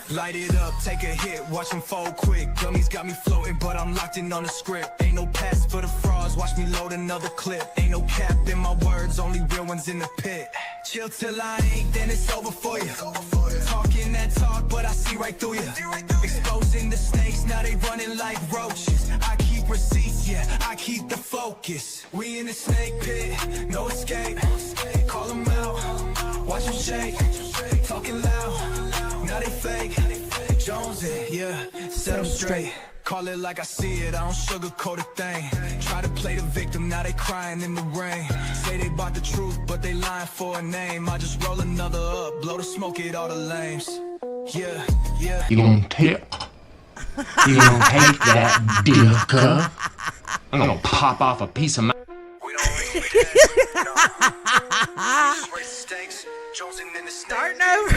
Light it up, take a hit, watch them fold quick. Dummies got me floating, but I'm locked in on the script. Ain't no pass for the frauds, watch me load another clip. Ain't no cap in my words, only real ones in the pit. Chill till I ain't, then it's over for you. Talking that talk, but I see right through you. Exposing the snakes, now they running like roaches. I keep receipts, yeah, I keep the focus. We in the snake pit, no escape. Call them out, watch them shake. Talking loud, now they fake. Jonesy, yeah, set them straight. Call it like I see it, I don't sugarcoat a thing. Try to play the victim, now they crying in the rain. Say they bought the truth, but they lying for a name. I just roll another up, blow the smoke at all the lames. Yeah, yeah. You gonna take that dick up? I'm gonna pop off a piece of my... Starting over.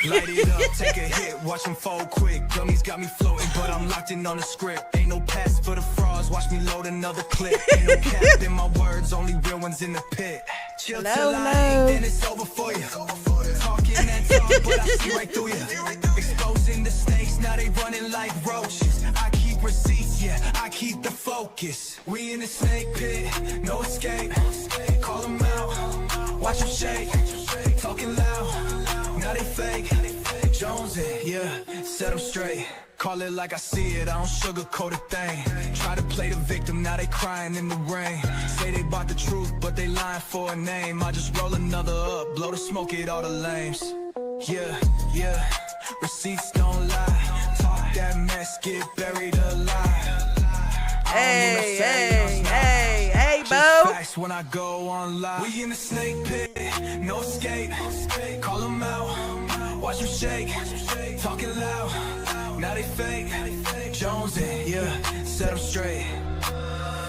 Light it up, take a hit, watch them fold quick. Dummies got me floating, but I'm locked in on the script. Ain't no pass for the frauds, watch me load another clip. Ain't no cap in my words, only real ones in the pit. Chill till I ain't, then it's over for you. Talking that talk, but I see right through you. Exposing the snakes, now they running like roaches. I keep receipts, yeah, I keep the focus. We in the snake pit, no escape. Call them out, watch them shake. Talking loud, now they fake. Jonesy, yeah, set them straight. Call it like I see it, I don't sugarcoat a thing. Try to play the victim, now they crying in the rain. Say they bought the truth, but they lying for a name. I just roll another up, blow the smoke at all the lames. Yeah, yeah, receipts don't lie. Talk that mess, get buried alive. Hey, hey, hey, hey, Bo. When I go on live, we in the snake pit, no escape. Call them out, watch them shake. Talking loud, now they fake. Jonesy, yeah, set them straight.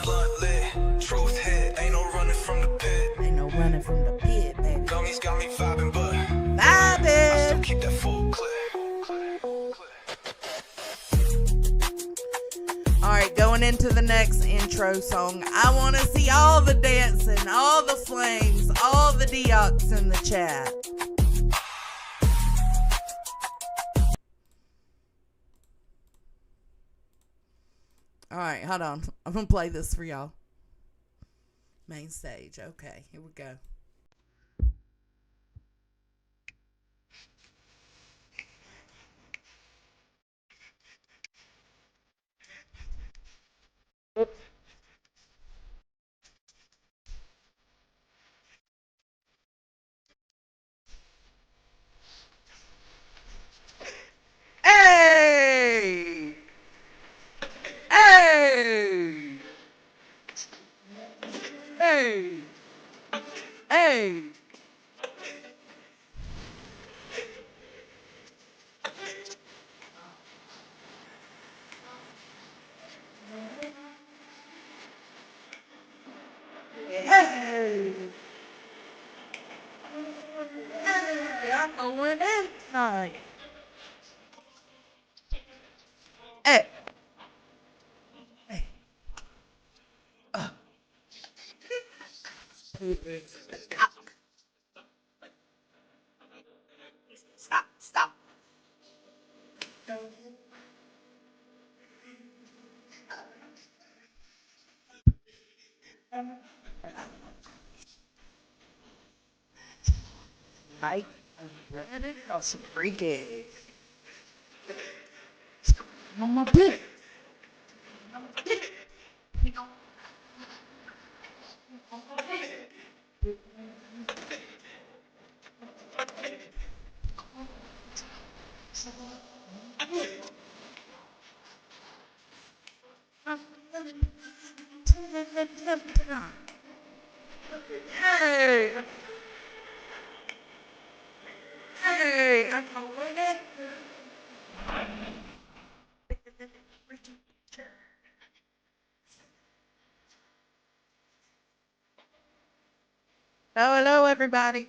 Blunt lit, truth hit, ain't no running from the pit. Ain't no running from the pit, baby. Gummies got me vibing, but vibing. I still keep that full clip. Alright, going into the next intro song. I want to see all the dancing, all the flames, all the deox in the chat. Alright, hold on. I'm going to play this for y'all. Main stage. Okay, here we go. Hey! Hey! Hey! Hey! Hey! I'm going in tonight. Hey! Hey! Stop! Stop! Mike, I'm ready. Some freaky. On my pit. Hey! Hey! I'm going in. Hello, everybody.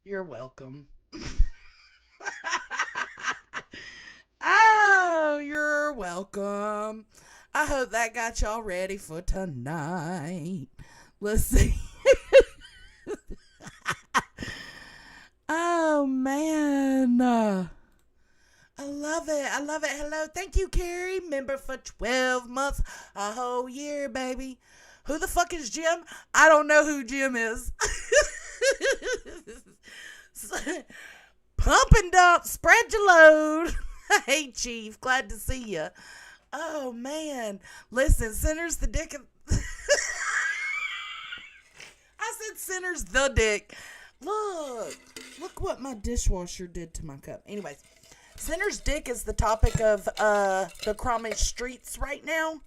You're welcome. Oh, you're welcome. I hope that got y'all ready for tonight. Let's see. Oh, man. I love it. I love it. Hello. Thank you, Carrie. Member for 12 months. A whole year, baby. Who the fuck is Jim? I don't know who Jim is. Pump and dump. Spread your load. Hey, Chief. Glad to see you. Oh, man. Listen, Center's the dick. I said Center's the dick. Look what my dishwasher did to my cup. Anyways, Center's dick is the topic of the crummy streets right now.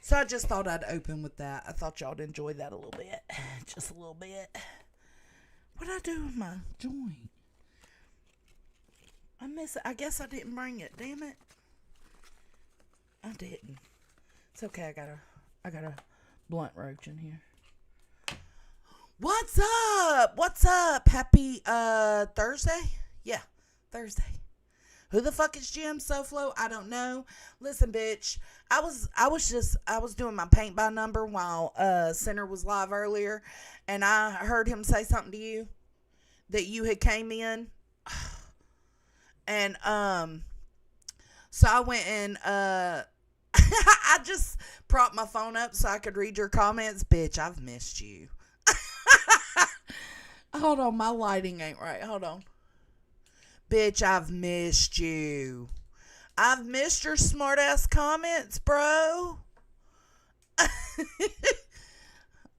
So I just thought I'd open with that. I thought y'all'd enjoy that a little bit. Just a little bit. What'd I do with my joint? I miss it. I guess I didn't bring it. Damn it. I didn't. It's okay. I got a blunt roach in here. What's up? What's up? Happy Thursday? Yeah, Thursday. Who the fuck is Jim SoFlo? I don't know. Listen, bitch. I was doing my paint by number while Center was live earlier, and I heard him say something to you that you had came in. And so I went and I just propped my phone up so I could read your comments. Bitch, I've missed you. Hold on, my lighting ain't right. Hold on. Bitch, I've missed you. I've missed your smart ass comments, bro.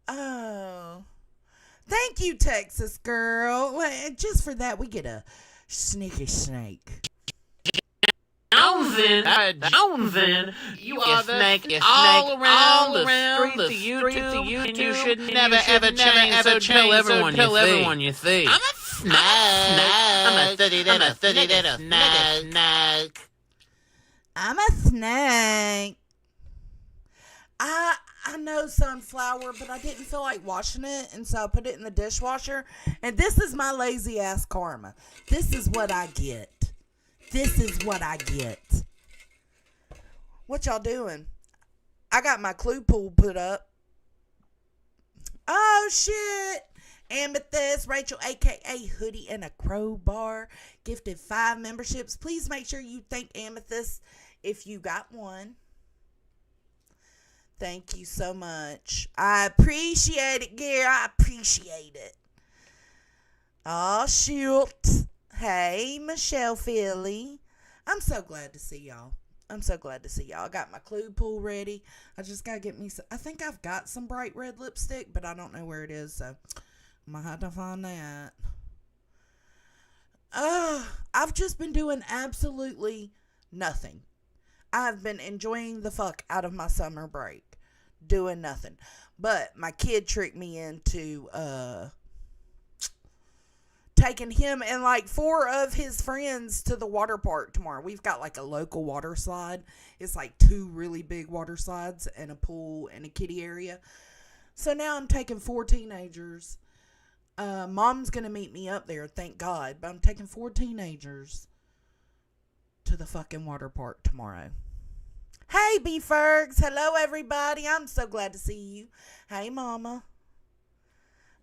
Oh. Thank you, Texas girl. Just for that, we get a sneaky snake. Jonesing, you are the snake all around the streets of YouTube, and you should never ever change, so tell everyone you see. I'm a snake. I'm a study little snake. I'm a snake. I know sunflower, but I didn't feel like washing it, and so I put it in the dishwasher. And this is my lazy ass karma. This is what I get. This is what I get. What y'all doing? I got my clue pool put up. Oh, shit. Amethyst, Rachel, a.k.a. Hoodie and a Crowbar, gifted 5 memberships. Please make sure you thank Amethyst if you got one. Thank you so much. I appreciate it, Gary. I appreciate it. Oh, shoot. Hey, Michelle Philly. I'm so glad to see y'all. I got my clue pool ready. I just got to get me some. I think I've got some bright red lipstick, but I don't know where it is, so I'm going to have to find that. I've just been doing absolutely nothing. I've been enjoying the fuck out of my summer break. Doing nothing. But my kid tricked me into taking him and like 4 of his friends to the water park tomorrow. We've got like a local water slide. It's like 2 really big water slides and a pool and a kiddie area. So now I'm taking 4 teenagers. Mom's going to meet me up there, thank God. But I'm taking 4 teenagers to the fucking water park tomorrow. Hey, B-Fergs. Hello, everybody. I'm so glad to see you. Hey, Mama.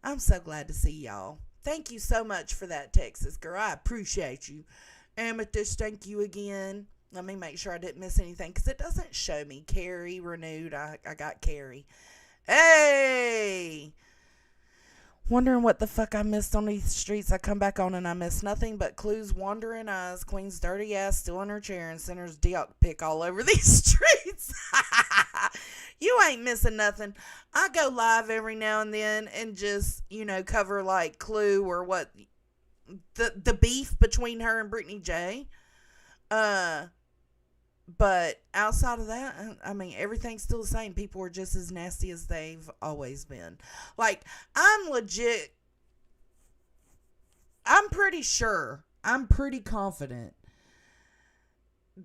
I'm so glad to see y'all. Thank you so much for that, Texas girl. I appreciate you. Amethyst, thank you again. Let me make sure I didn't miss anything because it doesn't show me. Carrie renewed. I got Carrie. Hey! Wondering what the fuck I missed on these streets. I come back on and I miss nothing but Clue's wandering eyes, Queen's dirty ass still in her chair, and Center's Dioc pick all over these streets. You ain't missing nothing. I go live every now and then and just, cover like Clue or what the beef between her and Brittany J. But outside of that, I mean, everything's still the same. People are just as nasty as they've always been. Like, I'm pretty confident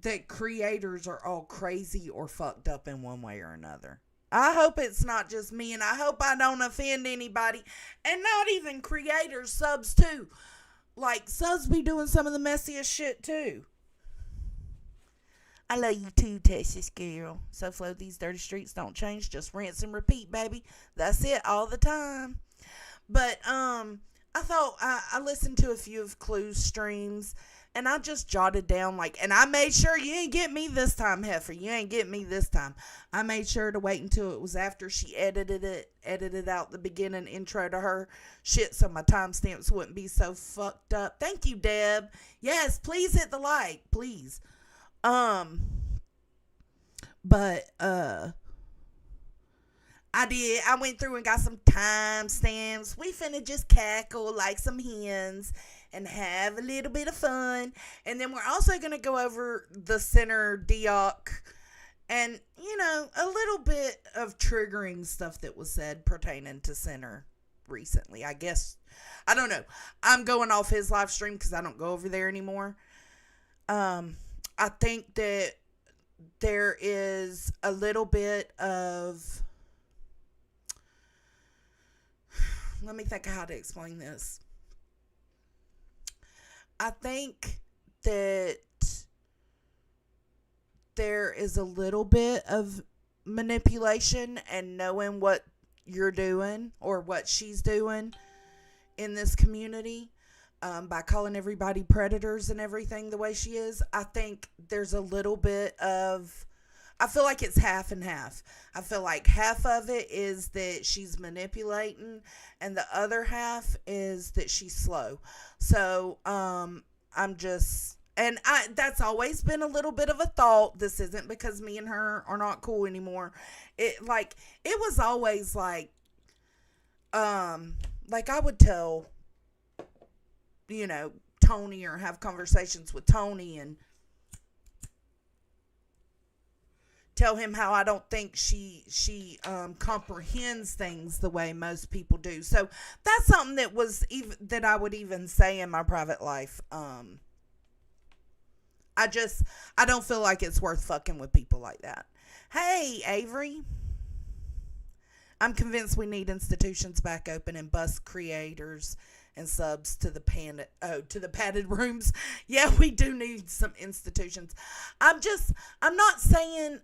that creators are all crazy or fucked up in one way or another. I hope it's not just me, and I hope I don't offend anybody, and not even creators, subs too. Like, subs be doing some of the messiest shit too. I love you too, Texas girl. So Flo, these dirty streets don't change. Just rinse and repeat, baby. That's it all the time. But I thought I listened to a few of Clue's streams, and I just jotted down and I made sure you ain't get me this time, Heifer. You ain't get me this time. I made sure to wait until it was after she edited out the beginning intro to her shit, so my timestamps wouldn't be so fucked up. Thank you, Deb. Yes, please hit the like, please. But I went through and got some timestamps. We finna just cackle like some hens and have a little bit of fun. And then we're also gonna go over the center Deoc and, a little bit of triggering stuff that was said pertaining to center recently. I guess, I don't know. I'm going off his live stream because I don't go over there anymore. I think that there is a little bit of, let me think of how to explain this. I think that there is a little bit of manipulation and knowing what you're doing or what she's doing in this community. By calling everybody predators and everything the way she is. I think there's a little bit of, I feel like it's half and half. I feel like half of it is that she's manipulating and the other half is that she's slow. So, that's always been a little bit of a thought. This isn't because me and her are not cool anymore. It was always like I would tell, Tony, or have conversations with Tony and tell him how I don't think she comprehends things the way most people do. So that's something that I would even say in my private life. I don't feel like it's worth fucking with people like that. Hey, Avery. I'm convinced we need institutions back open and bust creators and subs to the padded rooms. Yeah, we do need some institutions. I'm not saying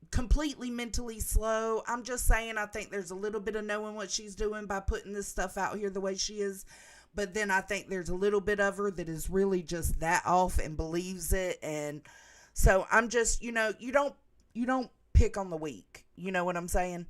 completely mentally slow. I'm just saying I think there's a little bit of knowing what she's doing by putting this stuff out here the way she is. But then I think there's a little bit of her that is really just that off and believes it. And so I'm just, you don't pick on the weak. You know what I'm saying?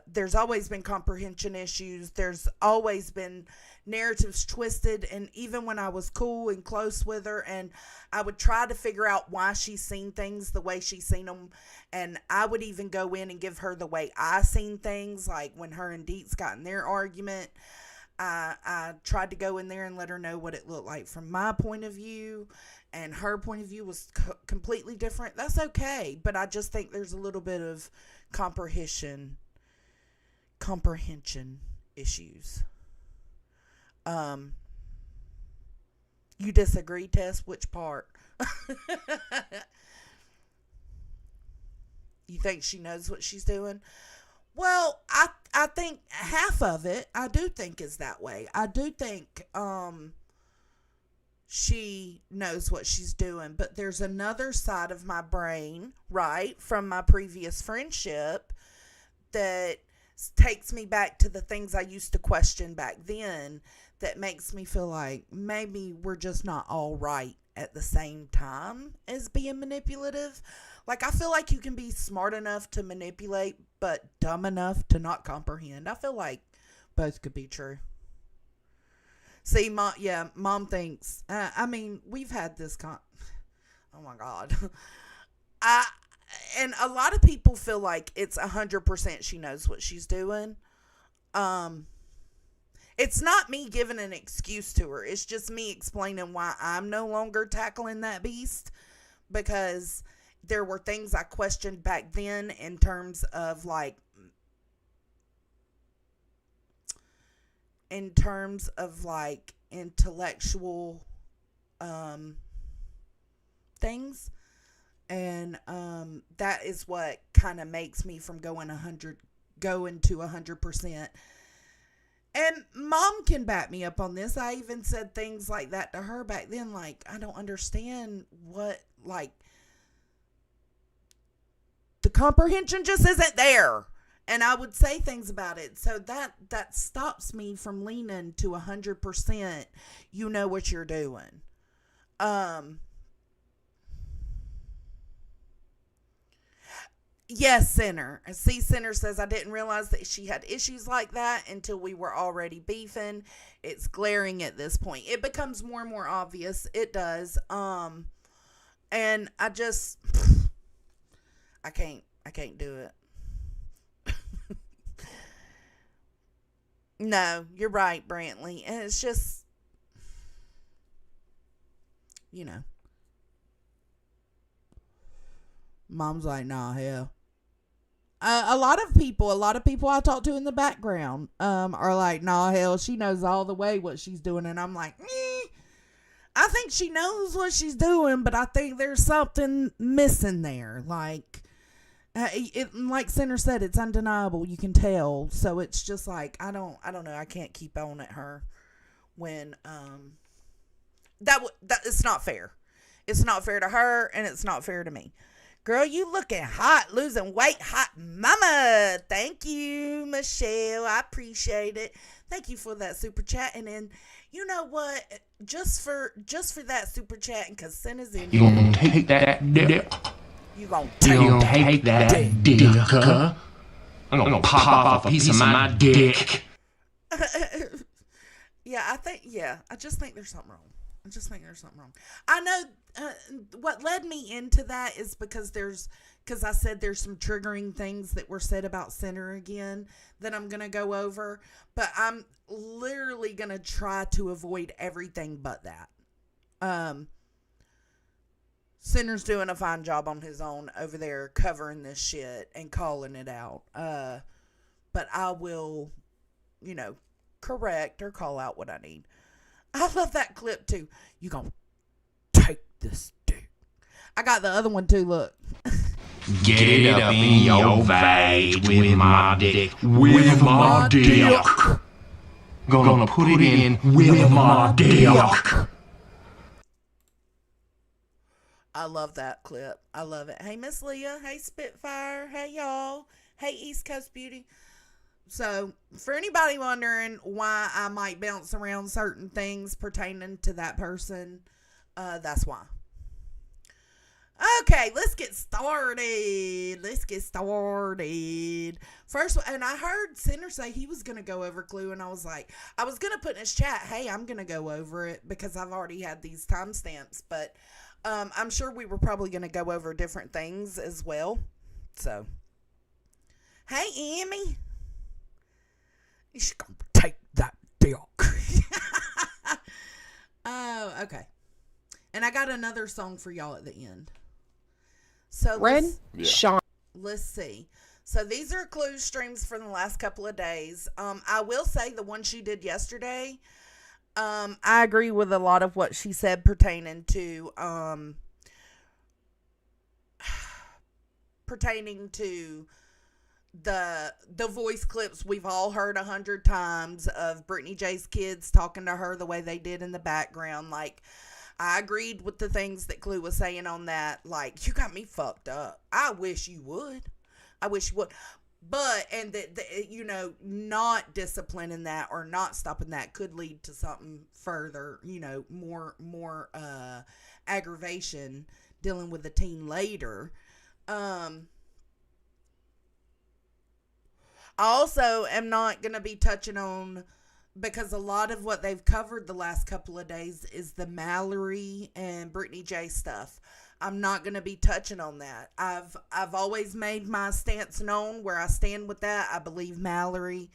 There's always been comprehension issues. There's always been narratives twisted. And even when I was cool and close with her and I would try to figure out why she's seen things the way she's seen them. And I would even go in and give her the way I seen things. Like when her and Deets got in their argument, I tried to go in there and let her know what it looked like from my point of view. And her point of view was completely different. That's okay. But I just think there's a little bit of comprehension issues. You disagree, Tess? Which part? You think she knows what she's doing? Well, I think half of it, I do think is that way. I do think she knows what she's doing. But there's another side of my brain, right, from my previous friendship that takes me back to the things I used to question back then that makes me feel like maybe we're just not all right at the same time as being manipulative. Like, I feel like you can be smart enough to manipulate, but dumb enough to not comprehend. I feel like both could be true. See, Mom thinks, we've had this oh my God. And a lot of people feel like it's 100% she knows what she's doing. It's not me giving an excuse to her. It's just me explaining why I'm no longer tackling that beast. Because there were things I questioned back then in terms of intellectual things. And that is what kind of makes me from going to 100%. And Mom can back me up on this. I even said things like that to her back then. Like, I don't understand what, like, the comprehension just isn't there. And I would say things about it. So that stops me from leaning to 100%. You know what you're doing. Yes, Sinner. See, Sinner says, I didn't realize that she had issues like that until we were already beefing. It's glaring at this point. It becomes more and more obvious. It does. And I just, I can't do it. No, you're right, Brantley. And it's just, you know. Mom's like, nah, hell. A lot of people I talk to in the background are like, nah, hell, she knows all the way what she's doing. And I'm like, I think she knows what she's doing, but I think there's something missing there. Like, like Center said, it's undeniable. You can tell. So it's just like, I don't know. I can't keep on at her when, that it's not fair. It's not fair to her, and it's not fair to me. Girl, you looking hot, losing weight, hot mama. Thank you, Michelle. I appreciate it. Thank you for that super chat. And then, you know what? Just for that super chat, and because Sin is in You gonna take that dick? you gonna You take gonna take that dick, huh? I'm gonna pop off a piece of my dick. Yeah, I just think there's something wrong. I know what led me into that is because I said there's some triggering things that were said about Center again that I'm going to go over, but I'm literally going to try to avoid everything but that. Center's doing a fine job on his own over there covering this shit and calling it out. But I will, correct or call out what I need. I love that clip too. You gonna take this dick. I got the other one too, look. Get it up in your vag with my dick. With my dick. Gonna put it in with my dick. I love that clip. I love it. Hey, Miss Leah. Hey, Spitfire. Hey, y'all. Hey, East Coast Beauty. So, for anybody wondering why I might bounce around certain things pertaining to that person, that's why. Okay, let's get started. First, and I heard Center say he was going to go over Clue, and I was like, I was going to put in his chat, hey, I'm going to go over it because I've already had these timestamps, but I'm sure we were probably going to go over different things as well. So, hey, Emmy. She's gonna take that dick. Oh, okay. And I got another song for y'all at the end. So let's see. So these are Clue streams from the last couple of days. I will say the one she did yesterday, I agree with a lot of what she said pertaining to the voice clips we've all heard 100 times of Brittany J's kids talking to her the way they did in the background. Like, I agreed with the things that Clue was saying on that. Like, you got me fucked up. I wish you would. But, and that, not disciplining that or not stopping that could lead to something further, more aggravation dealing with the teen later. I also am not going to be touching on, because a lot of what they've covered the last couple of days is the Mallory and Brittany J stuff. I'm not going to be touching on that. I've always made my stance known where I stand with that. I believe Mallory.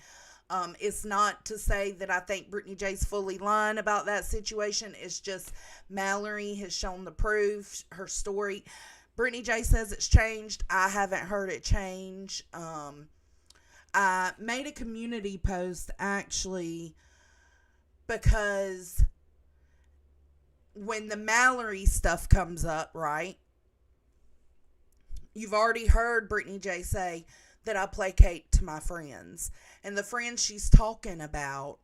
It's not to say that I think Brittany J's fully lying about that situation. It's just Mallory has shown the proof, her story. Brittany J says it's changed. I haven't heard it change. I made a community post actually because when the Mallory stuff comes up, right? You've already heard Brittany J say that I placate to my friends. And the friends she's talking about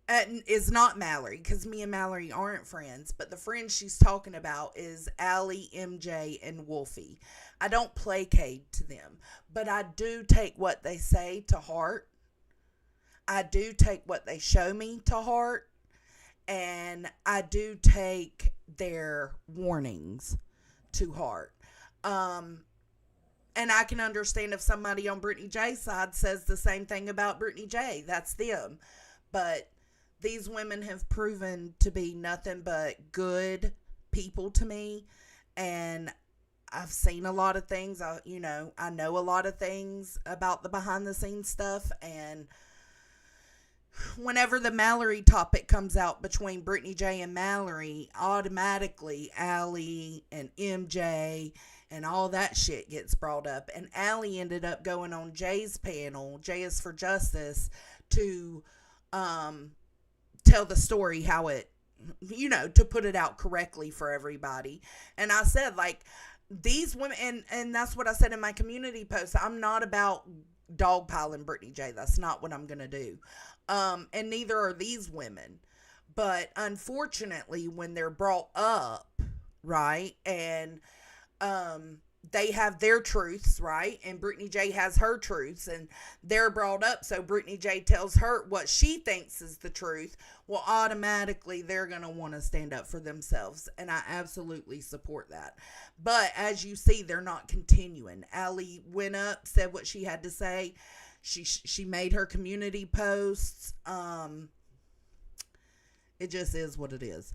is not Mallory, because me and Mallory aren't friends. But the friends she's talking about is Allie, MJ, and Wolfie. I don't placate to them, but I do take what they say to heart. I do take what they show me to heart. And I do take their warnings to heart. And I can understand if somebody on Brittany J's side says the same thing about Brittany J. That's them. But these women have proven to be nothing but good people to me. And I've seen a lot of things. I know a lot of things about the behind the scenes stuff. And whenever the Mallory topic comes out between Brittany J and Mallory, automatically Allie and MJ and all that shit gets brought up. And Allie ended up going on Jay's panel, Jay is for Justice, to tell the story how it, to put it out correctly for everybody. And I said, like, these women, and that's what I said in my community post, I'm not about dogpiling Brittany J. That's not what I'm going to do. And neither are these women. But unfortunately, when they're brought up, right, and they have their truths, right, and Brittany J has her truths, and they're brought up, so Brittany J tells her what she thinks is the truth, well, automatically they're going to want to stand up for themselves, and I absolutely support that. But as you see, they're not continuing. Allie went up, said what she had to say. She made her community posts. It just is what it is.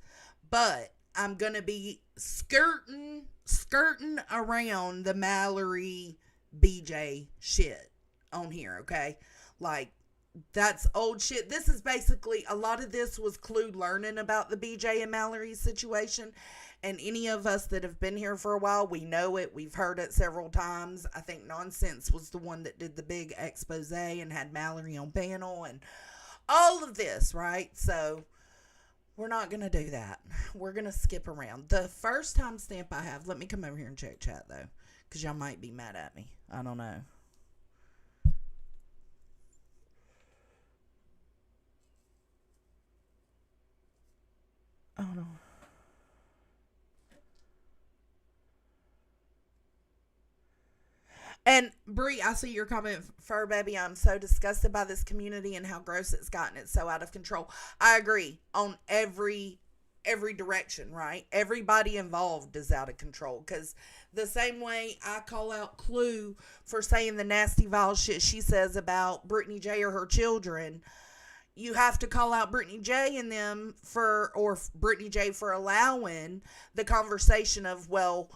But I'm going to be skirting around the Mallory BJ shit on here, okay? Like, that's old shit. This is basically, a lot of this was Clue learning about the BJ and Mallory situation. And any of us that have been here for a while, we know it. We've heard it several times. I think Nonsense was the one that did the big expose and had Mallory on panel and all of this, right? So we're not going to do that. We're going to skip around. The first timestamp I have, let me come over here and check chat, though, because y'all might be mad at me. I don't know. Oh, no. And Bree, I see your comment, Fur Baby. I'm so disgusted by this community and how gross it's gotten. It's so out of control. I agree on every direction, right? Everybody involved is out of control. Because the same way I call out Clue for saying the nasty, vile shit she says about Brittany J or her children, you have to call out Brittany J and them or Brittany J for allowing the conversation of, well,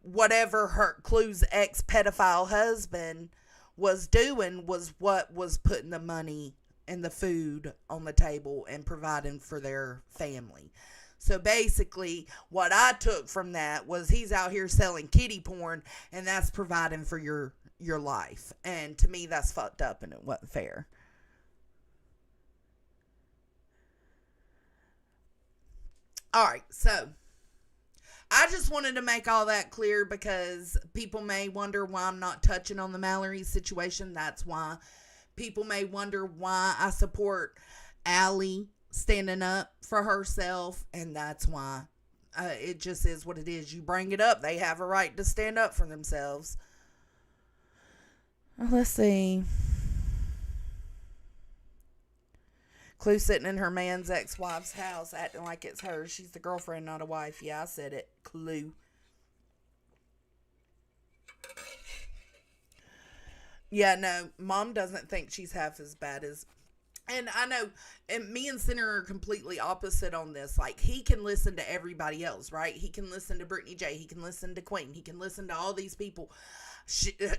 whatever her Clue's ex-pedophile husband was doing was what was putting the money and the food on the table and providing for their family. So basically, what I took from that was he's out here selling kiddie porn, and that's providing for your life. And to me, that's fucked up, and it wasn't fair. All right, so I just wanted to make all that clear because people may wonder why I'm not touching on the Mallory situation. That's why. People may wonder why I support Allie standing up for herself, and that's why. It just is what it is. You bring it up, they have a right to stand up for themselves. Let's see. Clue sitting in her man's ex-wife's house acting like it's hers. She's the girlfriend, not a wife. Yeah, I said it. Clue. Yeah, no, Mom doesn't think she's half as bad as... And I know, and me and Sinner are completely opposite on this. Like, he can listen to everybody else, right? He can listen to Brittany J. He can listen to Queen. He can listen to all these people.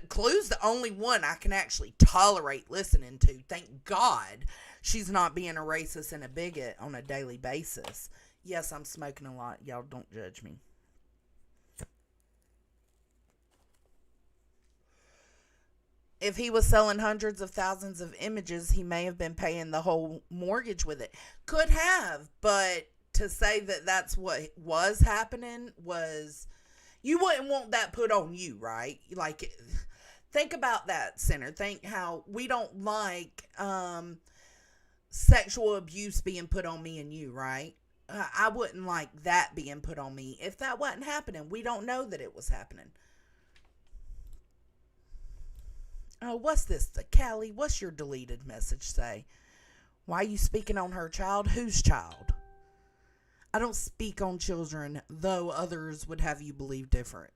Clue's the only one I can actually tolerate listening to. Thank God she's not being a racist and a bigot on a daily basis. Yes, I'm smoking a lot. Y'all don't judge me. If he was selling hundreds of thousands of images, he may have been paying the whole mortgage with it. Could have, but to say that that's what was happening was, You wouldn't want that put on you, right? Like, think about that, Center. Think how we don't like sexual abuse being put on me and you, right? I wouldn't like that being put on me if that wasn't happening. We don't know that it was happening. Oh, what's this? Callie, what's your deleted message say? Why are you speaking on her child? Whose child? I don't speak on children, though others would have you believe different.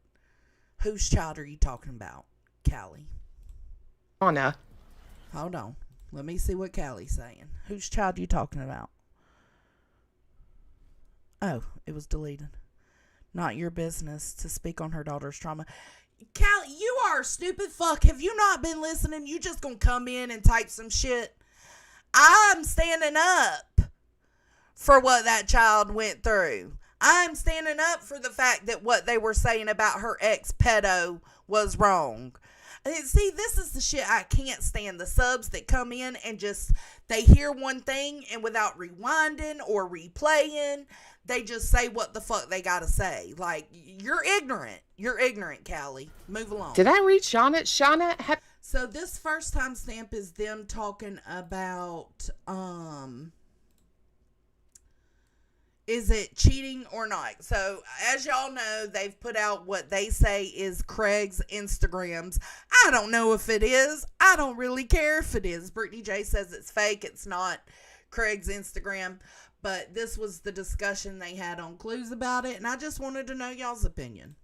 Whose child are you talking about, Callie? Anna. Hold on. Let me see what Callie's saying. Whose child are you talking about? Oh, it was deleted. Not your business to speak on her daughter's trauma. Callie, you are a stupid fuck. Have you not been listening? You just gonna come in and type some shit? I'm standing up for what that child went through. I'm standing up for the fact that what they were saying about her ex-pedo was wrong. See, this is the shit I can't stand. The subs that come in and just, they hear one thing and without rewinding or replaying, they just say what the fuck they gotta say. Like, you're ignorant. You're ignorant, Callie. Move along. Did I read Shauna? Shauna, so this first time stamp is them talking about, is it cheating or not? So, as y'all know, they've put out what they say is Craig's Instagrams. I don't know if it is. I don't really care if it is. Brittany J says it's fake. It's not Craig's Instagram. But this was the discussion they had on Clues about it. And I just wanted to know y'all's opinion.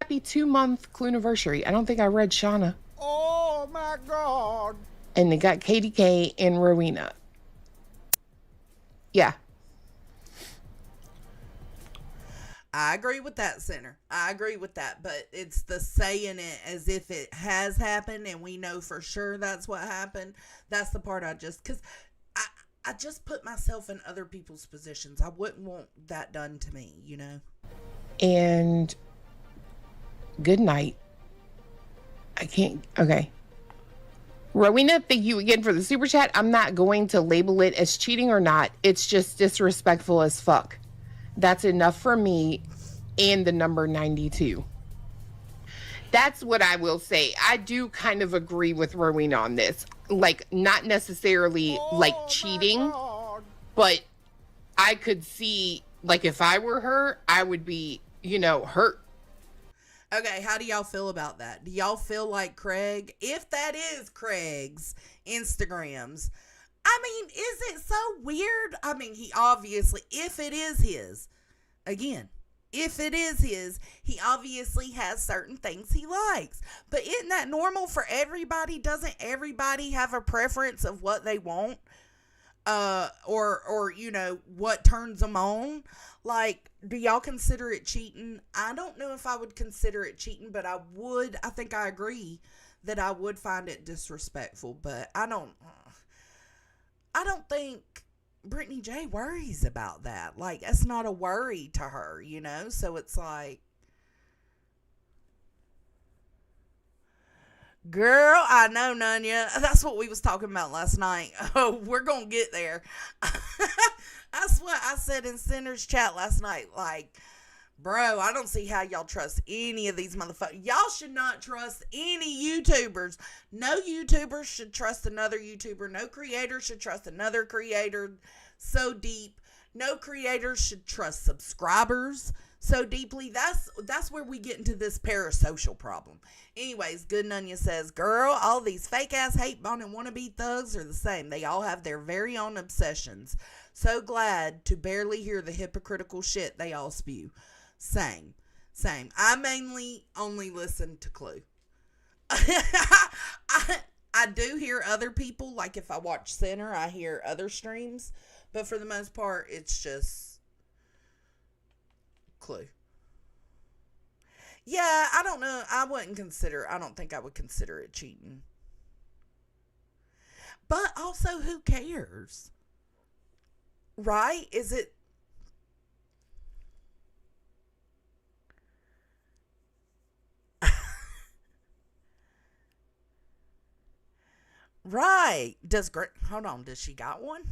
happy 2-month Cluniversary. I don't think I read Shauna. Oh my God. And they got KDK and Rowena. Yeah. I agree with that, Center. I agree with that. But it's the saying it as if it has happened and we know for sure that's what happened. That's the part because I just put myself in other people's positions. I wouldn't want that done to me, you know? And good night. I can't. Okay. Rowena, thank you again for the super chat. I'm not going to label it as cheating or not. It's just disrespectful as fuck. That's enough for me and the number 92. That's what I will say. I do kind of agree with Rowena on this. Like, not necessarily like cheating, but I could see, like, if I were her, I would be, hurt. Okay, how do y'all feel about that? Do y'all feel like Craig, if that is Craig's Instagrams, I mean, is it so weird? I mean, he obviously, if it is his, again, if it is his, he obviously has certain things he likes. But isn't that normal for everybody? Doesn't everybody have a preference of what they want? Or what turns them on? Like, do y'all consider it cheating? I don't know if I would consider it cheating, but I think I agree that I would find it disrespectful, but I don't think Brittany J worries about that. Like, it's not a worry to her, so it's like, girl, I know, Nunya. That's what we was talking about last night. Oh, we're gonna get there. That's what I said in Center's chat last night. Like, bro, I don't see how y'all trust any of these motherfuckers. Y'all should not trust any YouTubers. No YouTuber should trust another YouTuber. No creator should trust another creator so deep. No creators should trust subscribers so deeply. That's where we get into this parasocial problem. Anyways, Good Nunya says, girl, all these fake ass hate bomb and wannabe thugs are the same. They all have their very own obsessions. So glad to barely hear the hypocritical shit they all spew. Same. I mainly only listen to Clue. I do hear other people, like if I watch Center, I hear other streams. But for the most part, it's just Clue. Yeah, I don't know. I don't think I would consider it cheating. But also, who cares? Right? Is it? Right. Hold on. Does she got one?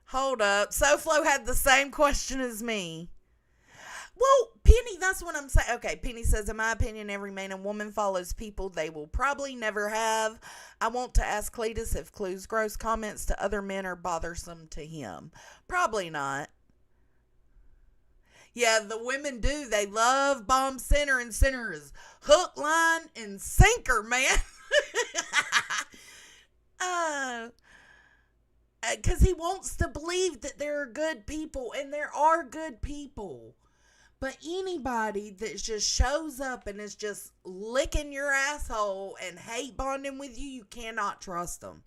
Hold up. SoFlo had the same question as me. Well, Penny, that's what I'm saying. Okay, Penny says, in my opinion, every man and woman follows people they will probably never have. I want to ask Cletus if Clue's gross comments to other men are bothersome to him. Probably not. Yeah, the women do. They love Bomb Center, and Center is hook, line, and sinker, man. Because he wants to believe that there are good people, and there are good people. But anybody that just shows up and is just licking your asshole and hate bonding with you, you cannot trust them.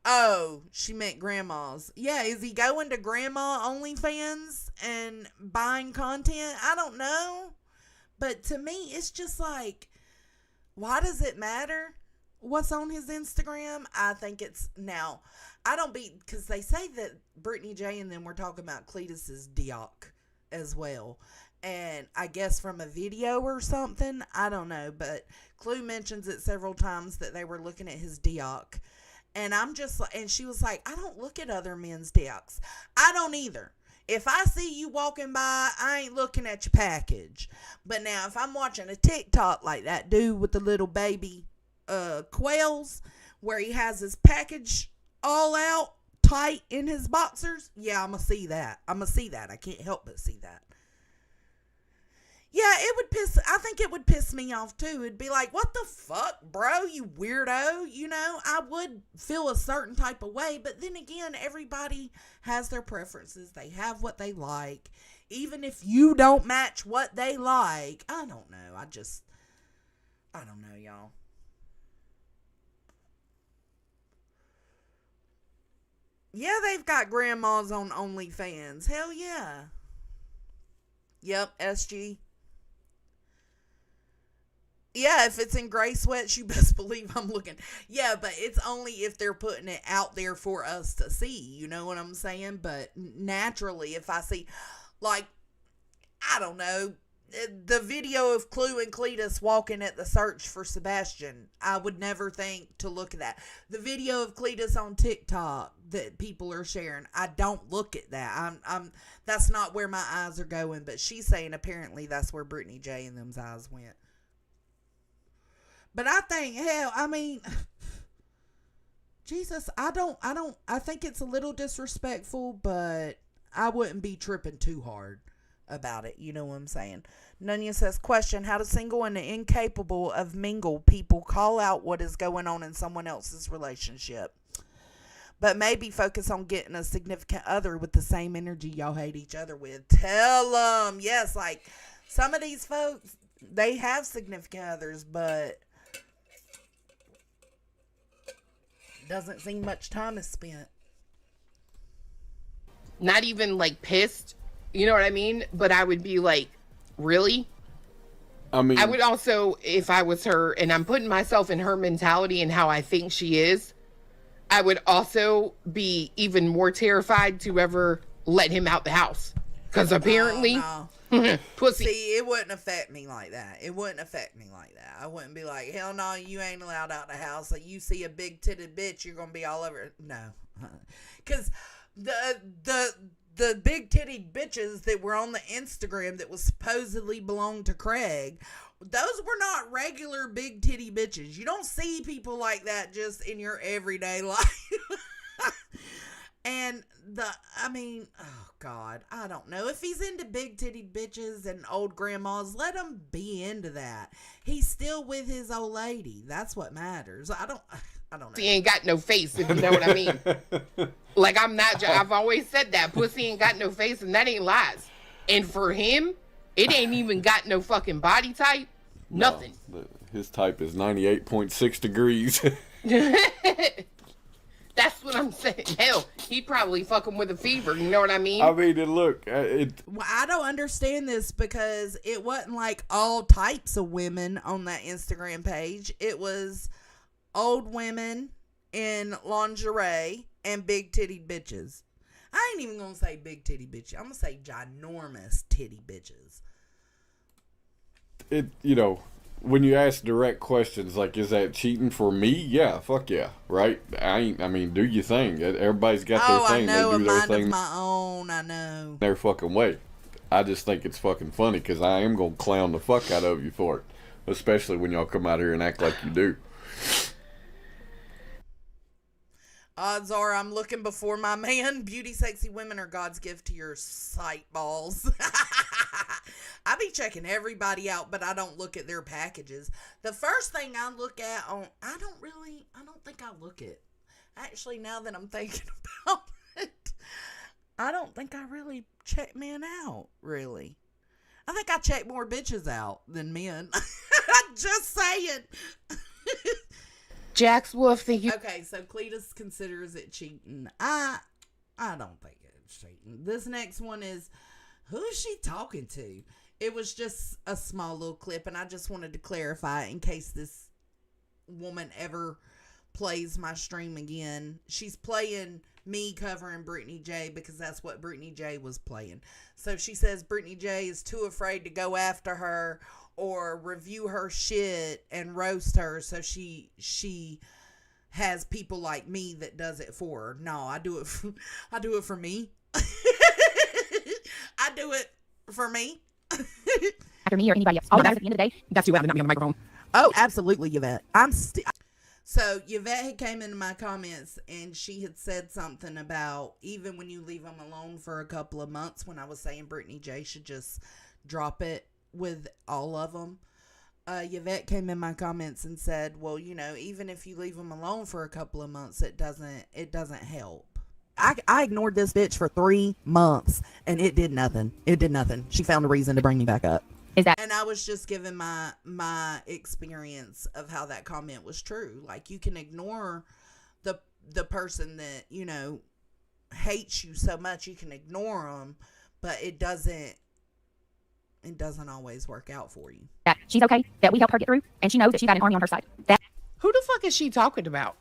Oh, she meant grandmas. Yeah, is he going to grandma OnlyFans and buying content? I don't know. But to me, it's just like, why does it matter what's on his Instagram? I think it's now. I don't be, because they say that Brittany J and them were talking about Cletus's Dioc as well. And I guess from a video or something, I don't know. But Clue mentions it several times that they were looking at his Dioc. And I'm just like, and she was like, I don't look at other men's Diocs. I don't either. If I see you walking by, I ain't looking at your package. But now, if I'm watching a TikTok like that dude with the little baby quails, where he has his package all out tight in his boxers, yeah, I'm gonna see that. I can't help but see that. Yeah, I think it would piss me off too. It'd be like, what the fuck, bro, you weirdo? You know, I would feel a certain type of way, but then again, everybody has their preferences. They have what they like. Even if you don't match what they like, I don't know. I don't know, y'all. Yeah, they've got grandmas on OnlyFans. Hell yeah. Yep, SG. Yeah, if it's in gray sweats, you best believe I'm looking. Yeah, but it's only if they're putting it out there for us to see. You know what I'm saying? But naturally, if I see, like, I don't know, the video of Clue and Cletus walking at the search for Sebastian, I would never think to look at that. The video of Cletus on TikTok that people are sharing, I don't look at that. I'm that's not where my eyes are going. But she's saying apparently that's where Brittany J and them's eyes went. But I think, hell, I mean, Jesus, I think it's a little disrespectful, but I wouldn't be tripping too hard about it. You know what I'm saying? Nunya says, question, how do single and incapable of mingle people call out what is going on in someone else's relationship? But maybe focus on getting a significant other with the same energy y'all hate each other with. Tell them. Yes, like, some of these folks, they have significant others, but doesn't seem much time is spent. Not even like pissed, you know what I mean? But I would be like, really? I mean, I would also, if I was her, and I'm putting myself in her mentality and how I think she is, I would also be even more terrified to ever let him out the house. Because apparently, pussy. See, it wouldn't affect me like that. I wouldn't be like, hell no, you ain't allowed out the house. Like, you see a big titted bitch, you're going to be all over it. No. Because the big titted bitches that were on the Instagram that was supposedly belonged to Craig, those were not regular big titty bitches. You don't see people like that just in your everyday life. And oh God, I don't know. If he's into big titty bitches and old grandmas, let him be into that. He's still with his old lady. That's what matters. I don't know. Pussy ain't got no face, if you know what I mean. Like, I've always said that. Pussy ain't got no face, and that ain't lies. And for him, it ain't even got no fucking body type. Nothing. No, his type is 98.6 degrees. That's what I'm saying. Hell, he probably fucking with a fever. You know what I mean? I mean, look, Well, I don't understand this because it wasn't like all types of women on that Instagram page. It was old women in lingerie and big titty bitches. I ain't even gonna say big titty bitches. I'm gonna say ginormous titty bitches. you know, when you ask direct questions like, is that cheating for me? Yeah, fuck yeah, right? I mean, do your thing. Everybody's got their thing. I know, they do a their mind thing of my own. I know. their fucking way. I just think it's fucking funny because I am gonna clown the fuck out of you for it, especially when y'all come out here and act like you do. Odds are I'm looking before my man. Beauty, sexy women are God's gift to your sight balls. I be checking everybody out, but I don't look at their packages. The first thing I look at I don't think I look at. Actually, now that I'm thinking about it, I don't think I really check men out, really. I think I check more bitches out than men. Just saying. Jax Wolf, thank you. Okay, so Cletus considers it cheating. I don't think it's cheating. This next one is, who is she talking to? It was just a small little clip, and I just wanted to clarify in case this woman ever plays my stream again. She's playing me covering Brittany J because that's what Brittany J was playing. So she says Brittany J is too afraid to go after her or review her shit and roast her, so she has people like me that does it for her. No, I do it for me. I do it for me. After me or anybody else. All that matters at the end of the day, that's too loud to not be on the microphone. Oh, absolutely, Yvette. So Yvette had came into my comments and she had said something about even when you leave them alone for a couple of months, when I was saying Brittany J should just drop it with all of them. Yvette came in my comments and said, well, you know, even if you leave them alone for a couple of months, it doesn't help. I ignored this bitch for 3 months and it did nothing. She found a reason to bring me back up. And I was just giving my experience of how that comment was true. Like, you can ignore the person that, you know, hates you so much, you can ignore them, but it doesn't always work out for you. That she's okay, that we helped her get through, and she knows that she got an army on her side. Who the fuck is she talking about?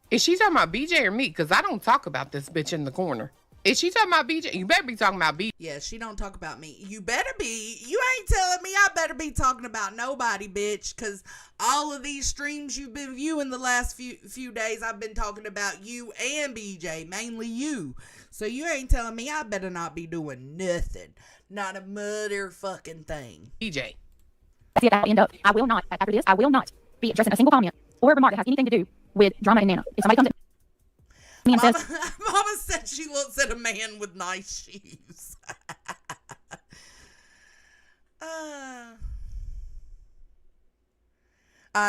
Is she talking about BJ or me? Because I don't talk about this bitch in the corner. Is she talking about BJ? You better be talking about BJ. Yeah, she don't talk about me. You better be. You ain't telling me I better be talking about nobody, bitch. Because all of these streams you've been viewing the last few days, I've been talking about you and BJ, mainly you. So you ain't telling me I better not be doing nothing. Not a motherfucking thing. BJ. That's it, that'll end up. I will not, after this, I will not be addressing a single comment or remark that has anything to do with Drama and Nana. If somebody comes at me and says, Mama said she looks at a man with nice shoes. I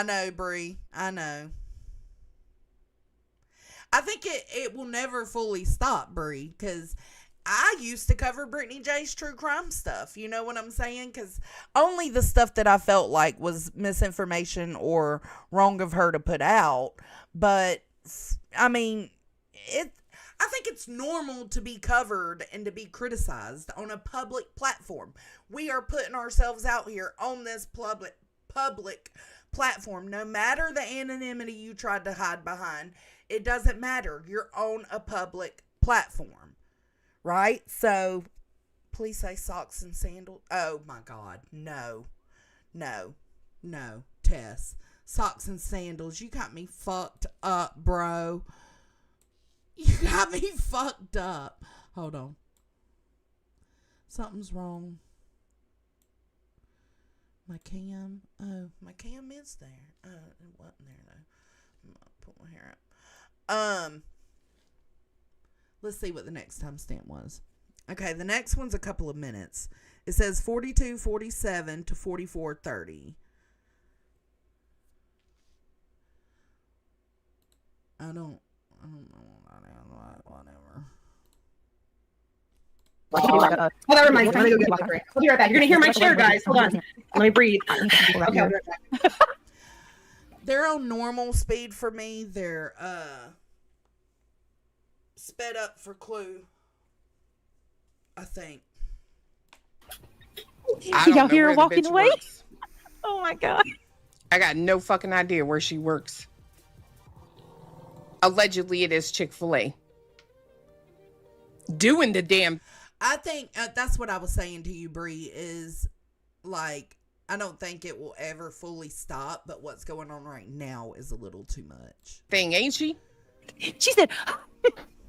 know, Bree. I know. I think it will never fully stop, Bree, because I used to cover Brittany J's true crime stuff. You know what I'm saying? Because only the stuff that I felt like was misinformation or wrong of her to put out. But, I mean, I think it's normal to be covered and to be criticized on a public platform. We are putting ourselves out here on this public platform. No matter the anonymity you tried to hide behind, it doesn't matter. You're on a public platform, right? So please say socks and sandals. Oh my God, no, Tess. Socks and sandals. You got me fucked up, bro. You got me fucked up. Hold on. Something's wrong. My cam. Oh, my cam is there. Oh, it wasn't there though. I'm gonna put my hair up. Let's see what the next timestamp was. Okay, the next one's a couple of minutes. It says 42:47 to 44:30. I don't know. Whatever. Oh, that reminds me. I'm gonna go get my drink. I'll be right back. You're gonna hear my chair, guys. Hold on. Let me breathe. Okay, I'll be right back. They're on normal speed for me. They're sped up for Clue, I think. She's out here walking away. Oh my God. I got no fucking idea where she works. Allegedly, it is Chick-fil-A. Doing the damn. I think that's what I was saying to you, Bree, is like, I don't think it will ever fully stop, but what's going on right now is a little too much. Thing, ain't she? She said,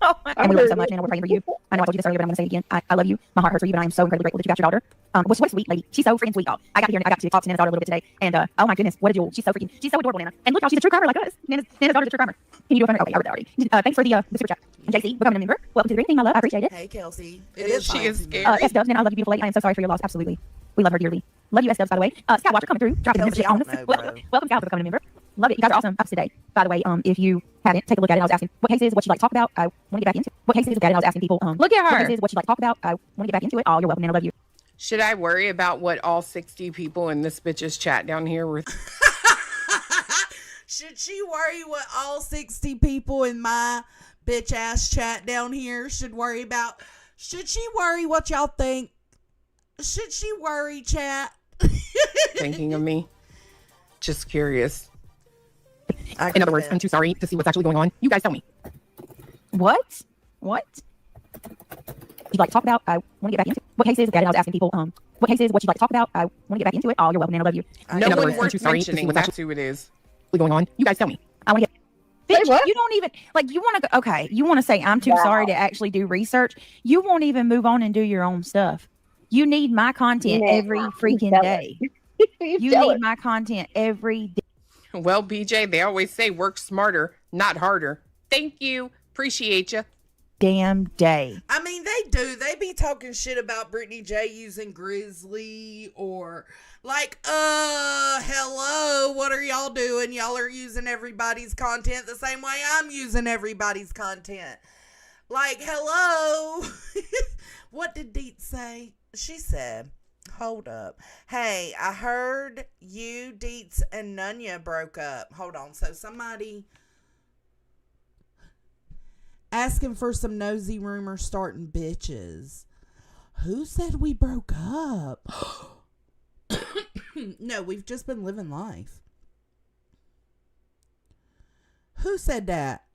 oh, and we love you so much, Nana. We're praying for you. I know I told you this earlier, but I'm going to say it again. I love you. My heart hurts for you, but I am so incredibly grateful that you got your daughter. What a sweet lady. She's so freaking sweet, y'all. I got to talk to Nana's daughter a little bit today. And, oh my goodness, what a jewel. She's so adorable, Nana. And look, y'all, she's a true crime like us. Nana's daughter's a true crimer. Can you do a friend? Okay, I read that already. Thanks for the super chat. And JC, becoming a member. Welcome to the green thing, my love. I appreciate it. Hey, Kelsey. She is scary. S Dubs, Nana, I love you, beautiful lady. I am so sorry for your loss. Absolutely. We love her dearly. Love you, S Dubs, by the way. Scout Watcher coming through. Dropping the membership on us. Welcome, Scout, for becoming a member. Love it. You guys are awesome up today. By the way, if you haven't, take a look at it. I was asking what cases, what you like to talk about. I want to get back into it. What cases, I was asking people. Look at her. What cases, what you like to talk about. I want to get back into it. Oh, you're welcome, Nana. Love you. Should I worry about what all 60 people in this bitch's chat down here were? Should she worry what all 60 people in my bitch ass chat down here should worry about? Should she worry what y'all think? Should she worry, chat? Thinking of me? Just curious. In other words, I'm too sorry to see what's actually going on. You guys tell me. What? You'd like to talk about? I want to get back into it. What cases? I was asking people. What cases? What you'd like to talk about? I want to get back into it. Oh, you're welcome, Nana. Love you. No one worth mentioning. That's who it is. Going on. You guys tell me. I want to get. Bitch, you don't even like. You want to? Okay, you want to say I'm too sorry to actually do research. You won't even move on and do your own stuff. You need my content every freaking day. You need my content every day. Well, BJ, they always say work smarter, not harder. Thank you. Appreciate you. Damn day. I mean, they do. They be talking shit about Brittany J using Grizzly or like, hello, what are y'all doing? Y'all are using everybody's content the same way I'm using everybody's content. Like, hello. What did Deet say? She said, hold up. Hey, I heard you, Deets, and Nunya broke up. Hold on. So somebody asking for some nosy rumors starting bitches. Who said we broke up? No, we've just been living life. Who said that?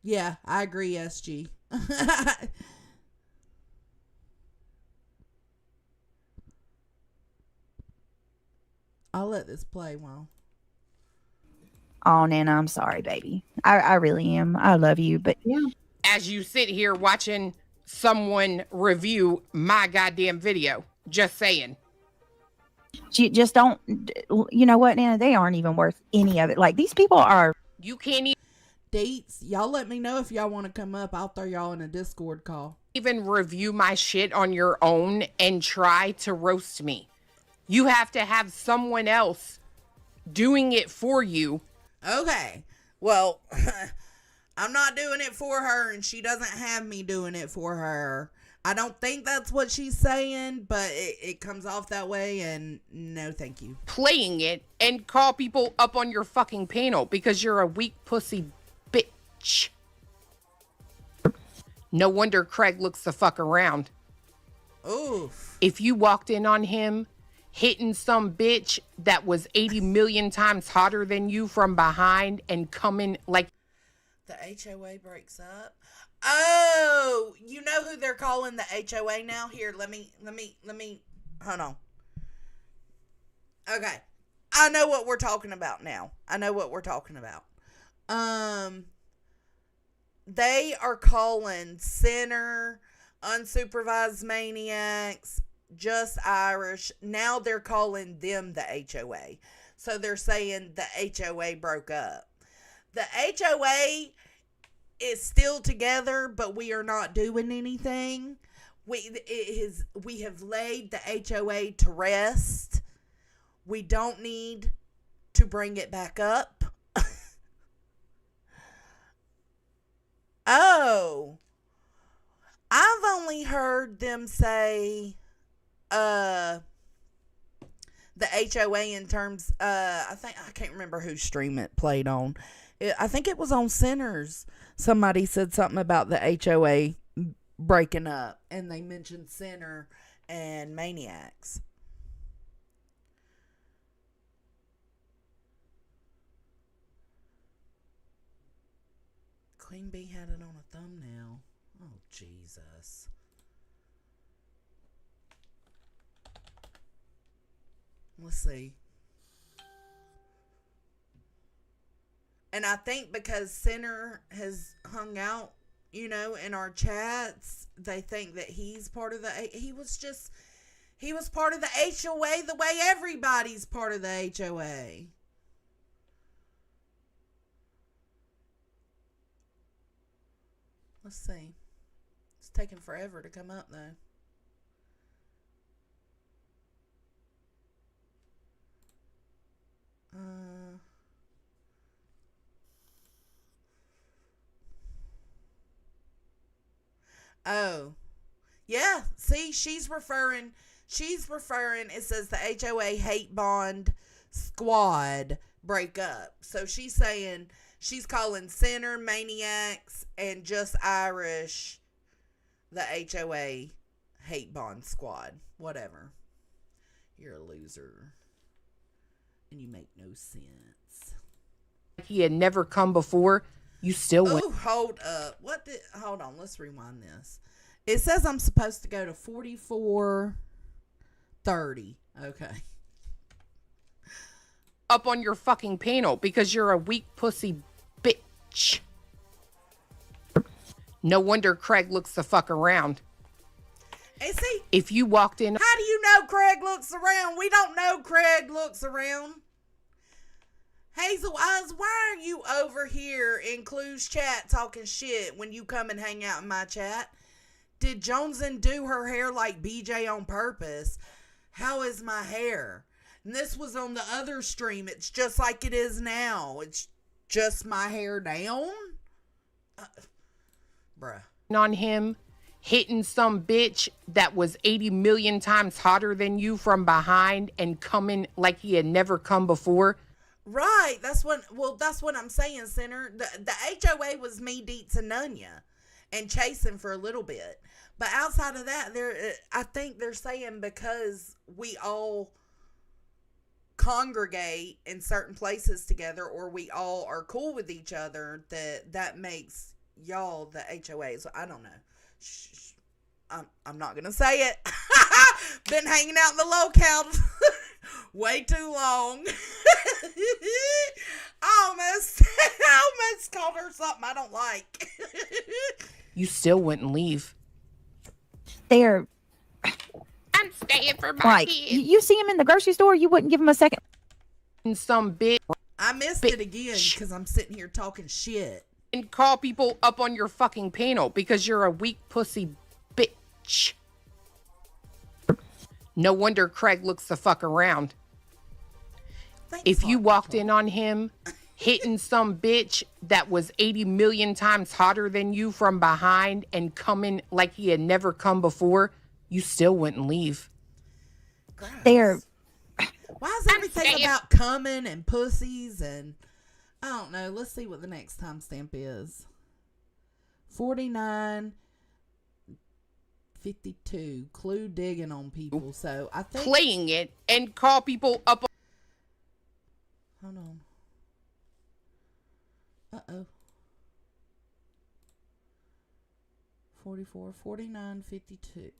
Yeah, I agree, SG. I'll let this play while. Oh, Nana, I'm sorry, baby. I really am. I love you, but As you sit here watching someone review my goddamn video, just saying. you just don't. You know what, Nana? They aren't even worth any of it. Like, these people are. You can't Dates, y'all let me know if y'all want to come up. I'll throw y'all in a Discord call. even review my shit on your own and try to roast me. You have to have someone else doing it for you. Okay. Well, I'm not doing it for her, and she doesn't have me doing it for her. I don't think that's what she's saying, but it comes off that way, and no thank you. Playing it and call people up on your fucking panel because you're a weak pussy bitch. No wonder Craig looks the fuck around. Oof. If you walked in on him hitting some bitch that was 80 million times hotter than you from behind and coming like... The HOA breaks up. Oh, you know who they're calling the HOA now? Here, let me, hold on. Okay. I know what we're talking about now. They are calling Sinner, Unsupervised Maniacs, Just Irish. Now they're calling them the HOA. So they're saying the HOA broke up. The HOA is still together, but we are not doing anything. We have laid the HOA to rest. We don't need to bring it back up. Oh, I've only heard them say the HOA in terms, I can't remember whose stream it played on. I think it was on Sinners. Somebody said something about the HOA breaking up, and they mentioned Sinner and Maniacs. Queen Bee had it on a thumbnail. Oh, Jesus. Let's see. And I think because Sinner has hung out, you know, in our chats, they think that he's part of the, he was part of the HOA the way everybody's part of the HOA. Let's see. It's taking forever to come up though. Oh. Yeah, see, she's referring, it says the HOA hate bond squad break up. So she's saying, she's calling Sinner, Maniacs, and Just Irish the HOA hate bond squad. Whatever. You're a loser. And you make no sense. He had never come before. You still went. Oh, hold up. Hold on, let's rewind this. It says I'm supposed to go to 4430. Okay. Up on your fucking panel because you're a weak pussy bitch. No wonder Craig looks the fuck around. And see, if you walked in. How do you know Craig looks around? We don't know Craig looks around. Hazel Eyes, why are you over here in Clue's chat talking shit when you come and hang out in my chat? Did Joneson do her hair like BJ on purpose? How is my hair? And this was on the other stream. It's just like it is now. It's just my hair down. Bruh. On him, hitting some bitch that was 80 million times hotter than you from behind and coming like he had never come before. Right, that's what I'm saying, Sinner. The HOA was me, Deets, and Nunya, and chasing for a little bit. But outside of that, I think they're saying because we all congregate in certain places together, or we all are cool with each other, that makes y'all the HOAs. I don't know. Shh. I'm not gonna say it. Been hanging out in the locale way too long. I almost called her something I don't like. You still wouldn't leave. They're I'm staying for my like, kids. you see him in the grocery store, you wouldn't give him a second. And some bitch. I missed it again because I'm sitting here talking shit. And call people up on your fucking panel because you're a weak pussy bitch. No wonder Craig looks the fuck around. Thanks, if you walked Michael. in on him hitting some bitch that was 80 million times hotter than you from behind and coming like he had never come before, you still wouldn't leave. Gross. They're Why is everything about coming and pussies and I don't know. Let's see what the next timestamp is. 49:52. Clue digging on people. So I think Playing it and call people up. Hold on. Uh-oh. 49:52.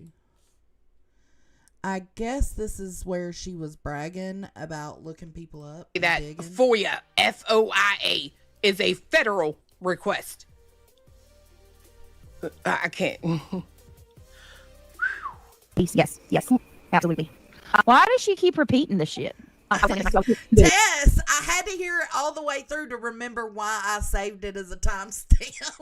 I guess this is where she was bragging about looking people up. That digging. FOIA, FOIA, is a federal request. I can't. yes, absolutely. Why does she keep repeating this shit? Tess, I had to hear it all the way through to remember why I saved it as a timestamp.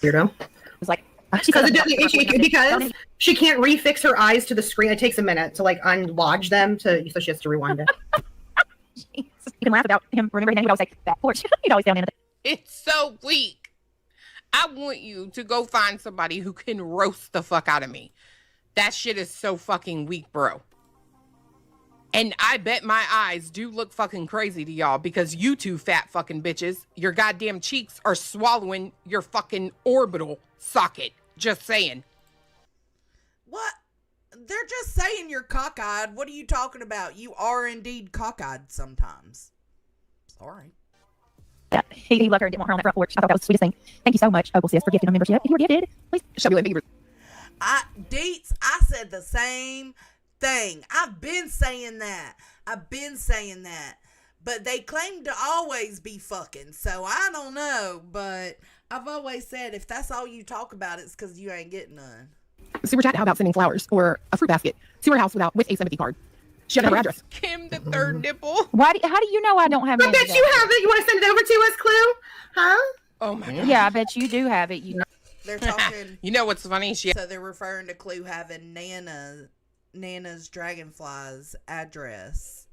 Weirdo. It's like Because she can't refix her eyes to the screen. It takes a minute to like unlodge them so she has to rewind it. you can laugh about him remembering his name, but I was like, that porch. He'd always down in it. It's so weak. I want you to go find somebody who can roast the fuck out of me. That shit is so fucking weak, bro. And I bet my eyes do look fucking crazy to y'all because you two fat fucking bitches, your goddamn cheeks are swallowing your fucking orbital socket. Just saying. What? They're just saying you're cockeyed. What are you talking about? You are indeed cockeyed sometimes. Sorry. Yeah, he loved her and didn't want her on that front porch. I thought that was the sweetest thing. Thank you so much, Opal Sis, for gifting a membership. If you were gifted, please show me a membership. Deets, I said the same thing. I've been saying that. But they claim to always be fucking, so I don't know. But I've always said if that's all you talk about, it's because you ain't getting none. Super chat, how about sending flowers or a fruit basket to her house with a sympathy card? She had her address. Kim, the third nipple. How do you know I don't have I any bet of that? you have it. You want to send it over to us, Clue? Huh? Oh my god. Yeah, I bet you do have it. You know. They're talking. You know what's funny? So they're referring to Clue having Nana's Dragonfly's address.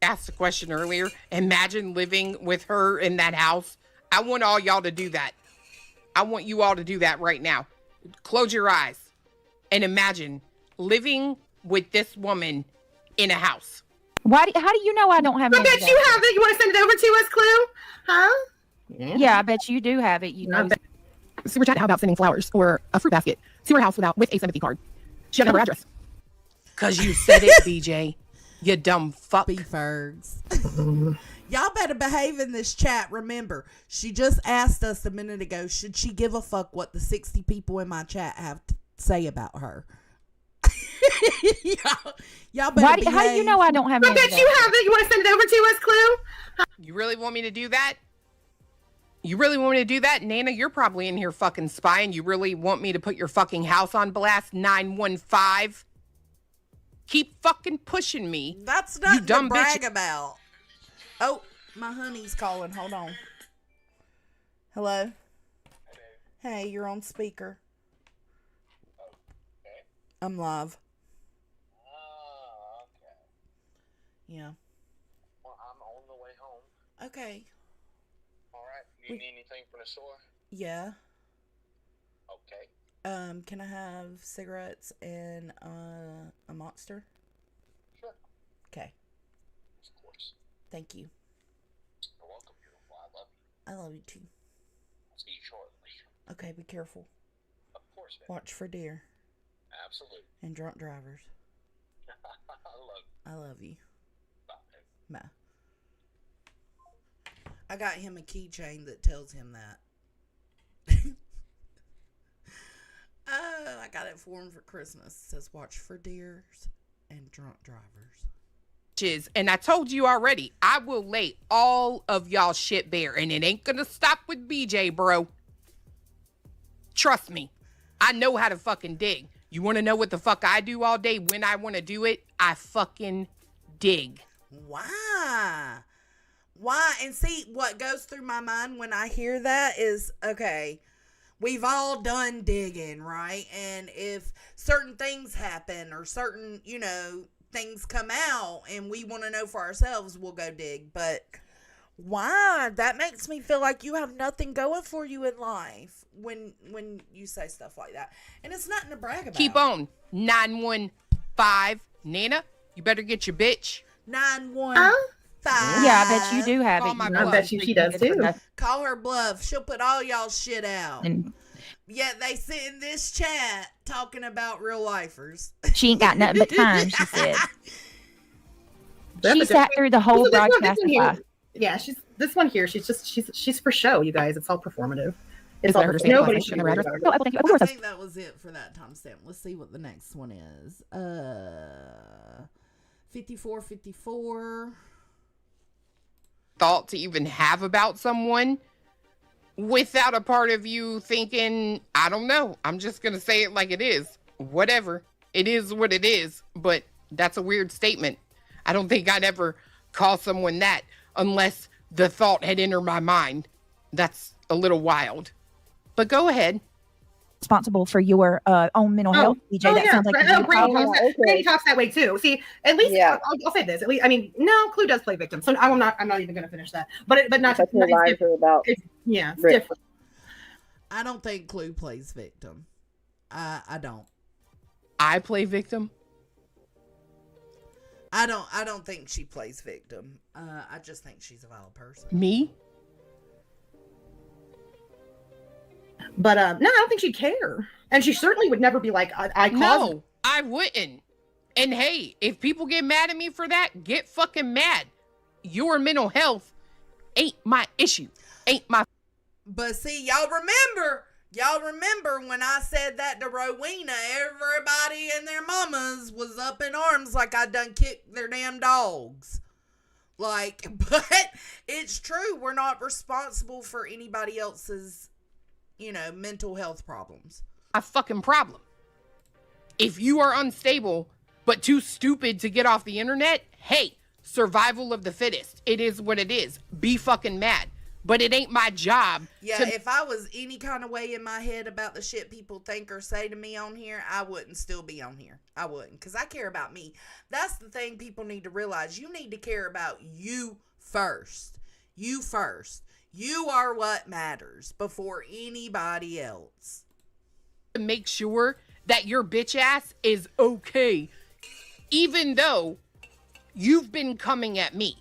Asked a question earlier. Imagine living with her in that house. I want all y'all to do that. I want you all to do that right now. Close your eyes and imagine living with this woman in a house. How do you know I don't have I any bet of that? you have it. You want to send it over to us, Clue? Huh? Yeah, I bet you do have it. You know. Super chat, how about sending flowers or a fruit basket to her house with a sympathy card? She had her address. Cause you said it, BJ. You dumb fuck. Fergs. Y'all better behave in this chat. Remember, she just asked us a minute ago, should she give a fuck what the 60 people in my chat have to say about her? y'all better behave. How do you know I don't have I any of bet you that? have it. You want to send it over to us, Clue? You really want me to do that? You really want me to do that? Nana, you're probably in here fucking spying. You really want me to put your fucking house on blast? 915? Keep fucking pushing me. That's not you dumb to brag bitch. about. Oh, my honey's calling. Hold on. Hello? Hey, you're on speaker. I'm live. Yeah. Well, I'm on the way home. Okay. All right. You need anything from the store? Yeah. Okay. Can I have cigarettes and a Monster? Sure. Okay. Of course. Thank you. You're welcome, beautiful. I love you. I love you too. I'll see you shortly. Okay, be careful. Of course, baby. Watch for deer Absolutely. and drunk drivers. I love you. I love you. Bye. Bye. I got him a keychain that tells him that. I got it for him for Christmas. It says watch for deers and drunk drivers. And I told you already, I will lay all of y'all shit bare, and it ain't gonna stop with BJ, bro. Trust me. I know how to fucking dig. You want to know what the fuck I do all day when I want to do it? I fucking dig. Why? And see, what goes through my mind when I hear that is, okay, we've all done digging, right? And if certain things happen or certain, things come out and we want to know for ourselves, we'll go dig. But why? That makes me feel like you have nothing going for you in life when you say stuff like that. And it's nothing to brag about. Keep on. 915. Nana, you better get your bitch. 915. Yeah, I bet you do have Call it. my You bluff. know. I bet you she does too. Call her bluff. She'll put all y'all shit out. And Yet they sit in this chat talking about real lifers. she ain't got nothing but time, she said. That's She a sat good- through the whole This one broadcast. here- Yeah, this one here. She's for show, you guys. It's all performative. It's Is all that her performative. same Nobody class? should Her worry address? about Oh, it. Apple, thank you. Of I course. think that was it for that timestamp. Let's see what the next one is. 5454. Thought to even have about someone without a part of you thinking, I don't know. I'm just going to say it like it is. Whatever. It is what it is. But that's a weird statement. I don't think I'd ever call someone that unless the thought had entered my mind. That's a little wild. But go ahead. Responsible for your own mental health, DJ. That sounds like a good Brady call. Brady talks that way too. See, at least I'll say this. At least, I mean, no, Clue does play victim, so I'm not even going to finish that. But not to lie about. It's different. I don't think Clue plays victim. I don't. I play victim. I don't think she plays victim. I just think she's a vile person. Me? But no, I don't think she'd care, and she certainly would never be like, I caused. No, I wouldn't. And hey, if people get mad at me for that, get fucking mad. Your mental health Ain't my issue. Ain't my. But see, y'all remember when I said that to Rowena, everybody and their mamas was up in arms like I done kicked their damn dogs. Like, but it's true. We're not responsible for anybody else's, mental health problems. My fucking problem. If you are unstable, but too stupid to get off the internet, hey, survival of the fittest. It is what it is. Be fucking mad. But it ain't my job. Yeah, if I was any kind of way in my head about the shit people think or say to me on here, I wouldn't still be on here. I wouldn't, because I care about me. That's the thing people need to realize. You need to care about you first. You first. You are what matters before anybody else. Make sure that your bitch ass is okay, even though you've been coming at me.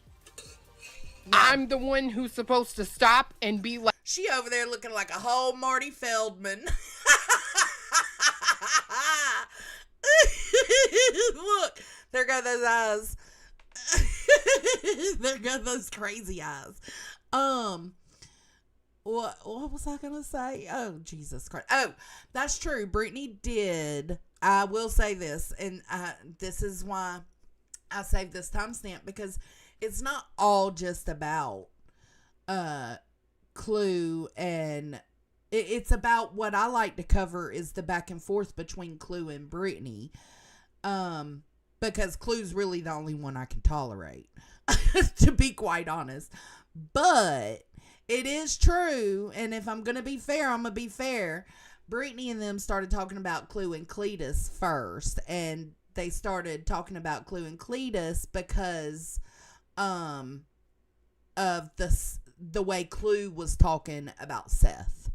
Yeah. I'm the one who's supposed to stop and be like... She over there looking like a whole Marty Feldman. Look, there go those eyes. There go those crazy eyes. What was I gonna say? Oh, Jesus Christ. Oh, that's true. Brittany did. I will say this, and this is why I saved this timestamp, because it's not all just about Clue, and it's about what I like to cover is the back and forth between Clue and Brittany, because Clue's really the only one I can tolerate, to be quite honest. But it is true, and if I'm gonna be fair, I'm gonna be fair. Brittany and them started talking about Clue and Cletus first, and they started talking about Clue and Cletus because of the way Clue was talking about Seth.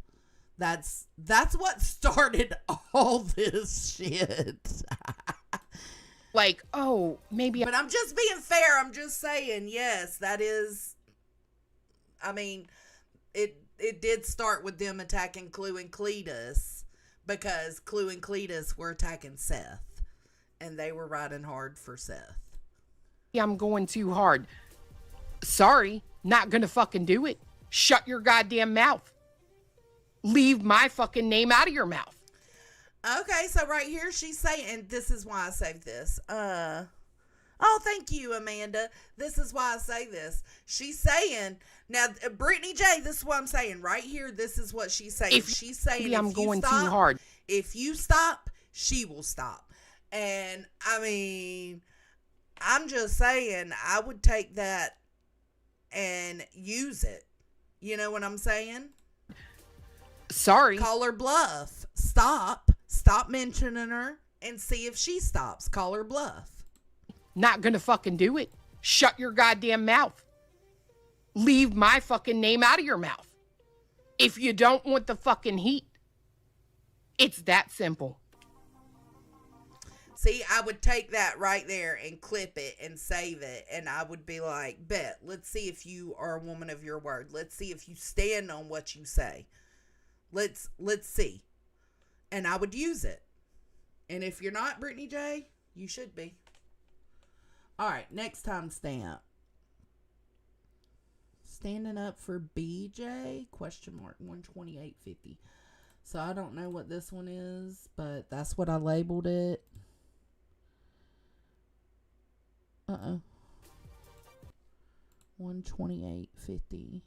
That's what started all this shit. Like, oh, maybe. But I'm just being fair. I'm just saying, yes, that is. I mean, it did start with them attacking Clue and Cletus because Clue and Cletus were attacking Seth, and they were riding hard for Seth. I'm going too hard. Sorry, not gonna fucking do it. Shut your goddamn mouth. Leave my fucking name out of your mouth. Okay, so right here she's saying, and this is why I saved this. Oh, thank you, Amanda. This is why I say this. She's saying, now, Brittany J, this is what I'm saying. Right here, this is what she's saying. She's saying, I'm going too hard. If you stop, she will stop. And, I mean, I'm just saying, I would take that and use it. You know what I'm saying? Sorry. Call her bluff. Stop mentioning her and see if she stops. Call her bluff. Not gonna fucking do it. Shut your goddamn mouth. Leave my fucking name out of your mouth. If you don't want the fucking heat. It's that simple. See, I would take that right there and clip it and save it, and I would be like, bet, let's see if you are a woman of your word. Let's see if you stand on what you say. Let's see. And I would use it. And if you're not, Brittany J, you should be. All right, next time stamp. Standing up for BJ? Question mark 128.50. So I don't know what this one is, but that's what I labeled it. 128.50.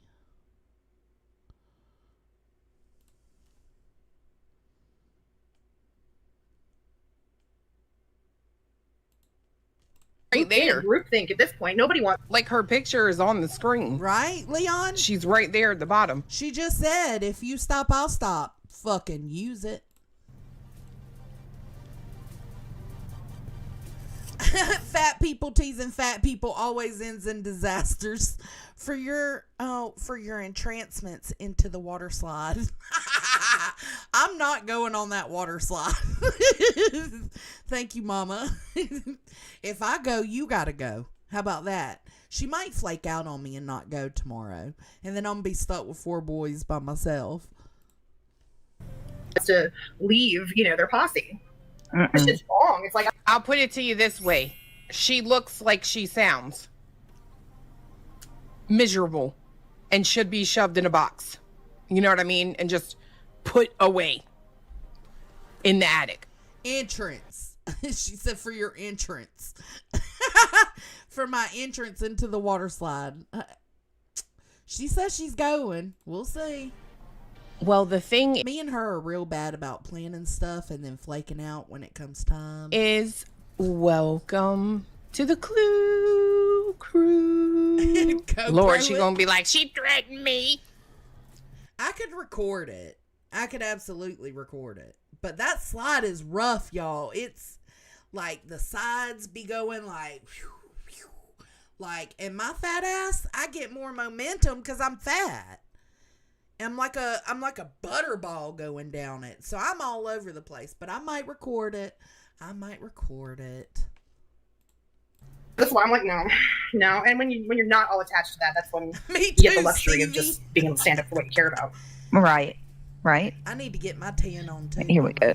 Right there. Groupthink at this point. Nobody wants. Like, her picture is on the screen. Right, Leon? She's right there at the bottom. She just said, if you stop, I'll stop. Fucking use it. Fat people teasing fat people always ends in disasters. For your entrancements into the water slide. I'm not going on that water slide. Thank you, Mama. If I go, you gotta go. How about that? She might flake out on me and not go tomorrow, and then I'm gonna be stuck with 4 boys by myself. To leave, their posse. It's just wrong. It's like, I'll put it to you this way. She looks like she sounds. Miserable. and should be shoved in a box. You know what I mean? And just put away in the attic. Entrance. She said for your entrance. For my entrance into the water slide. She says she's going. We'll see. Well, the thing Me and her are real bad about planning stuff and then flaking out when it comes time. is, welcome to the Clue Crew. Lord, she gonna be like, she threatened me. I could record it. I could absolutely record it. But that slide is rough, y'all. It's like the sides be going like, whew, whew. Like, and my fat ass, I get more momentum because I'm fat. I'm like a butterball going down it. So I'm all over the place. But I might record it. That's why I'm like, no. And when you're not all attached to that, that's when Me you get the too, luxury of Stevie. just being able to stand up for what you care about. Right. I need to get my tan on too. Here we go.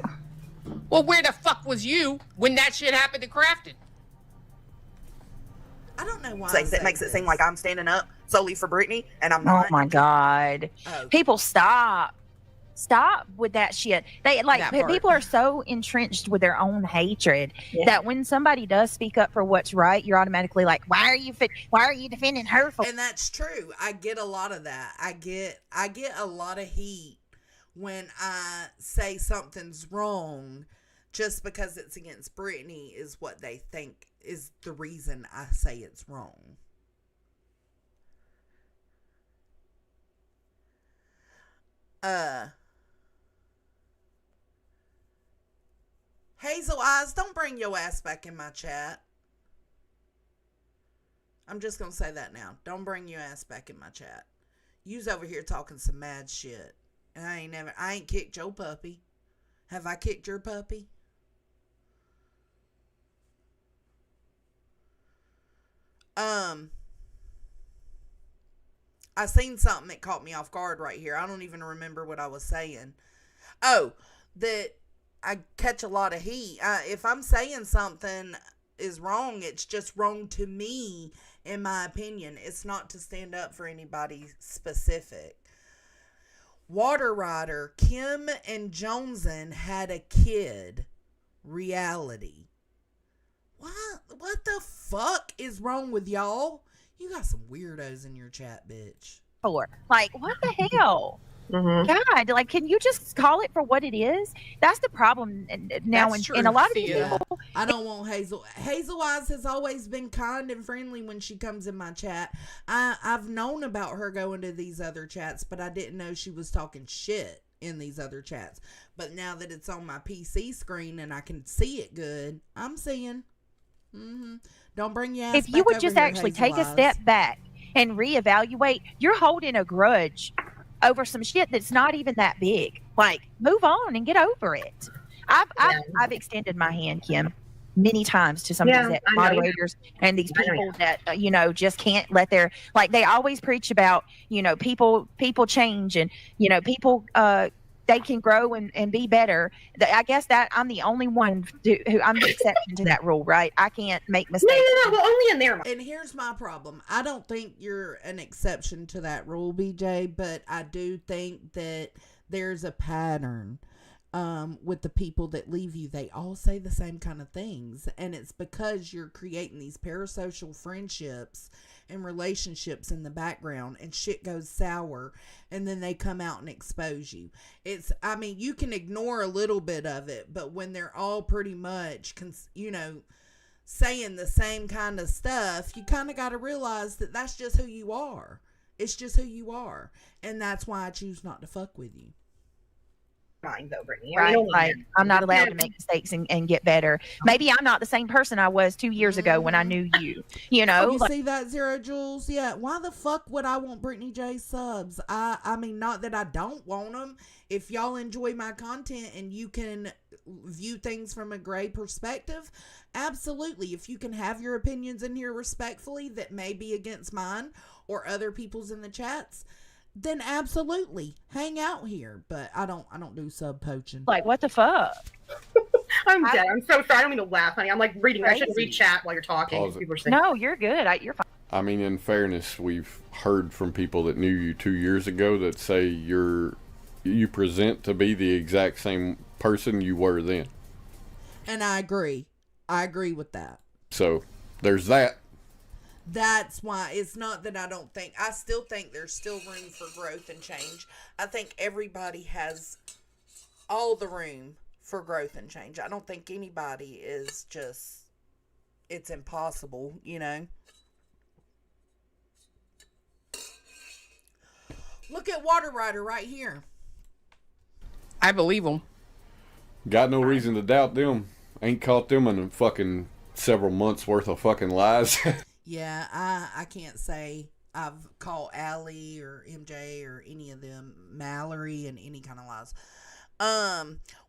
Well, where the fuck was you when that shit happened to Crafton? I don't know why. That makes it seem like I'm standing up solely for Brittany, and I'm not. Oh my God. Oh. People stop with that shit. They like That part. people are so entrenched with their own hatred that when somebody does speak up for what's right, you're automatically like, why are you defending her for? And that's true. I get a lot of that. I get a lot of heat when I say something's wrong just because it's against Brittany is what they think is the reason I say it's wrong. Hazel Eyes, don't bring your ass back in my chat. I'm just gonna say that now. Don't bring your ass back in my chat. You's over here talking some mad shit. And I ain't kicked your puppy. Have I kicked your puppy? I seen something that caught me off guard right here. I don't even remember what I was saying. Oh, that I catch a lot of heat. If I'm saying something is wrong, it's just wrong to me, in my opinion. It's not to stand up for anybody specific. Water Rider, Kim and Joneson had a kid. Reality. What the fuck is wrong with y'all? You got some weirdos in your chat, bitch. Like, what the hell? Mm-hmm. God, like, can you just call it for what it is? That's the problem now. And a lot of these people. I don't want Hazel. Hazel Eyes has always been kind and friendly when she comes in my chat. I've known about her going to these other chats, but I didn't know she was talking shit in these other chats. But now that it's on my PC screen and I can see it good, I'm seeing. Don't bring your ass If back you would over just here, actually Hazel take a Eyes. step back and reevaluate, you're holding a grudge over some shit that's not even that big. Like, move on and get over it. I've extended my hand, Kim, many times to some of these moderators and these people that just can't let their, like, they always preach about people change and people they can grow and be better. I guess that I'm the only one who I'm the exception to that rule, right? I can't make mistakes. No, well, only in there. And here's my problem. I don't think you're an exception to that rule, BJ, but I do think that there's a pattern with the people that leave you. They all say the same kind of things, and it's because you're creating these parasocial friendships and relationships in the background, and shit goes sour, and then they come out and expose you. You can ignore a little bit of it, but when they're all pretty much saying the same kind of stuff, you kind of got to realize that that's just who you are. It's just who you are, and that's why I choose not to fuck with you. Fine, though, Brittany. Right, like, I'm not allowed to make mistakes and get better. Maybe I'm not the same person I was 2 years ago when I knew you. You See that, Zero Jules? Yeah. Why the fuck would I want Brittany J subs? I mean, not that I don't want them. If y'all enjoy my content and you can view things from a gray perspective, absolutely. If you can have your opinions in here respectfully that may be against mine or other people's in the chats, then absolutely hang out here. But I don't do sub poaching. Like, what the fuck? I'm dead. I'm so sorry. I don't mean to laugh, honey. I'm like reading. I shouldn't read chat while you're talking. Pause it. People are saying, No, you're good. You're fine. I mean, in fairness, we've heard from people that knew you 2 years ago that say you present to be the exact same person you were then. And I agree. I agree with that. So there's that. That's why it's not that I still think there's still room for growth and change. I think everybody has all the room for growth and change. I don't think anybody is just, it's impossible, you know? Look at Water Rider right here. I believe them. Got no reason to doubt them. Ain't caught them in fucking several months worth of fucking lies. Yeah, I can't say I've called Allie or MJ or any of them, Mallory, and any kind of lies.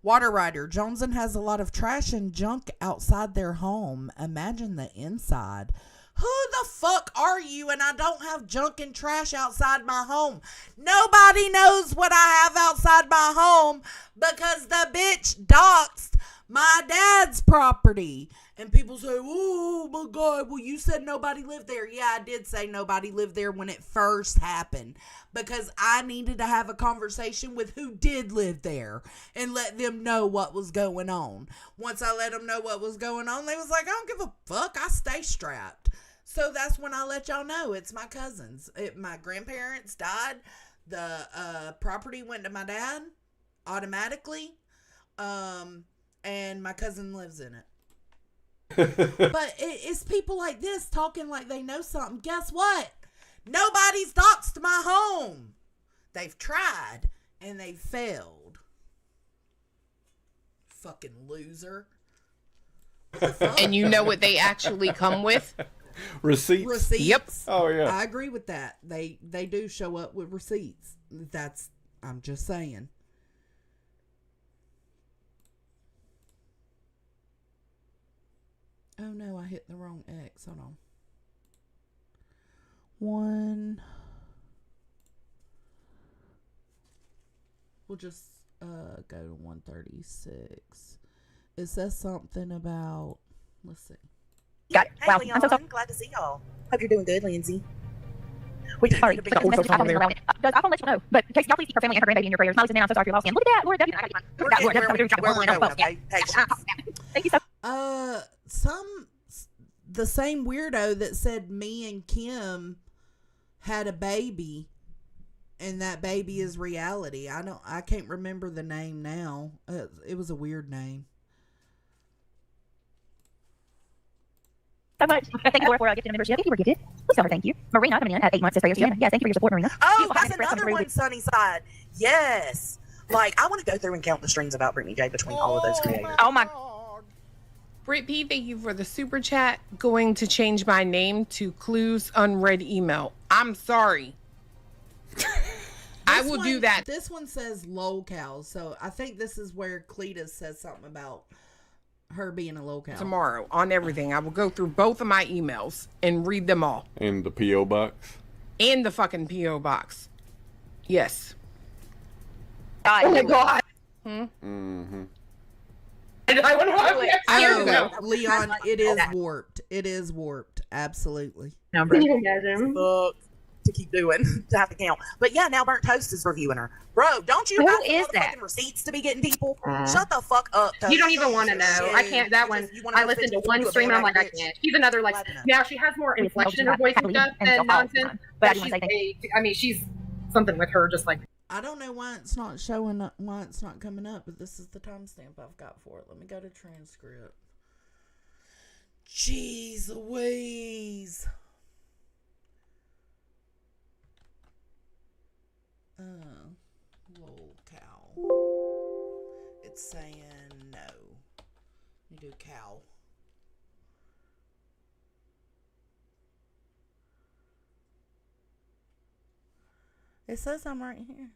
Water Rider, Joneson has a lot of trash and junk outside their home. Imagine the inside. Who the fuck are you? And I don't have junk and trash outside my home. Nobody knows what I have outside my home because the bitch doxed my dad's property. And people say, oh my God, well, you said nobody lived there. Yeah, I did say nobody lived there when it first happened because I needed to have a conversation with who did live there and let them know what was going on. Once I let them know what was going on, they was like, I don't give a fuck. I stay strapped. So that's when I let y'all know it's my cousins. My grandparents died. The property went to my dad automatically. And my cousin lives in it. But it's people like this talking like they know something. Guess what? Nobody's doxed my home. They've tried and they failed. Fucking loser. And you know what they actually come with? Receipts. Yep. Oh yeah. I agree with that. They do show up with receipts. I'm just saying. Oh no, I hit the wrong X. Hold on. We'll just go to 136. It says something about, let's see. Got it. Hey, Wow. Leon, I'm so sorry. glad to see y'all. Hope you're doing good, Lindsay. Sorry. Does I want to let you know. But Casey, y'all please keep her family and her grandbaby in your prayers. Molly says, I'm so sorry for your loss. And look at that, Laura W. I got you. Thank you so The same weirdo that said me and Kim had a baby and that baby is reality. I can't remember the name now. It was a weird name. so much. Thank you, Laura, for gifting a membership. If you were gifted, please tell her thank you. Marina coming in at 8 months says prayers to you. Yes, thank you for your support, Marina. Oh, that's another one, Sunnyside. Yes. Like, I want to go through and count the strings about Brittany J between all of those creators. Oh my. Britt P, thank you for the super chat. Going to change my name to Clues Unread Email. I'm sorry. I will do that. This one says locale, so I think this is where Cletus says something about her being a locale. Tomorrow on everything. I will go through both of my emails and read them all. And the P.O. box. And the fucking P.O. box. Yes. Oh my God. Mm-hmm. I want to know. Leon, it is warped. It is warped. Absolutely. Can you imagine? To keep doing, to have to count. But yeah, now Burnt Toast is reviewing her. Bro, don't you Who have is that? fucking receipts to be getting people? Shut the fuck up, Toast. You don't even want to know. I can't. That one. I listened to one stream and I'm like, I can't. She's another like. Now she has more inflection in her voice and stuff and nonsense. But she's something with her, just like. I don't know why it's not showing up, why it's not coming up, but this is the timestamp I've got for it. Let me go to transcript. Jeez Louise. Locale. It's saying no. You do cow. It says I'm right here.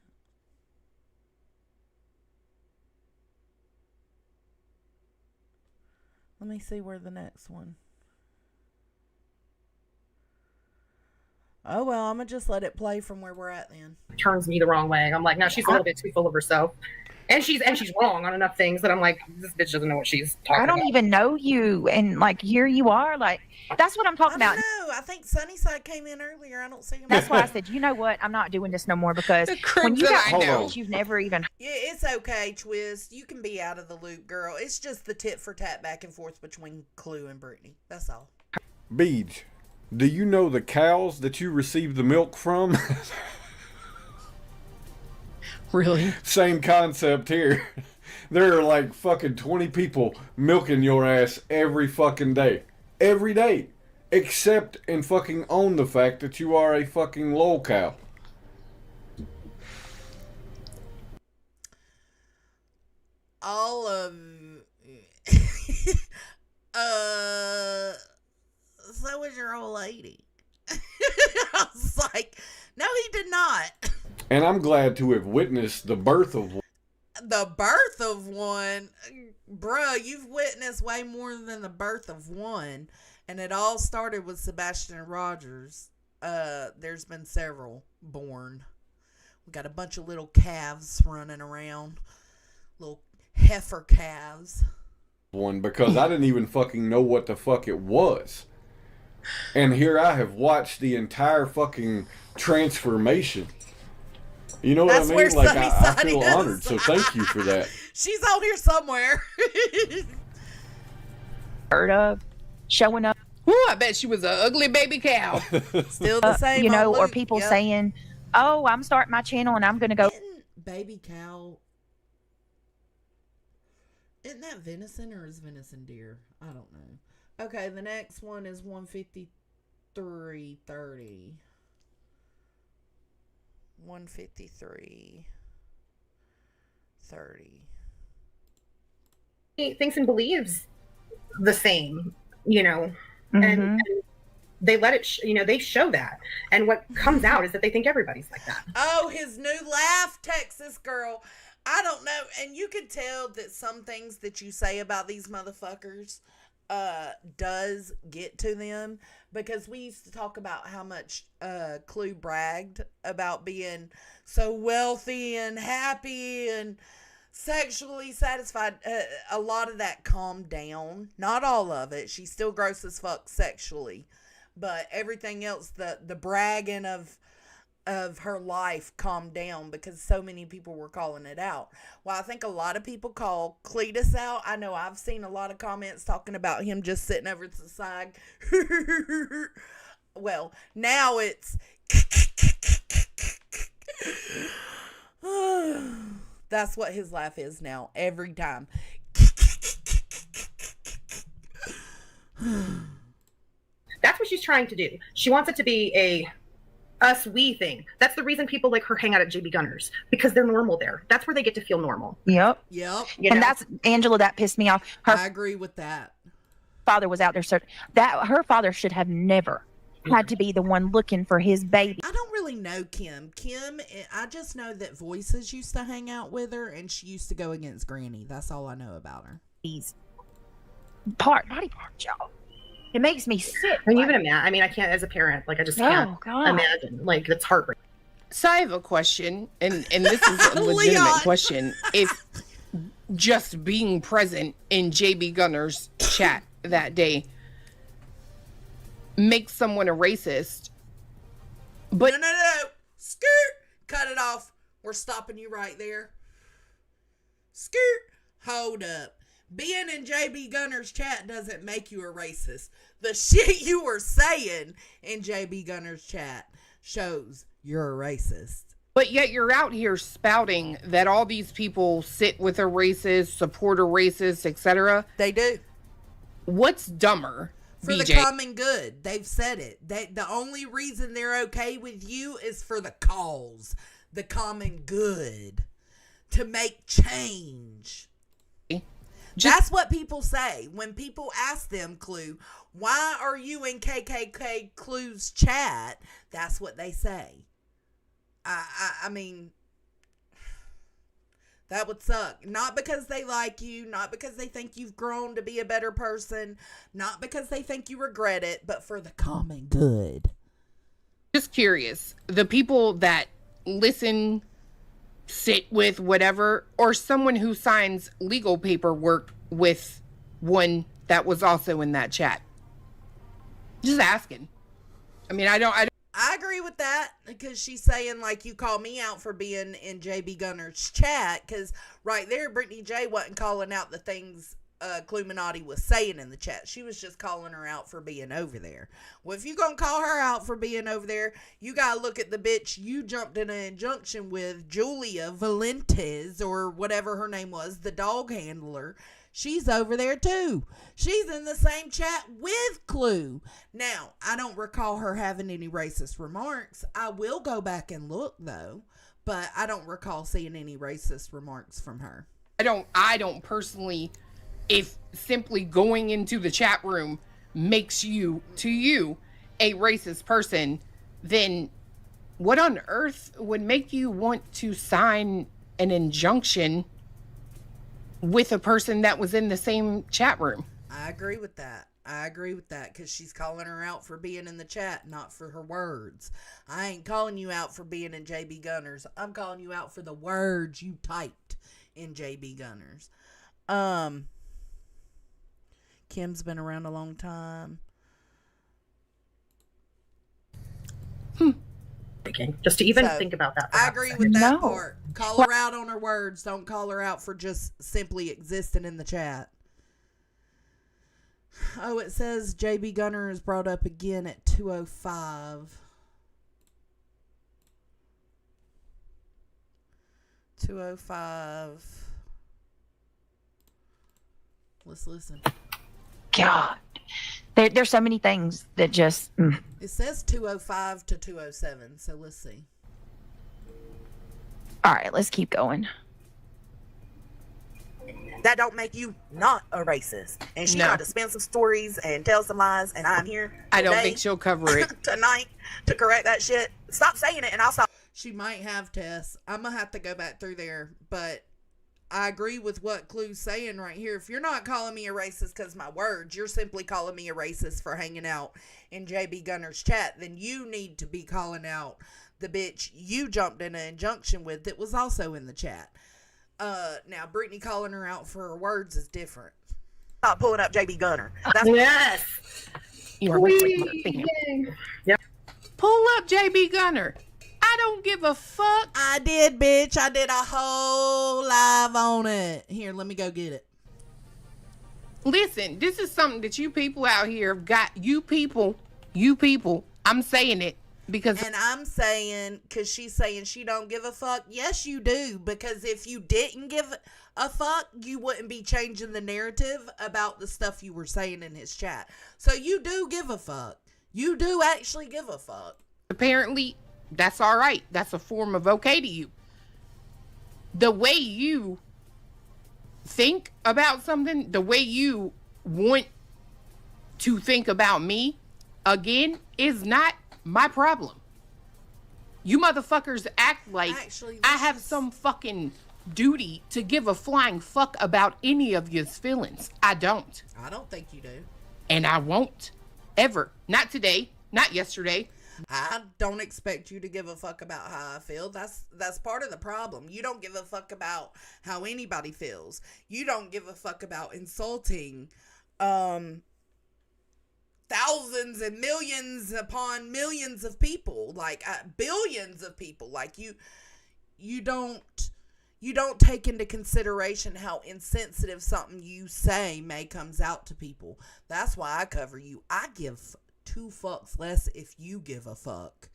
Let me see where the next one. Oh, well, I'm going to just let it play from where we're at then. Turns me the wrong way. I'm like, no, she's a little bit too full of herself. And she's wrong on enough things that I'm like, this bitch doesn't know what she's talking I don't about. even know you, and like here you are, like that's what I'm talking about. No, I think Sunnyside came in earlier. I don't see him. That's why I said, you know what? I'm not doing this no more because when you got friends you've never even. Yeah, it's okay, Twist. You can be out of the loop, girl. It's just the tit for tat back and forth between Clue and Brittany. That's all. Beej, do you know the cows that you receive the milk from? Really? Same concept here. There are like fucking 20 people milking your ass every fucking day. Every day. Accept and fucking own the fact that you are a fucking lol cow. All of so was your old lady. I was like, no, he did not. And I'm glad to have witnessed the birth of one. The birth of one? Bruh, you've witnessed way more than the birth of one. And it all started with Sebastian and Rogers. There's been several born. We got a bunch of little calves running around. Little heifer calves. One because I didn't even fucking know what the fuck it was. And here I have watched the entire fucking transformation. You know what That's I where mean? Like I Sunnyside feel is. honored, so thank you for that. She's out here somewhere. Heard of showing up. Ooh, I bet she was an ugly baby cow. Still the same, you know, old or Luke. people Yep. saying, "Oh, I'm starting my channel and I'm going to go." Baby cow. Isn't that venison or is venison deer? I don't know. Okay, the next one is 153.30. 153.30. He thinks and believes the same, you know, and they let it, they show that. And what comes out is that they think everybody's like that. Oh, his new laugh, Texas girl. I don't know. And you can tell that some things that you say about these motherfuckers does get to them, because we used to talk about how much Clue bragged about being so wealthy and happy and sexually satisfied. A lot of that calmed down. Not all of it. She's still gross as fuck sexually, but everything else, the bragging of her life calmed down because so many people were calling it out. Well, I think a lot of people call Cletus out. I know I've seen a lot of comments talking about him just sitting over to the side. Well, now it's that's what his laugh is now every time. That's what she's trying to do. She wants it to be a us we thing. That's the reason people like her hang out at JB Gunners, because they're normal there. That's where they get to feel normal. Yep. Yep. And that's Angela. That pissed me off. I agree with that. Father was out there, so that her father should have never had to be the one looking for his baby. I don't really know Kim. I just know that Voices used to hang out with her and she used to go against Granny. That's all I know about her. These body parts, y'all. It makes me sick. And even imagine, I mean, I can't, as a parent, like I just can't God. imagine. Like, it's heartbreaking. So I have a question, and this is a legitimate question. If just being present in JB Gunner's chat that day makes someone a racist, but No. Skirt. Cut it off. We're stopping you right there. Skirt. Hold up. Being in JB Gunner's chat doesn't make you a racist. The shit you were saying in JB Gunner's chat shows you're a racist. But yet you're out here spouting that all these people sit with a racist, support a racist, etc. They do. What's dumber? For BJ? the common good. They've said it. The only reason they're okay with you is for the cause. The common good. To make change. That's what people say. When people ask them, Clue, why are you in KKK Clue's chat? That's what they say. I mean, that would suck. Not because they like you, not because they think you've grown to be a better person, not because they think you regret it, but for the common good. Just curious, the people that listen sit with whatever, or someone who signs legal paperwork with one that was also in that chat. Just asking. I mean, I agree with that, because she's saying, like, you call me out for being in JB Gunner's chat, because right there, Brittany J wasn't calling out the things Cluminati was saying in the chat. She was just calling her out for being over there. Well, if you're going to call her out for being over there, you got to look at the bitch you jumped in an injunction with, Julia Valentes, or whatever her name was, the dog handler. She's over there too. She's in the same chat with Clue. Now, I don't recall her having any racist remarks. I will go back and look though, but I don't recall seeing any racist remarks from her. I don't personally, if simply going into the chat room makes you a racist person, then what on earth would make you want to sign an injunction with a person that was in the same chat room? I agree with that. Because she's calling her out for being in the chat, not for her words. I ain't calling you out for being in JB Gunners. I'm calling you out for the words you typed in JB Gunners. Kim's been around a long time. Just to even think about that. I agree with that part. Call her out on her words. Don't call her out for just simply existing in the chat. Oh, it says JB Gunner is brought up again at 2:05. 2:05. Let's listen. God, there's so many things that just. It says 2:05 to 2:07, so let's see. All right, let's keep going. That don't make you not a racist. And she tried to spin some stories and tell some lies, and I'm here I don't think she'll cover it tonight to correct that shit. Stop saying it, and I'll stop. She might have, Tess. I'm gonna have to go back through there, but I agree with what Clue's saying right here. If you're not calling me a racist because my words, you're simply calling me a racist for hanging out in JB Gunner's chat, then you need to be calling out the bitch you jumped in an injunction with that was also in the chat. Now, Brittany calling her out for her words is different. Stop pulling up JB Gunner. Yes. You are Yep. Pull up JB Gunner. I don't give a fuck. I did, bitch. I did a whole live on it. Here, let me go get it. Listen, this is something that you people out here have got. You people, I'm saying it because. And I'm saying, because she's saying she don't give a fuck. Yes, you do. Because if you didn't give a fuck, you wouldn't be changing the narrative about the stuff you were saying in his chat. So you do give a fuck. You do actually give a fuck. Apparently, that's all right. That's a form of okay to you. The way you think about something, the way you want to think about me, again, is not my problem. You motherfuckers act like I have some fucking duty to give a flying fuck about any of your feelings. I don't. I don't think you do. And I won't. Ever. Not today. Not yesterday. I don't expect you to give a fuck about how I feel. That's part of the problem. You don't give a fuck about how anybody feels. You don't give a fuck about insulting thousands and millions upon millions of people, like billions of people. Like you don't take into consideration how insensitive something you say may comes out to people. That's why I cover you. I give 2 fucks less if you give a fuck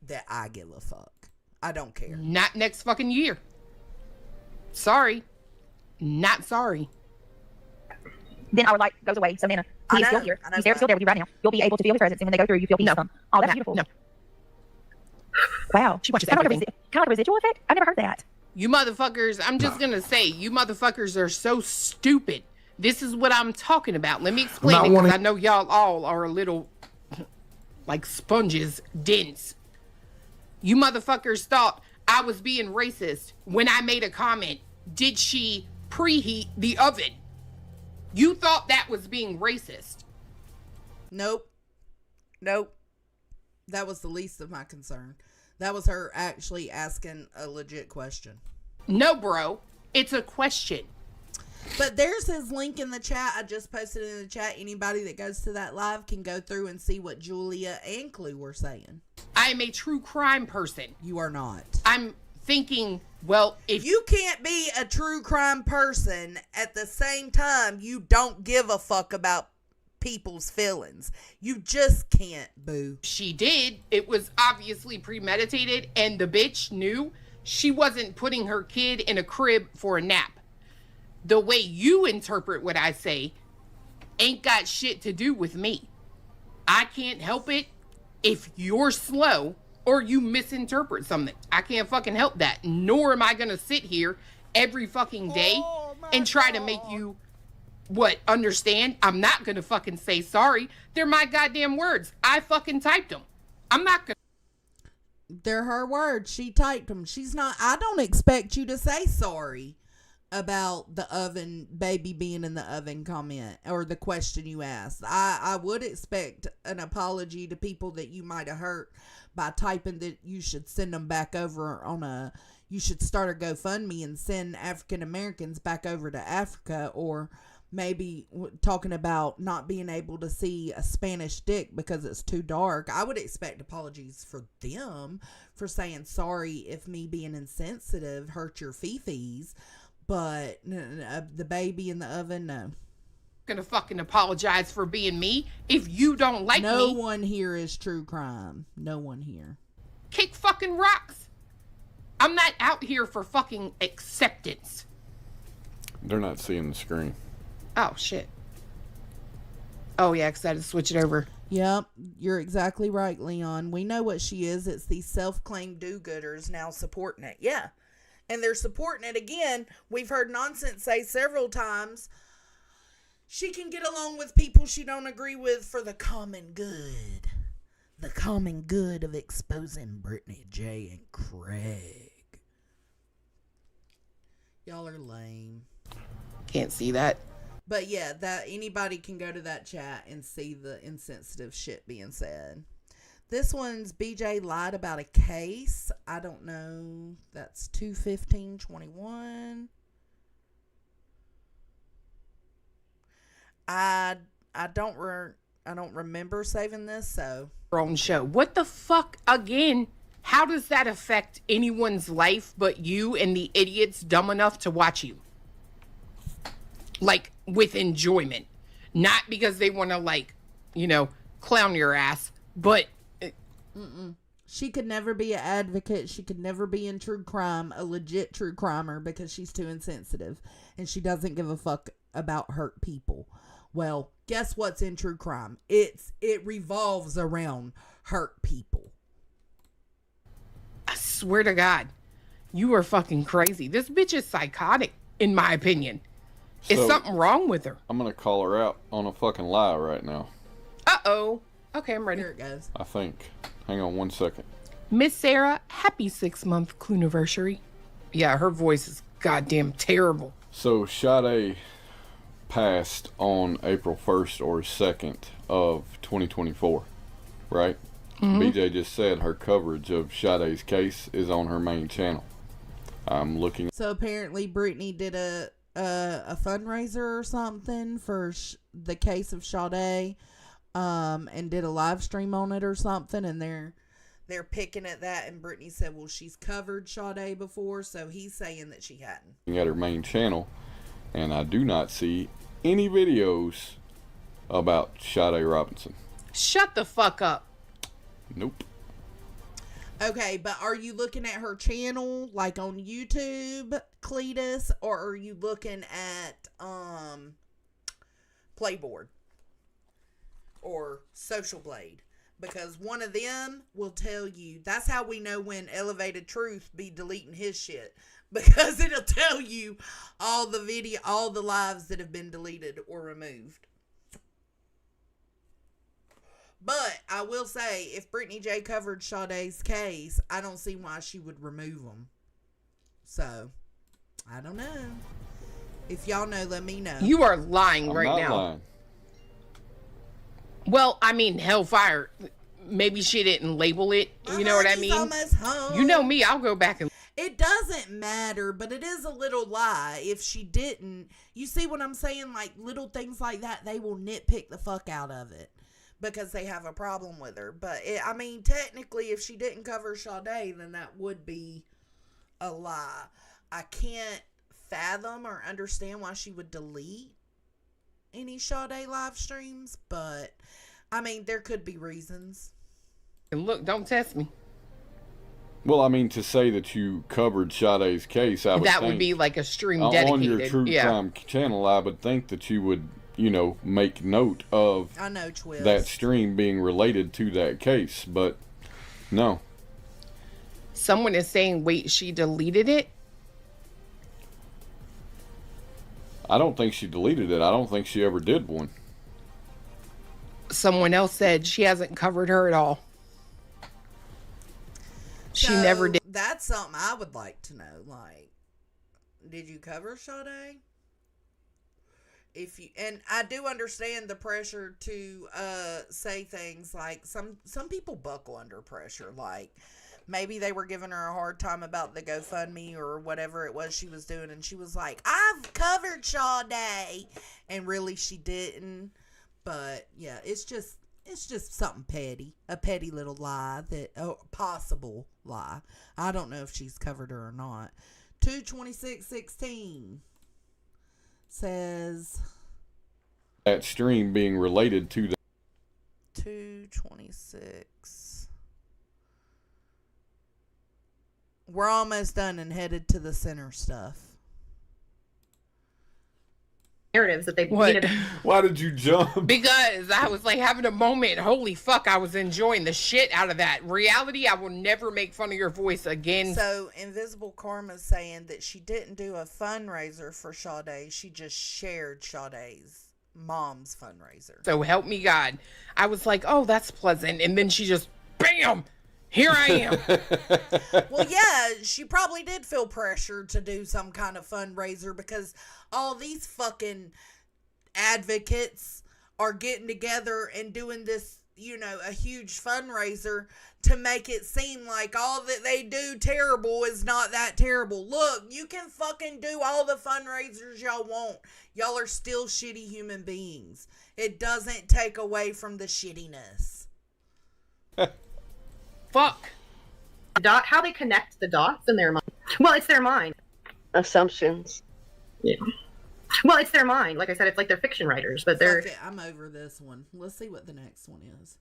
that I give a fuck. I don't care. Not next fucking year. Sorry. Not sorry. Then our light goes away. So Nana, he is still here. He's still there with you right now. You'll be able to feel his presence, and when they go through, you feel peace. No. Oh, that's beautiful. No. Wow. She watches kind of everything. Like a residual effect? I've never heard that. You motherfuckers, I'm just going to say, you motherfuckers are so stupid. This is what I'm talking about. Let me explain it, because I know y'all all are a little like sponges, dense. You motherfuckers thought I was being racist when I made a comment. Did she preheat the oven? You thought that was being racist. Nope. That was the least of my concern. That was her actually asking a legit question. No, bro. It's a question. But there's his link in the chat. I just posted it in the chat. Anybody that goes to that live can go through and see what Julia and Clue were saying. I am a true crime person. You are not. I'm thinking, well, if you can't be a true crime person at the same time you don't give a fuck about people's feelings. You just can't, boo. She did. It was obviously premeditated, and the bitch knew she wasn't putting her kid in a crib for a nap. The way you interpret what I say ain't got shit to do with me. I can't help it if you're slow or you misinterpret something. I can't fucking help that. Nor am I gonna sit here every fucking day and try to make you, understand? I'm not gonna fucking say sorry. They're my goddamn words. I fucking typed them. I'm not gonna. They're her words. She typed them. I don't expect you to say sorry about the oven, baby being in the oven comment or the question you asked. I would expect an apology to people that you might have hurt by typing that you should send them back over you should start a GoFundMe and send African Americans back over to Africa, or maybe talking about not being able to see a Spanish dick because it's too dark. I would expect apologies for them for saying sorry if me being insensitive hurt your fifis. But the baby in the oven, no. Gonna fucking apologize for being me if you don't like me. No one here is true crime. No one here. Kick fucking rocks. I'm not out here for fucking acceptance. They're not seeing the screen. Oh, shit. Oh, yeah, because I had to switch it over. Yep, you're exactly right, Leon. We know what she is. It's these self-claimed do-gooders now supporting it. Yeah. And they're supporting it again. We've heard Nonsense say several times she can get along with people she don't agree with for the common good. The common good of exposing Brittany J. and Craig. Y'all are lame. Can't see that. But yeah, that anybody can go to that chat and see the insensitive shit being said. This one's BJ lied about a case. I don't know. That's 2/15/21. I don't remember saving this, so Own show. What the fuck again? How does that affect anyone's life but you and the idiots dumb enough to watch you? Like, with enjoyment. Not because they want to, clown your ass, but she could never be an advocate. She could never be in true crime, a legit true crimer, because she's too insensitive and she doesn't give a fuck about hurt people. Well, guess what's in true crime? It revolves around hurt people. I swear to God, you are fucking crazy. This bitch is psychotic, in my opinion. Is something wrong with her? I'm gonna call her out on a fucking lie right now. Uh-oh. Okay, I'm ready. Here it goes. I think. Hang on 1 second. Miss Sarah, happy 6-month cluniversary. Yeah, her voice is goddamn terrible. So Sade passed on April 1st or 2nd of 2024, right? Mm-hmm. BJ just said her coverage of Sade's case is on her main channel. I'm looking. So apparently Brittany did a fundraiser or something for the case of Sade, and did a live stream on it or something, and they're picking at that, and Brittany said, well, she's covered Sade before, so he's saying that she hadn't. At her main channel, and I do not see any videos about Sade Robinson. Shut the fuck up. Nope. Okay, but are you looking at her channel, like on YouTube, Cletus, or are you looking at Playboard or Social Blade? Because one of them will tell you. That's how we know when Elevated Truth be deleting his shit, because it'll tell you all the lives that have been deleted or removed. But I will say, if Brittany J covered Sade's case, I don't see why she would remove them. So, I don't know. If y'all know, let me know. You are lying I'm right not now. Lying. Well, I mean, hellfire. maybe she didn't label it. You know what I mean? Almost home. You know me, I'll go back and It doesn't matter, but it is a little lie. If she didn't, you see what I'm saying? Like little things like that, they will nitpick the fuck out of it because they have a problem with her. But I mean, technically, if she didn't cover Sade, then that would be a lie. I can't fathom or understand why she would delete any Sade live streams, but I mean, there could be reasons. And look, don't test me. Well, I mean, to say that you covered Sade's case, I would That think, would be like a stream dedicated. on your true crime channel. I would think that you would, make note of I know, Twist. that stream being related to that case, but no. Someone is saying, wait, she deleted it? I don't think she deleted it. I don't think she ever did one. Someone else said she hasn't covered her at all. She never did. That's something I would like to know. Like, did you cover Sade? And I do understand the pressure to say things like some people buckle under pressure. Like maybe they were giving her a hard time about the GoFundMe or whatever it was she was doing, and she was like, "I've covered Sade," and really she didn't. But yeah, it's just something petty, a petty little lie possible lie. I don't know if she's covered her or not. 22616 says That stream being related to the 226. We're almost done and headed to the center stuff. Narratives that they Why did you jump? Because I was like having a moment. Holy fuck, I was enjoying the shit out of that. Reality, I will never make fun of your voice again. So Invisible Karma's saying that she didn't do a fundraiser for Sade. She just shared Sade's mom's fundraiser. So help me God. I was like, oh, that's pleasant. And then she just, bam, here I am. Well, yeah, she probably did feel pressure to do some kind of fundraiser because all these fucking advocates are getting together and doing this, a huge fundraiser to make it seem like all that they do terrible is not that terrible. Look, you can fucking do all the fundraisers y'all want. Y'all are still shitty human beings. It doesn't take away from the shittiness. Fuck. How they connect the dots in their mind. Well, it's their mind. Assumptions. Yeah. Well, it's their mind. Like I said, it's like they're fiction writers, but they're... Okay, I'm over this one. Let's see what the next one is.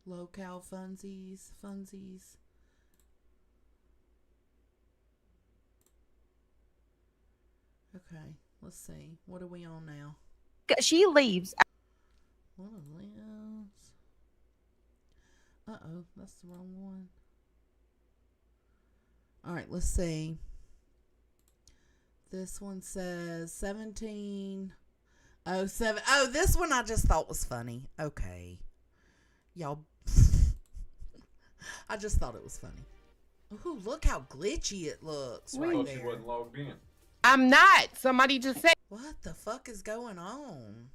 Locale funsies. Okay, let's see. What are we on now? She leaves. What is this? Uh-oh, that's the wrong one. All right, let's see. This one says 1707. Oh, this one I just thought was funny. Okay. Y'all. I just thought it was funny. Ooh, look how glitchy it looks right thought there. you wasn't logged in. I'm not. Somebody just said. What the fuck is going on?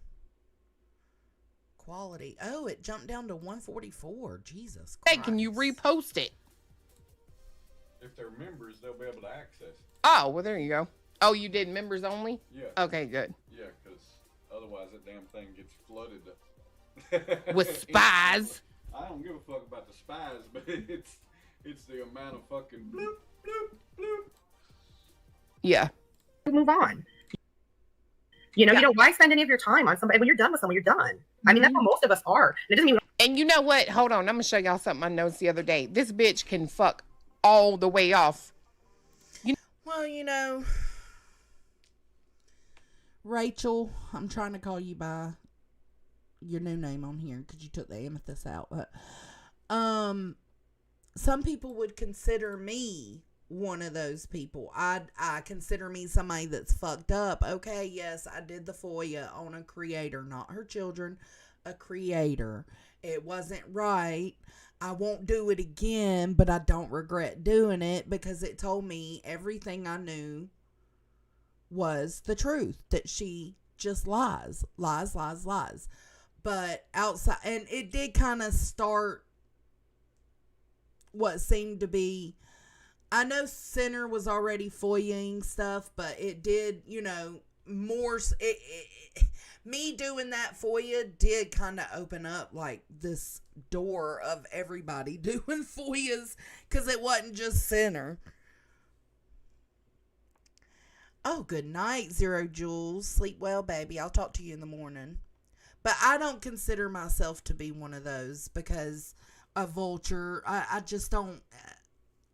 Quality. Oh, it jumped down to 144. Jesus Christ. Hey, can you repost it? If they're members, they'll be able to access it. Oh, well, there you go. Oh, you did members only? Yeah. Okay, good. Yeah, because otherwise that damn thing gets flooded with spies. I don't give a fuck about the spies, but it's the amount of fucking bloop, bloop, bloop. Yeah. Move on. Why spend any of your time on somebody when you're done with someone? You're done. I mean, that's how most of us are. It doesn't even. And you know what? Hold on. I'm gonna show y'all something I noticed the other day. This bitch can fuck all the way off. Well, Rachel, I'm trying to call you by your new name on here because you took the amethyst out. But some people would consider me one of those people. I consider me somebody that's fucked up. Okay, yes, I did the FOIA on a creator, not her children, a creator. It wasn't right. I won't do it again, but I don't regret doing it because it told me everything I knew was the truth, that she just lies. But outside, and it did kind of start what seemed to be, I know Center was already FOIAing stuff, but it did, you know, more, me doing that FOIA did kind of open up like this door of everybody doing FOIAs, because it wasn't just Center. Oh, good night, Zero Jules. Sleep well, baby. I'll talk to you in the morning. But I don't consider myself to be one of those, because a vulture, I just don't,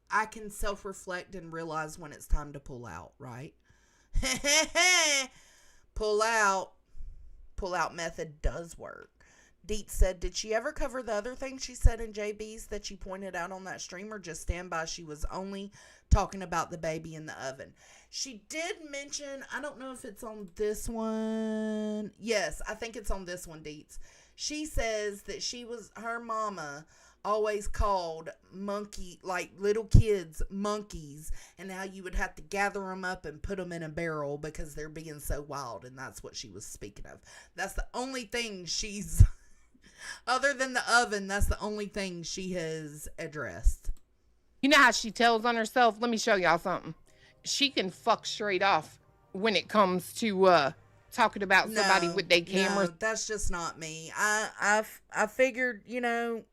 I can self-reflect and realize when it's time to pull out, right? Pull out method does work. Deet said, did she ever cover the other thing she said in JB's that you pointed out on that stream, or just stand by she was only talking about the baby in the oven? She did mention, I don't know if it's on this one. Yes, I think it's on this one, Deets. She says that her mama always called little kids monkeys, and how you would have to gather them up and put them in a barrel because they're being so wild, and that's what she was speaking of. That's the only thing other than the oven, that's the only thing she has addressed. You know how she tells on herself? Let me show y'all something. She can fuck straight off when it comes to talking about somebody with their camera. No, that's just not me. I figured, you know,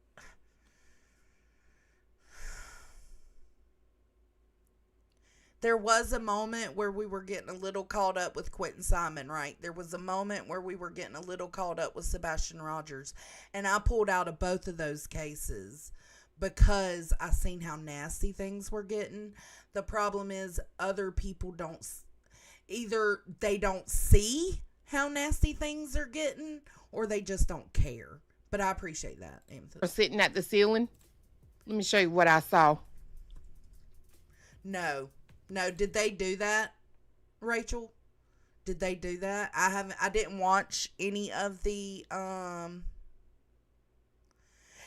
there was a moment where we were getting a little caught up with Quentin Simon, right? There was a moment where we were getting a little caught up with Sebastian Rogers, and I pulled out of both of those cases because I seen how nasty things were getting. The problem is other people either they don't see how nasty things are getting, or they just don't care. But I appreciate that, Amethyst. Or sitting at the ceiling. Let me show you what I saw. No, did they do that, Rachel? Did they do that? I didn't watch any of the,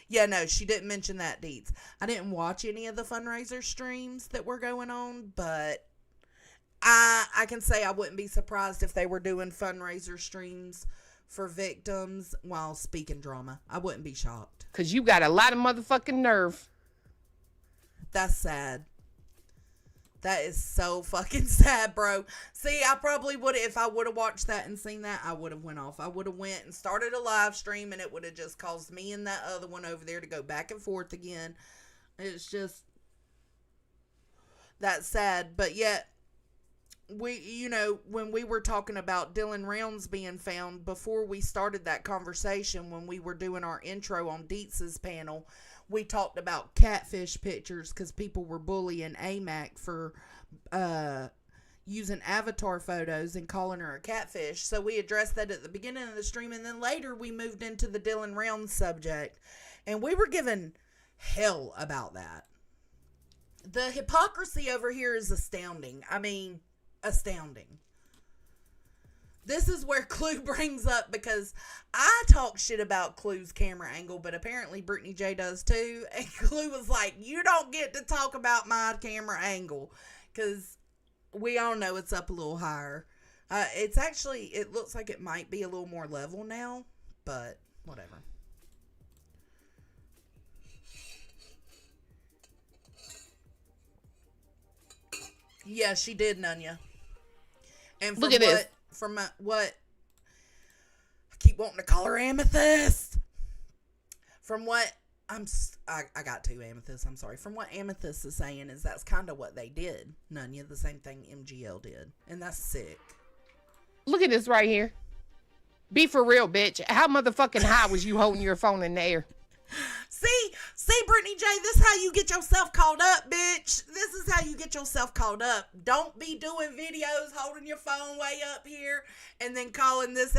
yeah, no, she didn't mention that, Deets. I didn't watch any of the fundraiser streams that were going on, but I can say I wouldn't be surprised if they were doing fundraiser streams for victims while speaking drama. I wouldn't be shocked. Because you got a lot of motherfucking nerve. That's sad. That is so fucking sad, bro. See, I probably would have, if I would have watched that and seen that, I would have went off. I would have went and started a live stream, and it would have just caused me and that other one over there to go back and forth again. It's just, that's sad. But yet, when we were talking about Dylan Rounds being found, before we started that conversation, when we were doing our intro on Dietz's panel, we talked about catfish pictures because people were bullying AMAC for using avatar photos and calling her a catfish. So we addressed that at the beginning of the stream, and then later we moved into the Dylan Rounds subject, and we were given hell about that. The hypocrisy over here is astounding. I mean, astounding. This is where Clue brings up, because I talk shit about Clue's camera angle, but apparently Brittany J does too. And Clue was like, you don't get to talk about my camera angle, because we all know it's up a little higher. It's actually, it looks like it might be a little more level now, but whatever. Yeah, she did, Nunya. And look at this. From what I keep wanting to call her Amethyst. From what I got two Amethyst. I'm sorry. From what Amethyst is saying is that's kind of what they did, Nunya. The same thing MGL did, and that's sick. Look at this right here. Be for real, bitch. How motherfucking high was you holding your phone in the air? See, Brittany J, this is how you get yourself caught up, bitch. This is how you get yourself caught up. Don't be doing videos holding your phone way up here and then calling this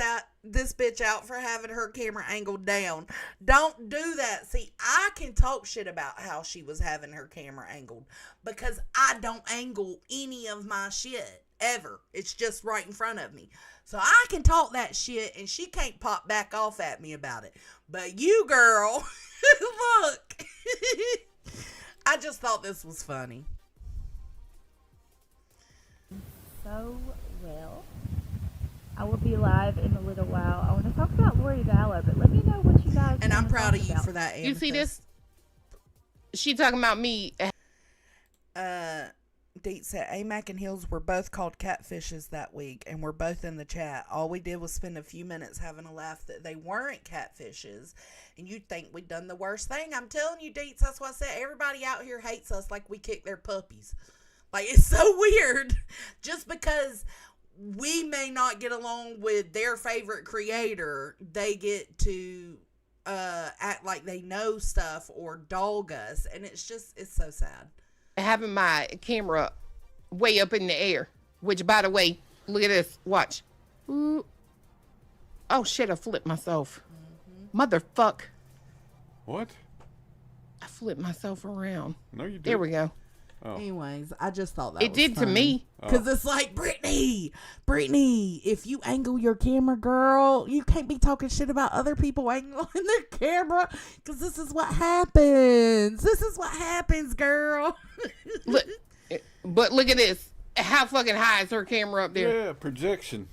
bitch out for having her camera angled down. Don't do that. See, I can talk shit about how she was having her camera angled because I don't angle any of my shit ever. It's just right in front of me. So I can talk that shit and she can't pop back off at me about it. But you, girl, look. I just thought this was funny. So well. I will be live in a little while. I want to talk about Lori Vallow, but let me know what you guys. And I'm proud of you about. for that. You see this? She talking about me. Deet said AMAC and Hills were both called catfishes that week, and we're both in the chat. All we did was spend a few minutes having a laugh that they weren't catfishes, and you'd think we'd done the worst thing. I'm telling you, Deets, that's what I said. Everybody out here hates us like we kick their puppies. Like, it's so weird. Just because we may not get along with their favorite creator, they get to act like they know stuff or dog us, and it's so sad. Having my camera way up in the air, which, by the way, look at this. Watch. Ooh. Oh shit! I flipped myself. Motherfuck. What? I flipped myself around. No, you did. There we go. Oh. Anyways, I just thought that it was did funny. to me. Because it's like, Brittany, if you angle your camera, girl, you can't be talking shit about other people angling their camera, because this is what happens. This is what happens, girl. Look, but look at this. How fucking high is her camera up there? Yeah, projection.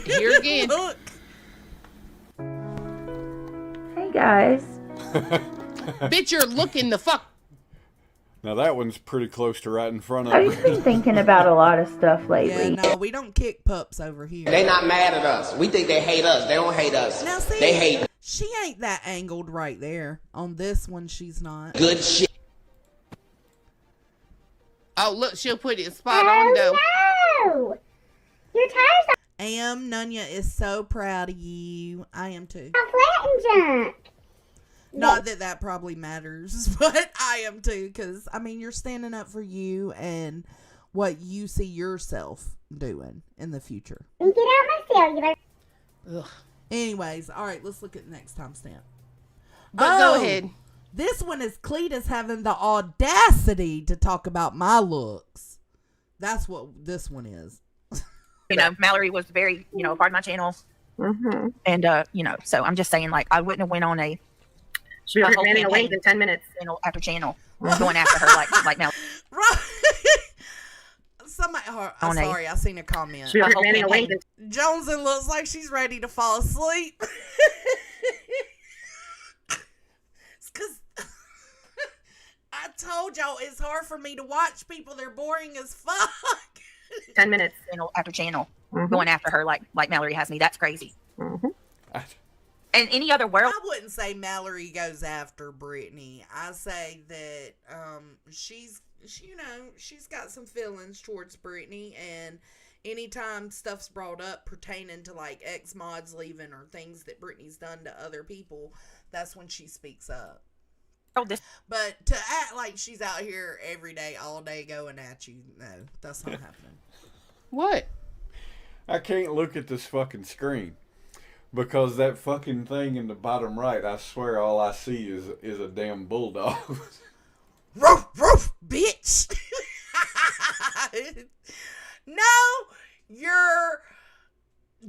Here again. Look. Hey guys. Bitch, you're looking the fuck. Now that one's pretty close to right in front of I've just been thinking about a lot of stuff lately. Yeah, no, we don't kick pups over here. They not mad at us. We think they hate us. They don't hate us. Now see, they hate she ain't that angled right there. On this one, she's not. good shit. Oh, look, she'll put it spot on though. No! Your tires Nunya is so proud of you. I am too. are flat and junk. Not that that probably matters, but I am too, because, I mean, you're standing up for you and what you see yourself doing in the future. Get out my cellular. Ugh. Anyways, all right, let's look at the next timestamp. Go ahead. This one is Cletus having the audacity to talk about my looks. That's what this one is. You know, Mallory was very, a part of my channel. Mm-hmm. And, so I'm just saying, like, I wouldn't have went on a She was whole running away campaign, in 10 minutes. channel after channel, going after her like Mallory. Right. Somebody, I'm sorry, I seen a comment. She was running away. Jonesy looks like she's ready to fall asleep. It's because I told y'all it's hard for me to watch people. They're boring as fuck. 10 minutes. Channel after channel, Mhm. going after her like Mallory has me. That's crazy. Mm-hmm. And any other world, I wouldn't say Mallory goes after Brittany. I say that she's got some feelings towards Brittany, and anytime stuff's brought up pertaining to like ex-mods leaving or things that Brittany's done to other people, that's when she speaks up. But to act like she's out here every day, all day going at you, no, that's not happening. What? I can't look at this fucking screen. Because that fucking thing in the bottom right, I swear all I see is a damn bulldog. Roof, roof, bitch. No, your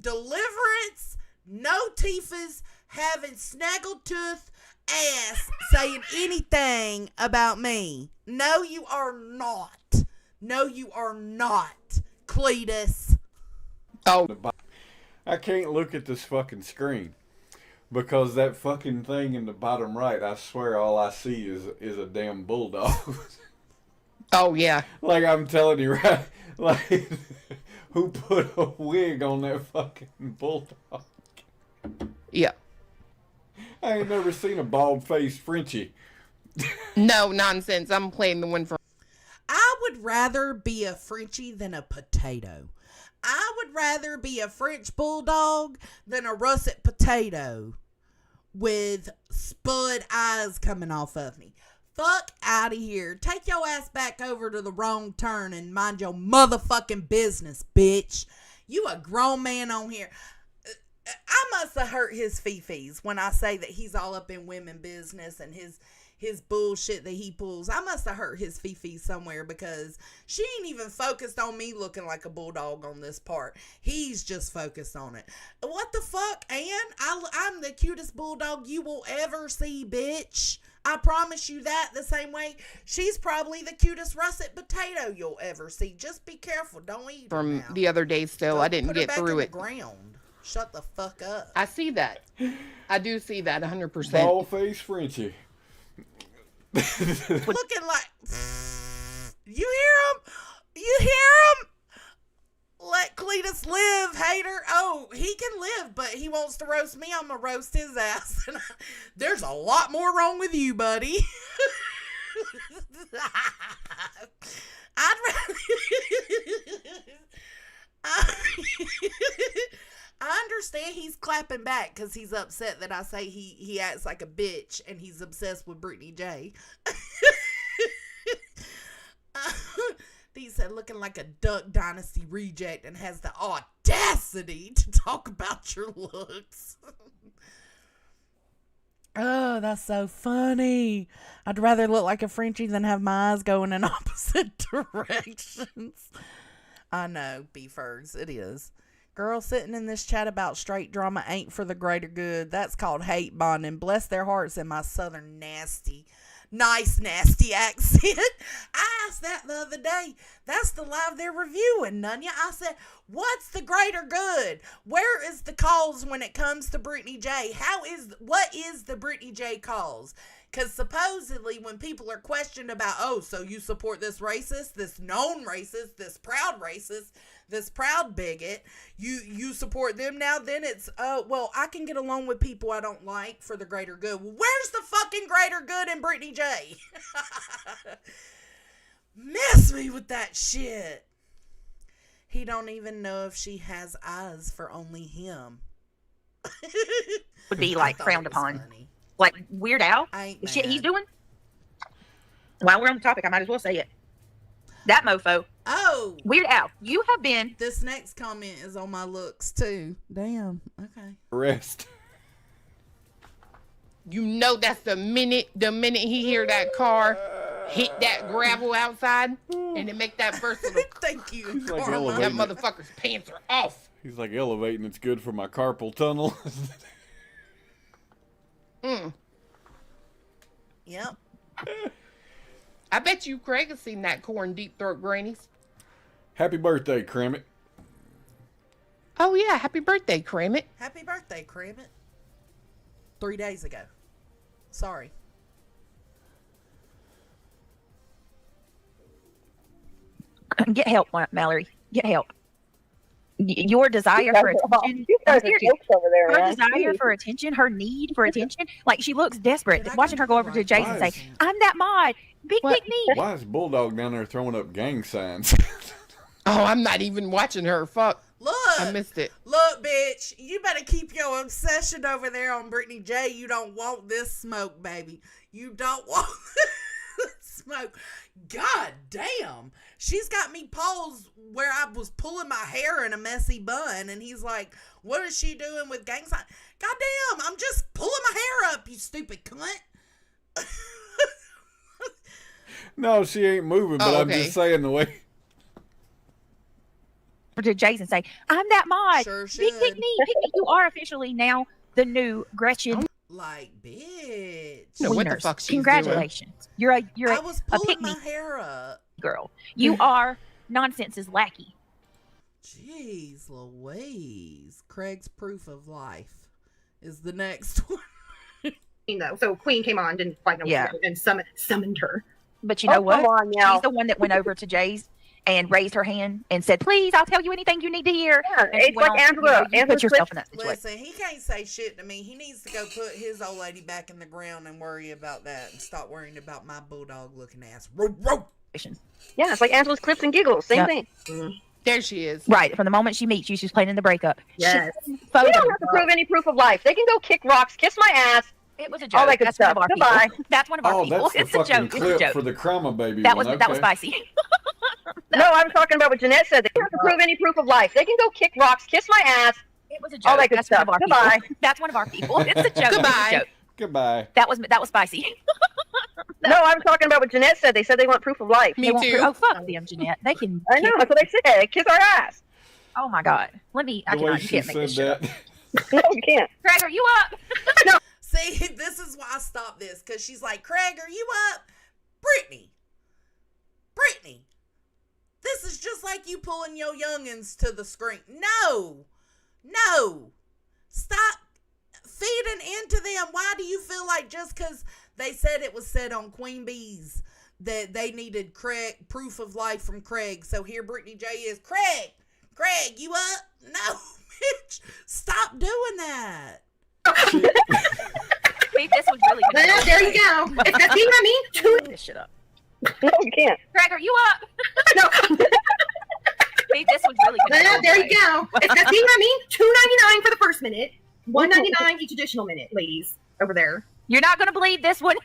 deliverance, no Tifa's having snaggletooth ass saying anything about me. No, you are not. No, you are not, Cletus. Oh. I can't look at this fucking screen. Because that fucking thing in the bottom right, I swear all I see is a damn bulldog. Oh, yeah. Like I'm telling you, right? Like, who put a wig on that fucking bulldog? Yeah. I ain't never seen a bald-faced Frenchie. No nonsense. I'm playing the one for. I would rather be a Frenchie than a potato. I would rather be a French bulldog than a russet potato with spud eyes coming off of me. Fuck out of here. Take your ass back over to the wrong turn and mind your motherfucking business, bitch. You a grown man on here. I must have hurt his fifis when I say that he's all up in women business and his bullshit that he pulls. I must have hurt his fifis somewhere, because she ain't even focused on me looking like a bulldog on this part. He's just focused on it. What the fuck, Ann? I'm the cutest bulldog you will ever see, bitch. I promise you that. The same way she's probably the cutest russet potato you'll ever see. Just be careful. Don't eat her From now. the other day still. I didn't Put her get back through in it. the ground. Shut the fuck up. I see that. I do see that 100%. Ball face Frenchie. Looking like... You hear him? You hear him? Let Cletus live, hater. Oh, he can live, but he wants to roast me. I'm going to roast his ass. There's a lot more wrong with you, buddy. I'd rather... I understand he's clapping back because he's upset that I say he acts like a bitch and he's obsessed with Brittany J. He said looking like a Duck Dynasty reject and has the audacity to talk about your looks. Oh, that's so funny. I'd rather look like a Frenchie than have my eyes going in opposite directions. I know, B-Fergs, it is. Girl sitting in this chat about straight drama ain't for the greater good. That's called hate bonding. Bless their hearts in my southern nasty accent. I asked that the other day. That's the live they're reviewing, Nunya. I said, what's the greater good? Where is the cause when it comes to Brittany J? What is the Brittany J cause? Because supposedly when people are questioned about, oh, so you support this racist, this known racist, this proud racist, this proud bigot, you support them now, then it's, well, I can get along with people I don't like for the greater good. Well, where's the fucking greater good in Brittany J? Miss me with that shit. He don't even know if she has eyes for only him. Would be like frowned upon. Funny. Like Weird Al, the shit he's doing. While we're on the topic, I might as well say it. That mofo. Oh, Weird Al, you have been. This next comment is on my looks too. Damn. Okay. Rest. You know that's the minute he hear that car hit that gravel outside and it make that first little. Thank you. He's like that elevating. motherfucker's pants are off. He's like elevating. It's good for my carpal tunnel. Yep. I bet you Craig has seen that corn deep throat grannies. Happy birthday, Cramit. Oh yeah, happy birthday, Cramit. Happy birthday, Cramit. 3 days ago. Sorry. Get help, Mallory. Get help. Your desire for attention, her desire for attention, her need for attention, like she looks desperate. Watching her go over to Jason and say, "I'm that mod, big me." Why is Bulldog down there throwing up gang signs? Oh, I'm not even watching her. Fuck. Look, I missed it. Look, bitch, you better keep your obsession over there on Brittany J. You don't want this smoke, baby. You don't want this smoke. God damn. She's got me paused where I was pulling my hair in a messy bun, and he's like, what is she doing with gang sign? God damn, I'm just pulling my hair up, you stupid cunt. No, she ain't moving, but I'm just saying the way. To Jason say, "I'm that mod, Sure big pick me. You are officially now the new Gretchen." Like, bitch. No, what the fuck she's Congratulations. Doing? You're I was a pulling pick my me hair up. girl. You are nonsense's lackey. Jeez Louise. Craig's proof of life is the next one. Though, so Queen came on, didn't quite know what to do, and summoned her. But you know what? Come on now. She's the one that went over to Jay's and raised her hand and said, "Please, I'll tell you anything you need to hear." Yeah, it's like Angela. You put yourself in that situation. Listen, he can't say shit to me. He needs to go put his old lady back in the ground and worry about that and stop worrying about my bulldog looking ass. Yeah, it's like Angela's clips and giggles. Same thing. There she is. Right. From the moment she meets you, she's playing in the breakup. Yes. You don't have to prove any proof of life. They can go kick rocks, kiss my ass. It was a joke. All that good That's stuff. one of our Goodbye. people. That's one of our people. That's the It's a fucking joke. It's a clip joke. for the Crama Baby That one. was that was spicy. No, I'm talking about what Jeanette said. They don't have to prove any proof of life. They can go kick rocks, kiss my ass. It was a joke. All that good That's stuff. one of our Goodbye. people. That's one of our people. It's a joke. Goodbye. It's a joke. Goodbye. That was spicy. No, I'm talking about what Jeanette said. They said they want proof of life. Me They want too. Oh, fuck them, Jeanette. They can. I know. That's what they said. Kiss our ass. Oh my God. Let me. I The way cannot. You she can't make said this shit up. that. No, you can't. Craig, are you up? See, this is why I stopped this, because she's like, Craig, are you up? Brittany, this is just like you pulling your youngins to the screen. No, stop feeding into them. Why do you feel like just because they said it was said on Queen Bee's that they needed proof of life from Craig? So here Brittany J is, Craig, you up? No, bitch, stop doing that. Babe, this was really good. Well, there you go. If that's what I mean, chew this shit up. No, you can't. Craig, are you up? No. Babe, this was really good. Well, there you go. If that's what I mean, $2.99 for the first minute, $1.99 each additional minute, ladies over there. You're not gonna believe this one.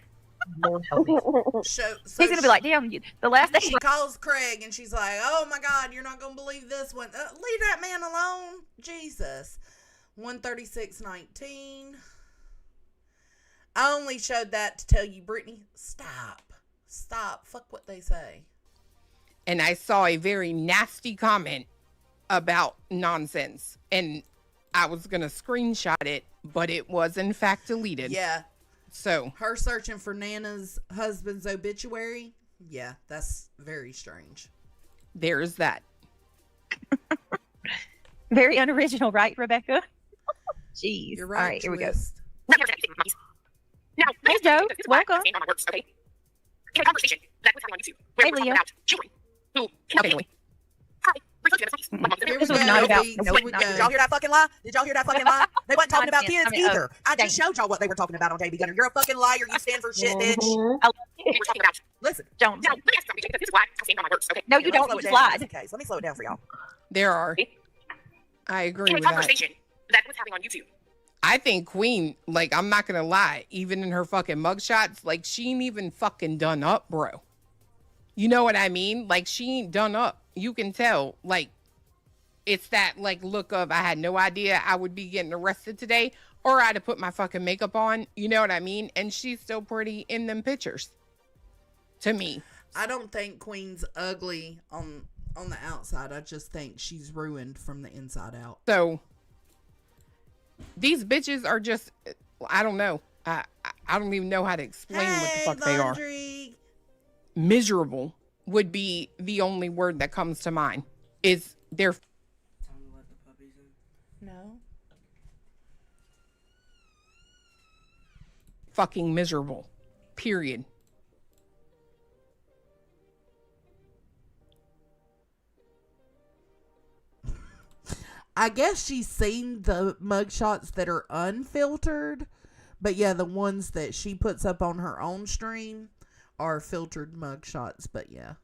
Lord help me. So He's gonna be like, damn, the last day. She calls Craig and she's like, oh my God, you're not gonna believe this one. Leave that man alone. Jesus. 136.19. I only showed that to tell you, Brittany, stop. Fuck what they say. And I saw a very nasty comment about nonsense. And I was going to screenshot it, but it was in fact deleted. Yeah. So. Her searching for Nana's husband's obituary. Yeah, that's very strange. There's that. Very unoriginal, right, Rebecca? Jeez. You're right. All right, here we go. Now, Hey, Joe. Welcome. On my works, okay? In a conversation that was having on YouTube, where Hey, we were talking Leo. about children who cannot Okay, be. Hi, refer to them as monkeys. Here This we was go. not about- Here nope, we not- go. Did y'all hear that fucking lie? They wasn't talking about kids either. I just thank showed y'all what they were talking about on JB Gunner. You're a fucking liar. You stand for shit, bitch. We were talking about. Listen. Don't. Now, let me ask you something, because this is why I stand on my works, okay? No, you Let me don't. slow You it just down lied. just in case. Let me slow it down for y'all. There are. I agree In a with that. conversation that was having on YouTube. I think Queen, like, I'm not gonna lie, even in her fucking mugshots, like, she ain't even fucking done up, bro. You know what I mean? Like, she ain't done up. You can tell, like, it's that, like, look of, I had no idea I would be getting arrested today, or I'd have put my fucking makeup on. You know what I mean? And she's still pretty in them pictures. To me. I don't think Queen's ugly on the outside. I just think she's ruined from the inside out. So, these bitches are just, I don't know. I don't even know how to explain what the fuck they are. Miserable would be the only word that comes to mind. Is they're No. fucking miserable. Period. I guess she's seen the mugshots that are unfiltered, but yeah, the ones that she puts up on her own stream are filtered mugshots. But yeah,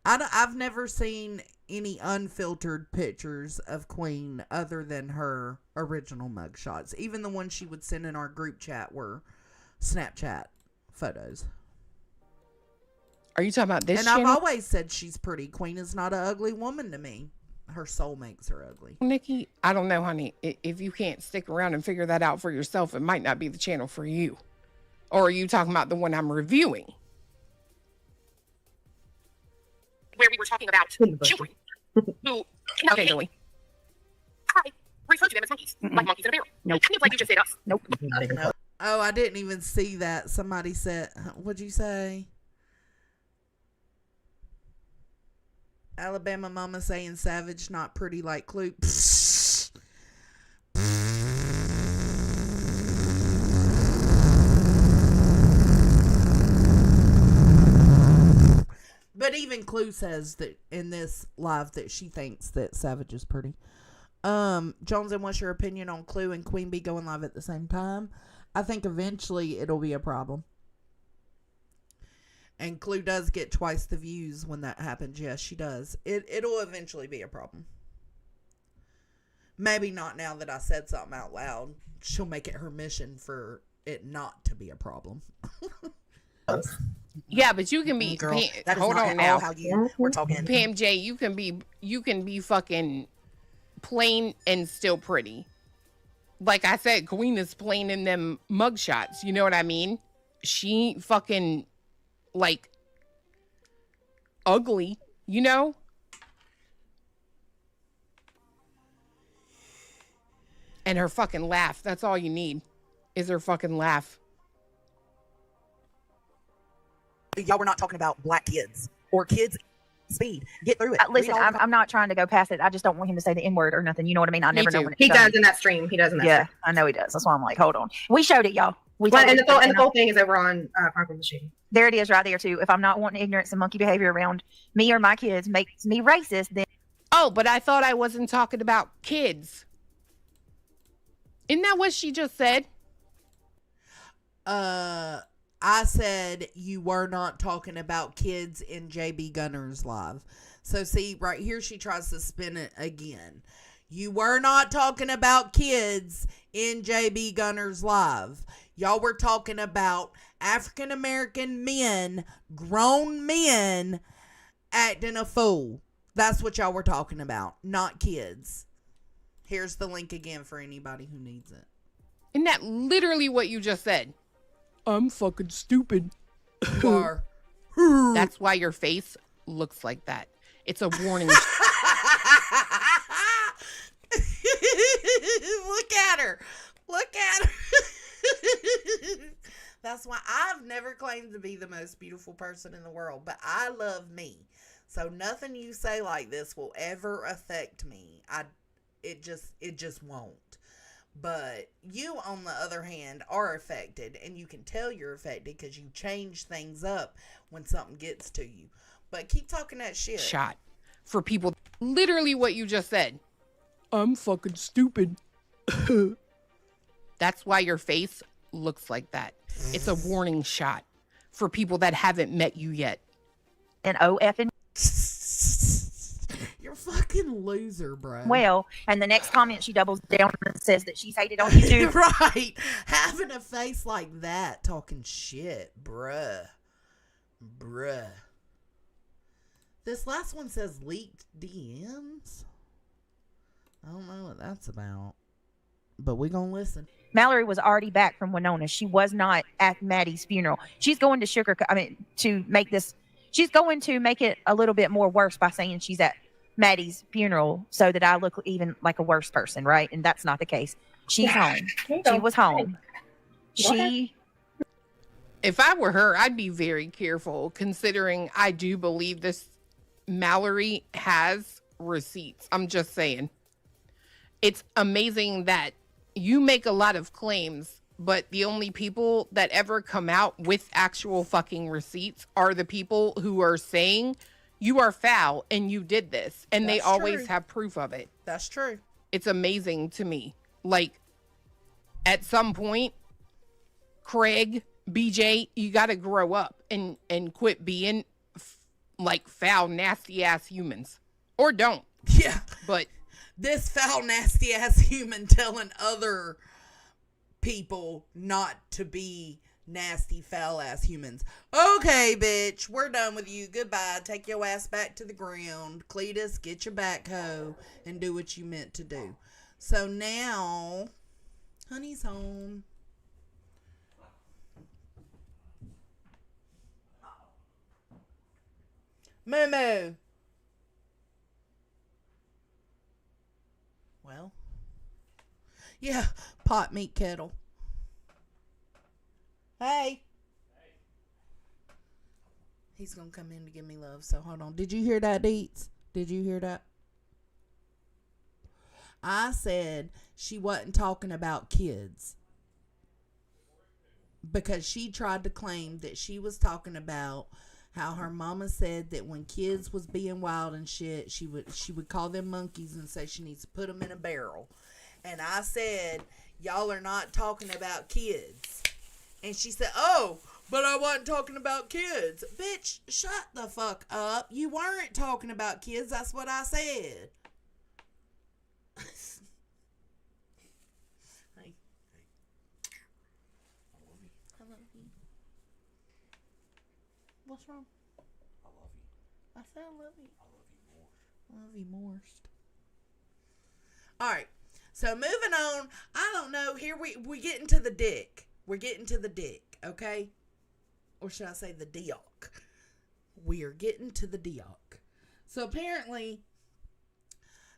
I've never seen any unfiltered pictures of Queen other than her original mugshots. Even the ones she would send in our group chat were Snapchat photos. Are you talking about this And channel? I've always said she's pretty. Queen is not an ugly woman to me. Her soul makes her ugly. Nikki, I don't know, honey. If you can't stick around and figure that out for yourself, it might not be the channel for you. Or are you talking about the one I'm reviewing? Where we were talking about children who cannot Okay, be. Joey. I refer to them as monkeys, like monkeys in a barrel. Nope. Kind of like you just said us. Nope. Oh, I didn't even see that. Somebody said, what'd you say? Alabama mama saying savage, not pretty like Clue. But even Clue says that in this live that she thinks that Savage is pretty. Jones, and what's your opinion on Clue and Queen Bee going live at the same time? I think eventually it'll be a problem. And Clue does get twice the views when that happens. Yes, she does. It'll eventually be a problem. Maybe not now that I said something out loud. She'll make it her mission for it not to be a problem. Yeah, but you can be. Girl, Pam, that is hold not on at now. all how you were talking. Pam J, you can be fucking plain and still pretty. Like I said, Queen is plain in them mugshots. You know what I mean? She ain't fucking like ugly, you know? And her fucking laugh. That's all you need is her fucking laugh. Y'all were not talking about black kids or kids. Speed. Get through it. Listen, I'm not trying to go past it. I just don't want him to say the N-word or nothing. You know what I mean? I never know when He does in that stream. He does in that Yeah, stream. I know he does. That's why I'm like, hold on. We showed it, y'all. And the whole thing is over on Chronicles of the Shady. There it is right there, too. If I'm not wanting ignorance and monkey behavior around me or my kids makes me racist, then... Oh, but I thought I wasn't talking about kids. Isn't that what she just said? I said you were not talking about kids in JB Gunner's live. So see, right here she tries to spin it again. You were not talking about kids in JB Gunner's live. Y'all were talking about African American men, grown men, acting a fool. That's what y'all were talking about, not kids. Here's the link again for anybody who needs it. Isn't that literally what you just said? I'm fucking stupid. You are. That's why your face looks like that. It's a warning. Look at her. Look at her. That's why I've never claimed to be the most beautiful person in the world, but I love me. So nothing you say like this will ever affect me. It just won't. But you, on the other hand, are affected, and you can tell you're affected because you change things up when something gets to you. But keep talking that shit. Shot. For people, literally what you just said. I'm fucking stupid. That's why your face looks like that. It's a warning shot for people that haven't met you yet. And OF and... You're a fucking loser, bro. Well, and the next comment she doubles down and says that she's hated on YouTube. Right. Having a face like that, talking shit, bruh. This last one says leaked DMs. I don't know what that's about, but we gonna listen. Mallory was already back from Winona. She was not at Maddie's funeral. She's going to to make this. She's going to make it a little bit more worse by saying she's at Maddie's funeral so that I look even like a worse person, right? And that's not the case. She's home. She was home. If I were her, I'd be very careful, considering I do believe this Mallory has receipts. I'm just saying. It's amazing that you make a lot of claims, but the only people that ever come out with actual fucking receipts are the people who are saying you are foul and you did this, and they always have proof of it. That's true. It's amazing to me. Like, at some point, Craig, BJ, you got to grow up and quit being like foul, nasty ass humans, or don't. Yeah, but this foul, nasty ass human telling other people not to be nasty, foul ass humans. Okay, bitch, we're done with you. Goodbye. Take your ass back to the ground. Cletus, get your backhoe and do what you meant to do. So now, Honey's home. Moo. Well, yeah, pot meat kettle. Hey. He's gonna come in to give me love, so hold on. Did you hear that, Deets? Did you hear that? I said she wasn't talking about kids because she tried to claim that she was talking about how her mama said that when kids was being wild and shit, she would call them monkeys and say she needs to put them in a barrel. And I said, y'all are not talking about kids. And she said, oh, but I wasn't talking about kids. Bitch, shut the fuck up. You weren't talking about kids. That's what I said. Hey. I love you. What's wrong? I love you. I said I love you. I love you more. I love you most. All right. So moving on. I don't know. Here we get into the dick. We're getting to the dick, okay? Or should I say the dioc? We are getting to the dioc. So apparently,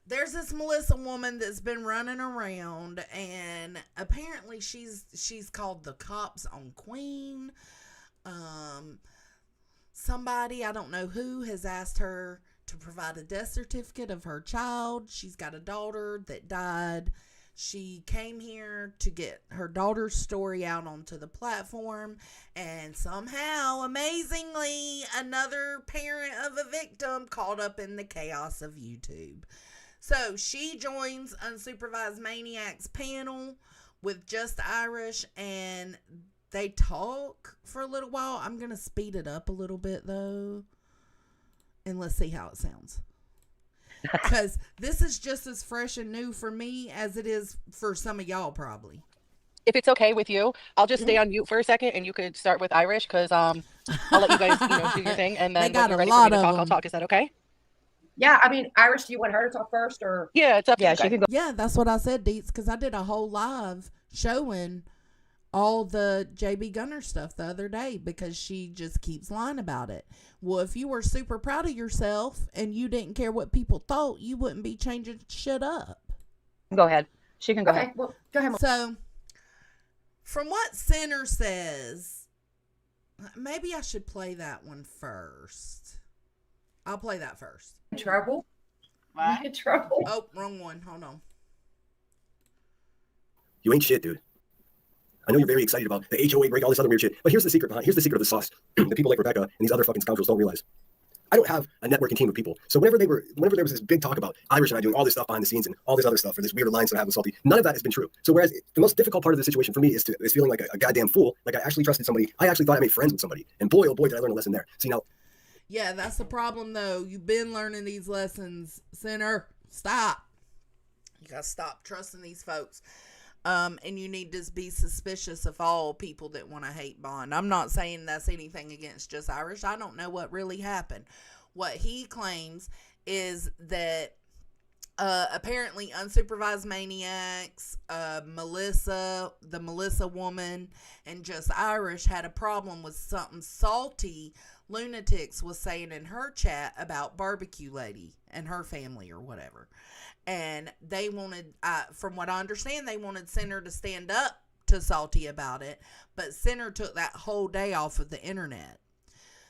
there's this Melissa woman that's been running around, and apparently she's called the cops on Queen. Somebody, I don't know who, has asked her to provide a death certificate of her child. She's got a daughter that died. She came here to get her daughter's story out onto the platform, and somehow, amazingly, another parent of a victim caught up in the chaos of YouTube. So she joins Unsupervised Maniacs panel with Just Irish, and they talk for a little while. I'm going to speed it up a little bit, though, and let's see how it sounds. Because this is just as fresh and new for me as it is for some of y'all, probably. If it's okay with you, I'll just stay on mute for a second, and you could start with Irish, because I'll let you guys do your thing, and then when you're ready for me to talk, I'll talk. Is that okay? Yeah, I mean, Irish, do you want her to talk first, or? Yeah, it's up to you. She can go. Yeah, that's what I said, Deets, because I did a whole live showing all the JB Gunner stuff the other day, because she just keeps lying about it. Well, if you were super proud of yourself and you didn't care what people thought, you wouldn't be changing shit up. Go ahead. She can go ahead. Well, go ahead. So, from what Sinner says, maybe I should play that one first. I'll play that first. Trouble? In trouble. Oh, wrong one. Hold on. You ain't shit, dude. I know you're very excited about the HOA break, all this other weird shit, but here's the secret of the sauce that people like Rebecca and these other fucking scoundrels don't realize. I don't have a networking team of people. So whenever there was this big talk about Irish and I doing all this stuff behind the scenes and all this other stuff for this weird alliance that I have with Salty, none of that has been true. So whereas the most difficult part of the situation for me is feeling like a goddamn fool, like I actually trusted somebody, I actually thought I made friends with somebody, and boy, oh boy, did I learn a lesson there. See now. Yeah, that's the problem though. You've been learning these lessons, Sinner. Stop. You gotta stop trusting these folks. And you need to be suspicious of all people that want to hate Bond. I'm not saying that's anything against Just Irish. I don't know what really happened. What he claims is that apparently Unsupervised Maniacs, Melissa, the Melissa woman, and Just Irish had a problem with something Salty Lunatics was saying in her chat about Barbecue Lady and her family or whatever. And they wanted, from what I understand, they wanted Sinner to stand up to Salty about it, but Sinner took that whole day off of the internet.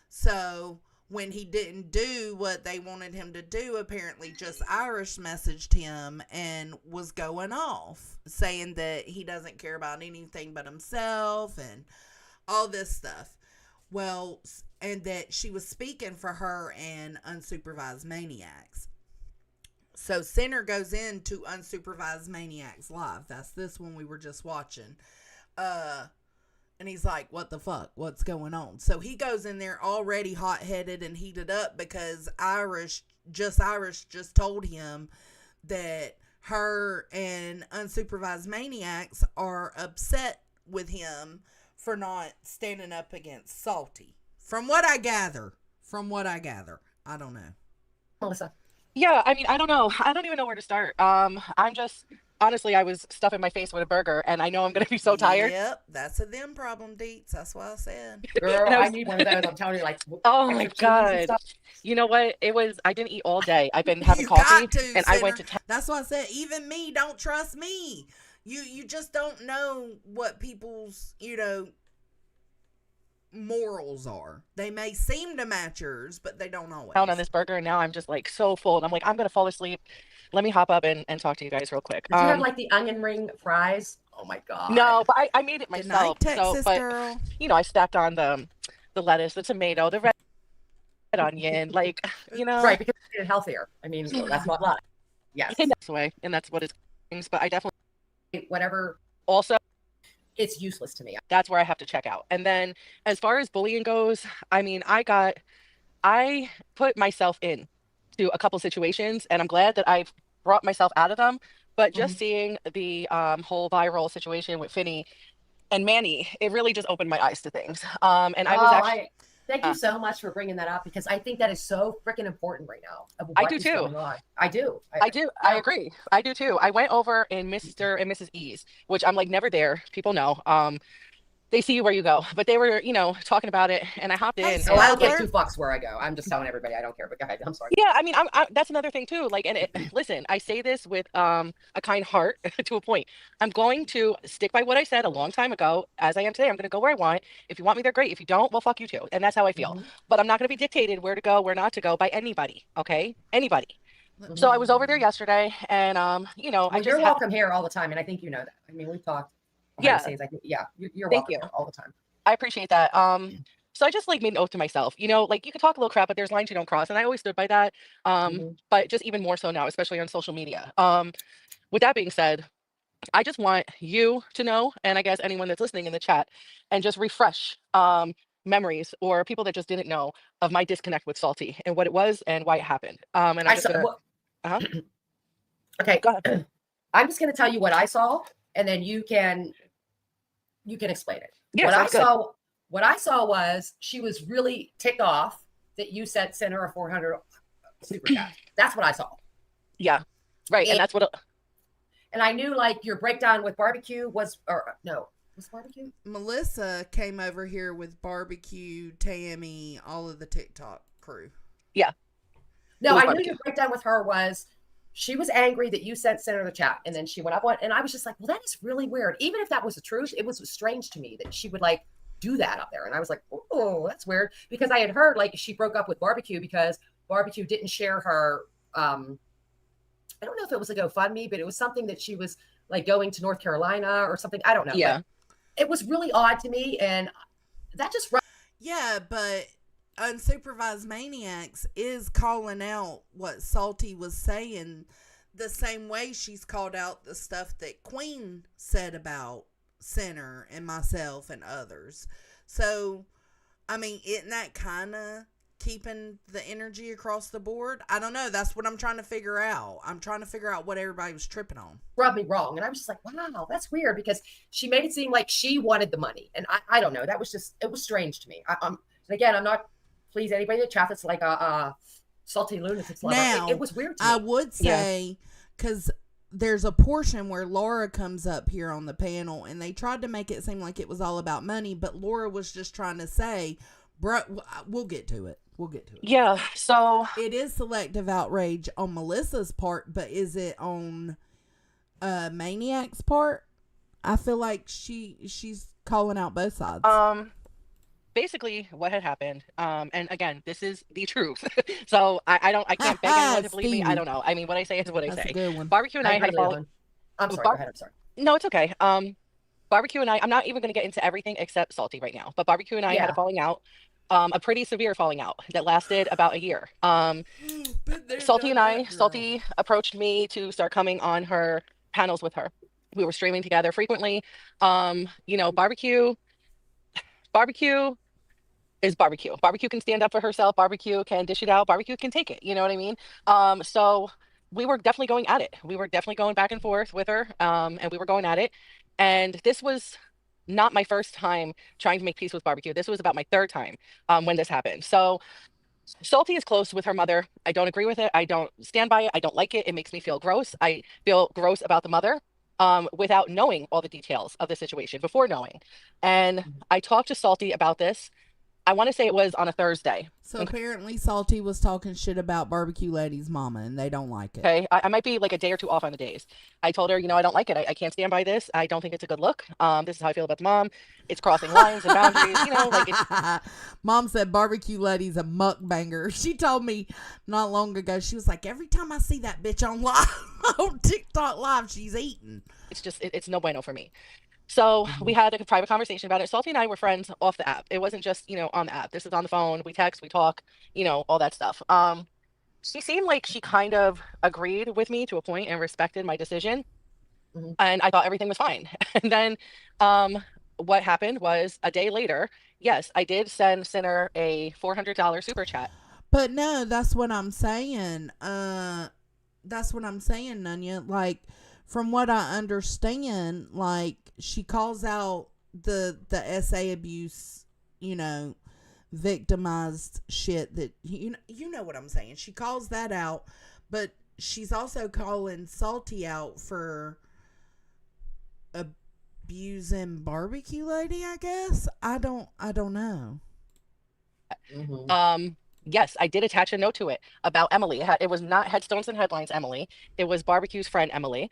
So when he didn't do what they wanted him to do, apparently Just Irish messaged him and was going off, saying that he doesn't care about anything but himself and all this stuff. Well, and that she was speaking for her and Unsupervised Maniacs. So Sinner goes into Unsupervised Maniacs Live. That's this one we were just watching. And he's like, what the fuck? What's going on? So he goes in there already hot-headed and heated up because Just Irish just told him that her and Unsupervised Maniacs are upset with him for not standing up against Salty. From what I gather. I don't know. Melissa. Yeah, I mean, I don't know. I don't even know where to start. I'm just, honestly, I was stuffing my face with a burger, and I know I'm going to be so tired. Yep, that's a them problem, Deets. That's what I said. Girl, I need one of those. I'm telling you, like, oh my God. You know what? I didn't eat all day. I've been having coffee, and I went to That's why I said, even me, don't trust me. You just don't know what people's, morals are. They may seem to match yours, but they don't always. Down on this burger, and now I'm just like so full, and I'm like, I'm gonna fall asleep. Let me hop up and talk to you guys real quick. Did you have like the onion ring fries? Oh my God. No, but I made it myself. Texas but girl. I stacked on the lettuce, the tomato, the red onion, like right, because it's healthier. I mean, that's not a lot. Yes, in that way, and that's what it's. But I definitely whatever. Also, it's useless to me. That's where I have to check out. And then as far as bullying goes, I mean, I put myself in to a couple situations, and I'm glad that I've brought myself out of them. But just seeing the whole viral situation with Finny and Manny, it really just opened my eyes to things. And I was actually. Thank you so much for bringing that up, because I think that is so freaking important right now. I do too. I do. I agree. I do too. I went over in Mr. and Mrs. E's, which I'm like never there. People know. they see you where you go. But they were, talking about it, and I hopped in. Oh, I don't give two fucks where I go. I'm just telling everybody I don't care. But go ahead. I'm sorry. Yeah, I mean, that's another thing too. Like, and listen, I say this with a kind heart to a point. I'm going to stick by what I said a long time ago, as I am today. I'm going to go where I want. If you want me there, great. If you don't, well, fuck you too. And that's how I feel. But I'm not going to be dictated where to go, where not to go by anybody. Okay, anybody. So I was over there yesterday, and Well, I just you're welcome here all the time, and I think you know that. I mean, we've talked. Yeah. You're Thank welcome you. here all the time. I appreciate that. So I just like made an oath to myself, like you can talk a little crap, but there's lines you don't cross. And I always stood by that. But just even more so now, especially on social media. With that being said, I just want you to know, and I guess anyone that's listening in the chat, and just refresh memories or people that just didn't know of my disconnect with Salty and what it was and why it happened. And I'm just gonna, Okay, go ahead. I'm just going to tell you what I saw, and then you can explain it. Yeah, What I saw was she was really ticked off that you sent her a 400 super chat. That's what I saw. Yeah, right, and that's what. And I knew like your breakdown with barbecue was barbecue. Melissa came over here with barbecue, Tammy, all of the TikTok crew. Yeah. No, I knew your breakdown with her was she was angry that you sent her the chat, and then she went up on, and I was just like, well, that is really weird. Even if that was the truth, it was strange to me that she would like do that up there. And I was like, oh, that's weird, because I had heard like she broke up with barbecue because barbecue didn't share her. I don't know if it was a GoFundMe, but it was something that she was like going to North Carolina or something. I don't know. Yeah. But it was really odd to me, and that just. Yeah, but Unsupervised Maniacs is calling out what Salty was saying the same way she's called out the stuff that Queen said about Center and myself and others. So, I mean, isn't that kind of keeping the energy across the board? I don't know. That's what I'm trying to figure out. I'm trying to figure out what everybody was tripping on. Rubbed me wrong. And I was just like, wow, that's weird, because she made it seem like she wanted the money. And I don't know. That was just, it was strange to me. And again, I'm not please anybody in the chat that's like a salty lunatic lover. Now, it was weird to me. I would say, because there's a portion where Laura comes up here on the panel, and they tried to make it seem like it was all about money, but Laura was just trying to say, bro, we'll get to it. Yeah, so it is selective outrage on Melissa's part, but is it on Maniac's part? I feel like she's calling out both sides. Basically what had happened, and again, this is the truth. So I can't beg anyone to believe me. I don't know. I mean, what I say is what I say. A good one. Barbecue and I had a fall. I'm sorry. Go ahead. I'm sorry. No, it's okay. Barbecue and I, I'm not even going to get into everything except Salty right now, but Barbecue and I had a falling out, a pretty severe falling out that lasted about a year. Salty approached me to start coming on her panels with her. We were streaming together frequently. Barbecue is barbecue. Barbecue can stand up for herself. Barbecue can dish it out. Barbecue can take it. You know what I mean? So we were definitely going at it. We were definitely going back and forth with her. And we were going at it. And this was not my first time trying to make peace with Barbecue. This was about my third time when this happened. So Salty is close with her mother. I don't agree with it. I don't stand by it. I don't like it. It makes me feel gross. I feel gross about the mother. Without knowing all the details of the situation, before knowing. And I talked to Salty about this. I want to say it was on a Thursday. So apparently Salty was talking shit about Barbecue Lady's mama, and they don't like it. Okay, I might be like a day or two off on the days. I told her, I don't like it. I can't stand by this. I don't think it's a good look. This is how I feel about the mom. It's crossing lines and boundaries. Mom said Barbecue Lady's a mukbanger. She told me not long ago, she was like, every time I see that bitch on TikTok live, she's eating. It's no bueno for me. So we had a private conversation about it. Salty and I were friends off the app. It wasn't just, on the app. This is on the phone. We text, we talk, all that stuff. She seemed like she kind of agreed with me to a point and respected my decision. And I thought everything was fine. And then what happened was a day later, yes, I did send Sinner a $400 super chat. But no, that's what I'm saying. Nunya. Like, from what I understand, like, she calls out the SA abuse, victimized shit that, you know what I'm saying. She calls that out, but she's also calling Salty out for abusing barbecue lady, I guess. I don't know. Yes, I did attach a note to it about Emily. It was not Headstones and Headlines Emily. It was Barbecue's friend Emily.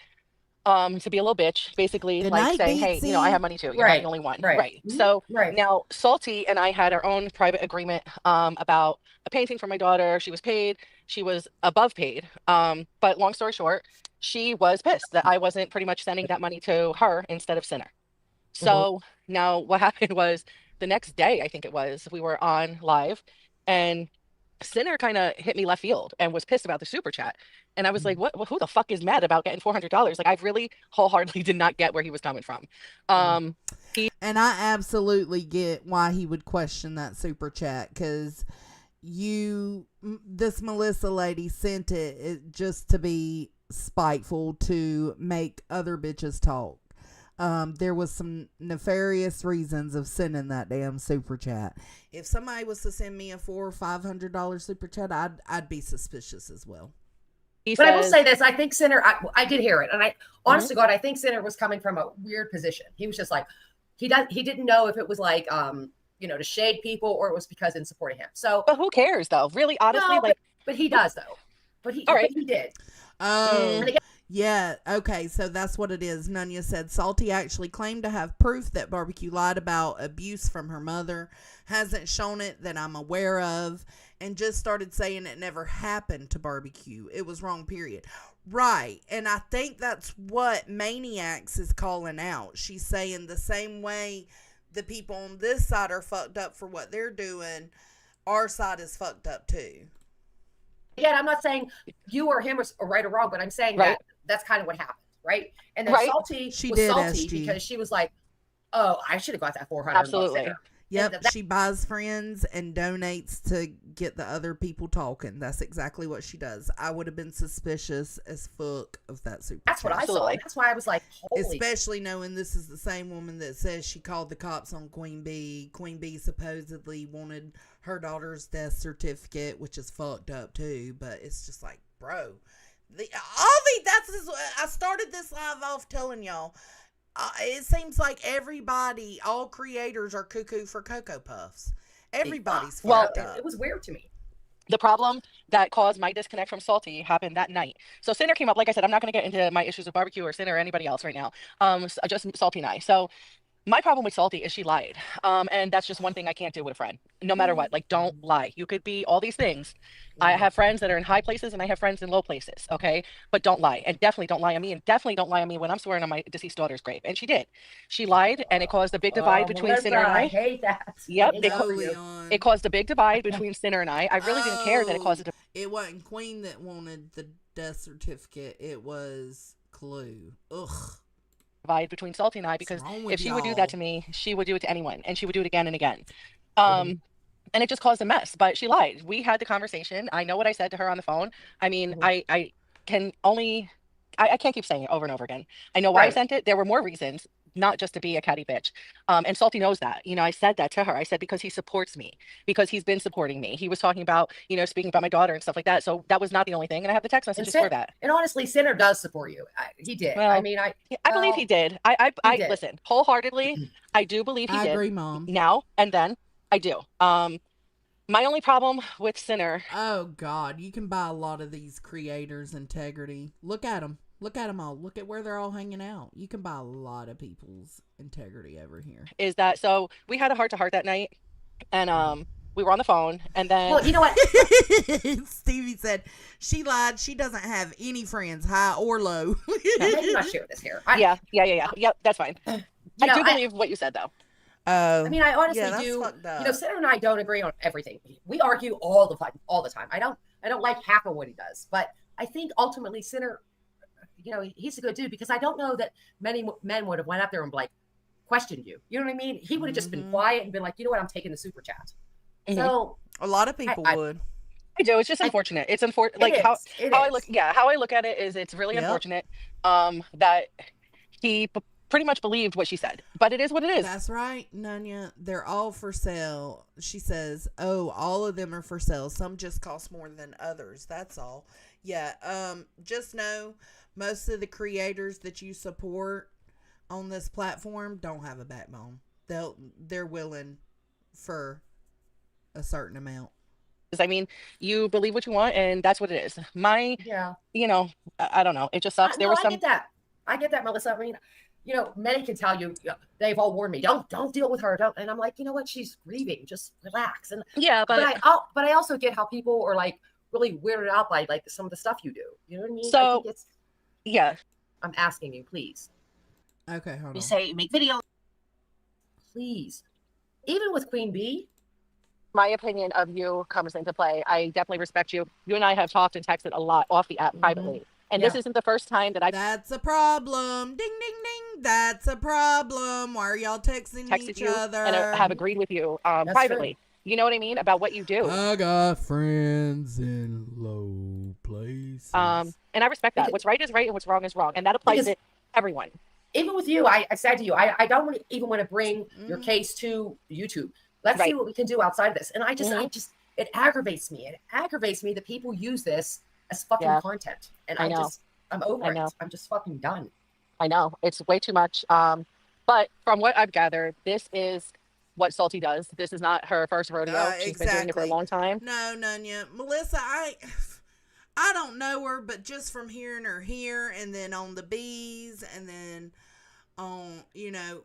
To be a little bitch, basically, Good like night, saying, hey, you know, I have money too. You're not the only one. Right. So now Salty and I had our own private agreement about a painting for my daughter. She was paid. She was above paid. But long story short, she was pissed that I wasn't pretty much sending that money to her instead of Sinner. So now what happened was the next day, I think it was, we were on live and Sinner kind of hit me left field and was pissed about the super chat. And I was like, what, who the fuck is mad about getting $400? Like, I really wholeheartedly did not get where he was coming from. And I absolutely get why he would question that super chat, because this Melissa lady sent it just to be spiteful, to make other bitches talk. There was some nefarious reasons of sending that damn super chat. If somebody was to send me a $400 or $500 super chat, I'd be suspicious as well. But I will say this: I think Sinner. I did hear it, and I, honest to God, I think Sinner was coming from a weird position. He was just like, he didn't know if it was like, to shade people or it was because in supporting him. So, but who cares though? Really, honestly, no, but he does though. But he did. Oh. Yeah, okay, so that's what it is. Nunya said Salty actually claimed to have proof that Barbecue lied about abuse from her mother, hasn't shown it that I'm aware of, and just started saying it never happened to Barbecue. It was wrong, period. Right, and I think that's what Maniacs is calling out. She's saying the same way the people on this side are fucked up for what they're doing, our side is fucked up too. Yeah, I'm not saying you or him are right or wrong, but I'm saying that that's kind of what happened, right? And then Salty was salty because she was like, "Oh, I should have got that $400." Absolutely. Yep, she buys friends and donates to get the other people talking. That's exactly what she does. I would have been suspicious as fuck of that super. That's what I saw. That's why I was like, holy. Especially knowing this is the same woman that says she called the cops on Queen Bee. Queen Bee supposedly wanted her daughter's death certificate, which is fucked up too. But it's just like, bro, I started this live off telling y'all. It seems like everybody, all creators are cuckoo for Cocoa Puffs. Everybody's fucked up. It was weird to me. The problem that caused my disconnect from Salty happened that night. So Sinner came up. Like I said, I'm not going to get into my issues with Barbecue or Sinner or anybody else right now. Just Salty and I. So my problem with Salty is she lied. And that's just one thing I can't do with a friend, no matter what. Like, don't lie. You could be all these things. I have friends that are in high places and I have friends in low places. Okay. But don't lie. And definitely don't lie on me. And definitely don't lie on me when I'm swearing on my deceased daughter's grave. And she did. She lied and it caused a big divide between Sinner and I. I hate that. Yep. It caused a big divide between Sinner and I. I really didn't care that it caused a divide. It wasn't Queen that wanted the death certificate. It was Clue. Ugh. Divide between Salty and I, because if she would do that to me, she would do it to anyone, and she would do it again and again. And it just caused a mess. But she lied. We had the conversation. I know what I said to her on the phone. I mean, I can't keep saying it over and over again. I know why I sent it. There were more reasons, not just to be a catty bitch. And Salty knows that. I said that to her. I said, because he supports me, because he's been supporting me. He was talking about, speaking about my daughter and stuff like that. So that was not the only thing. And I have the text messages for that. And honestly, Sinner does support you. He did. Well, I mean, I believe he did. I listen, wholeheartedly. I do believe he did. I agree, Mom. Now and then, I do. My only problem with Sinner. Oh God, you can buy a lot of these creators' integrity. Look at them. Look at them all. Look at where they're all hanging out. You can buy a lot of people's integrity over here. Is that so? We had a heart-to-heart that night, and we were on the phone, and then. Well, you know what? Stevie said she lied. She doesn't have any friends, high or low. Maybe not share this here. Yeah. Yep, that's fine. I do believe what you said, though. I mean, I honestly do. Sinner and I don't agree on everything. We argue all the time. I don't like half of what he does, but I think ultimately Sinner. He's a good dude, because I don't know that many men would have went up there and questioned you. You know what I mean? He would have just been quiet and been like, you know what, I'm taking the super chat. So a lot of people would. I do. It's just unfortunate. It's unfortunate. Like how I look at it is it's really unfortunate that he pretty much believed what she said, but it is what it is. That's right, Nunya. They're all for sale. She says, oh, all of them are for sale. Some just cost more than others. That's all. Yeah. Just know most of the creators that you support on this platform don't have a backbone. They're willing for a certain amount. I mean, you believe what you want, and that's what it is. Yeah. You know, I don't know. It just sucks. No, I get that. I get that, Melissa. I mean, you know, many can tell you, they've all warned me, don't deal with her. Don't. And I'm like, you know what? She's grieving. Just relax. And yeah, but I also get how people are like really weirded out by like some of the stuff you do. You know what I mean? So, I think it's, yeah. I'm asking you, please. Okay, hold on. You say make video. Please. Even with Queen Bee. My opinion of you comes into play. I definitely respect you. You and I have talked and texted a lot off the app privately. And this isn't the first time that That's a problem. Ding, ding, ding. That's a problem. Why are y'all texting each other? And I have agreed with you privately. True. You know what I mean? About what you do. I got friends in low places. And I respect that. What's right is right and what's wrong is wrong. And that applies to everyone. Even with you, I said to you, I don't even want to bring your case to YouTube. Let's see what we can do outside of this. And I just, it aggravates me. It aggravates me that people use this as fucking content. And I'm over it. I'm just fucking done. I know. It's way too much. But from what I've gathered, this is what Salty does. This is not her first rodeo. She's been doing it for a long time. No, Nunya. Melissa, I don't know her, but just from hearing her here and then on the bees and then on, you know,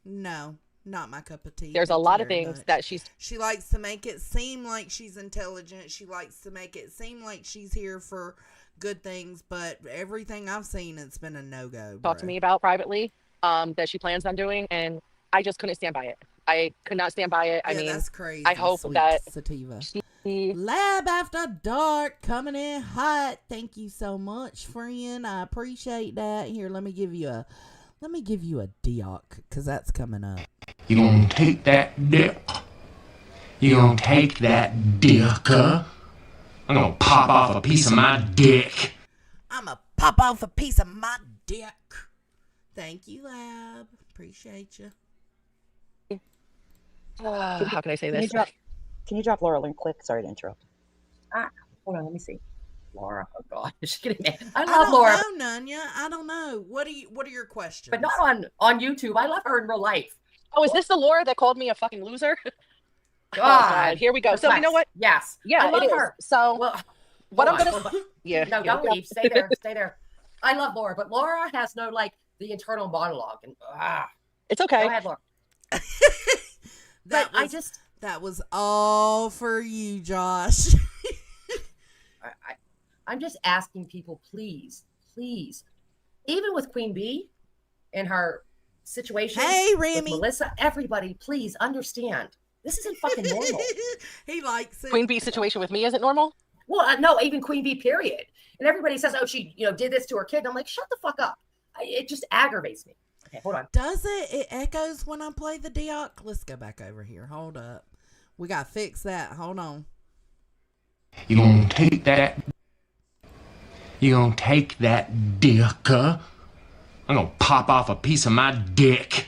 no, not my cup of tea. There's a lot of things that she likes to make it seem like she's intelligent. She likes to make it seem like she's here for good things, but everything I've seen, it's been a no-go. Talk to me about privately that she plans on doing, and I just couldn't stand by it. I could not stand by it. I mean, that's crazy. I hope that Sativa Lab After Dark coming in hot. Thank you so much, friend. I appreciate that. Here, let me give you a Dioc, because that's coming up. You gonna take that dick? You gonna take that dick, huh? I'm gonna pop off a piece of my dick. I'm gonna pop off a piece of my dick. Thank you, Lab. Appreciate you. How can I say this? Can you drop Laura a link quick? Sorry to interrupt. Hold on, let me see. Laura, oh God, is she getting mad? I love Laura. I don't know, Nunya. I don't know. What are your questions? But not on YouTube. I love her in real life. Oh, is this the Laura that called me a fucking loser? God. Oh, God. Here we go. So you know what? Yes. Yeah, I love it her. Is. So what I'm gonna No, don't leave. Stay there. Stay there. I love Laura, but Laura has no like the internal monologue, and it's okay. Go ahead, Laura. That was all for you, Josh. I'm just asking people, please, even with Queen Bee and her situation, with Melissa, everybody, please understand. This isn't fucking normal. He likes it. Queen Bee situation with me isn't normal? Well, no, even Queen Bee, period. And everybody says, oh, she, did this to her kid. And I'm like, shut the fuck up. It just aggravates me. Okay, hold on. Does it? It echoes when I play the Dioc. Let's go back over here. Hold up. We got to fix that. Hold on. You gonna take that? You gonna take that dick, huh? I'm gonna pop off a piece of my dick.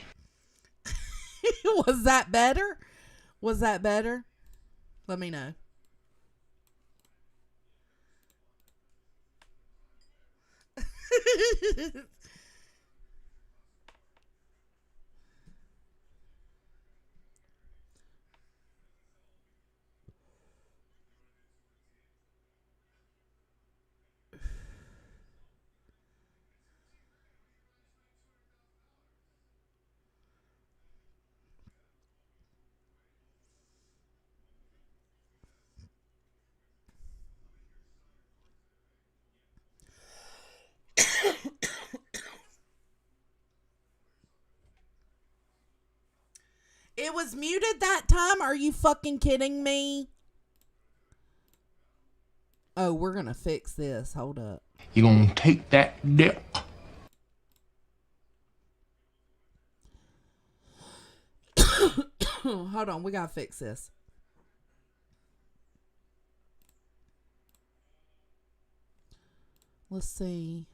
Was that better? Was that better? Let me know. It was muted that time? Are you fucking kidding me? Oh, we're gonna fix this. Hold up. You gonna take that dick? Hold on, we gotta fix this. Let's see.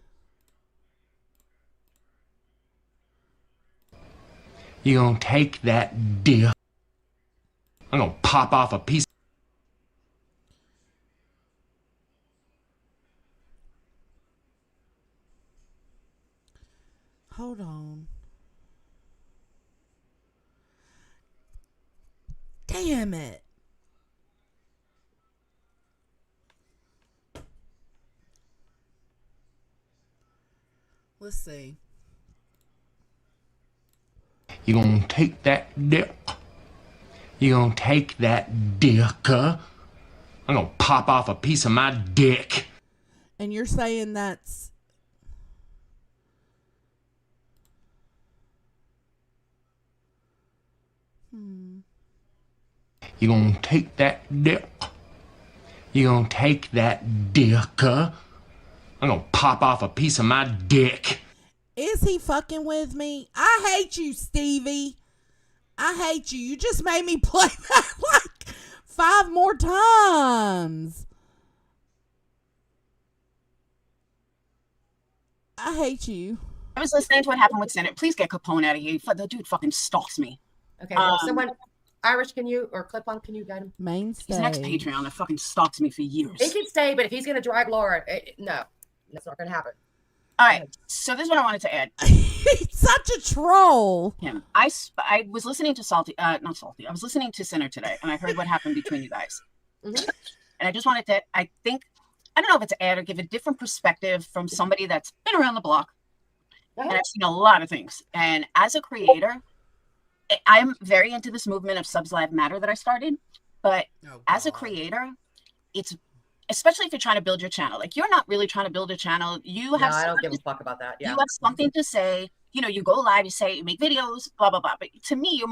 You gonna take that dick? I'm gonna pop off a piece. Hold on. Damn it. Let's see. You gonna take that dick? You gonna take that dick? I'm gonna pop off a piece of my dick. And you're saying that's... You gonna take that dick? You gonna take that dick? I'm gonna pop off a piece of my dick. Is he fucking with me? I hate you, Stevie. I hate you. You just made me play that like 5 more times. I hate you. I was listening to what happened with Senate. Please get Capone out of here. The dude fucking stalks me. Okay, well, someone, Irish, can you, or Clip-On, can you guide him? Mainstay. He's an ex-Patreon that fucking stalks me for years. He can stay, but if he's going to drag Laura, no, that's not going to happen. All right, so this is what I wanted to add. He's such a troll. Him. I was listening to I was listening to Sinner today, and I heard what happened between you guys. And I just wanted to, I don't know if it's to add or give a different perspective from somebody that's been around the block. And I've seen a lot of things. And as a creator, I'm very into this movement of Subs Live Matter that I started. But as a creator, it's, especially if you're trying to build your channel, like you're not really trying to build a channel. You have, I don't give a fuck about that. Yeah. You have something to say. You know, you go live, you say, you make videos, blah, blah, blah. But to me,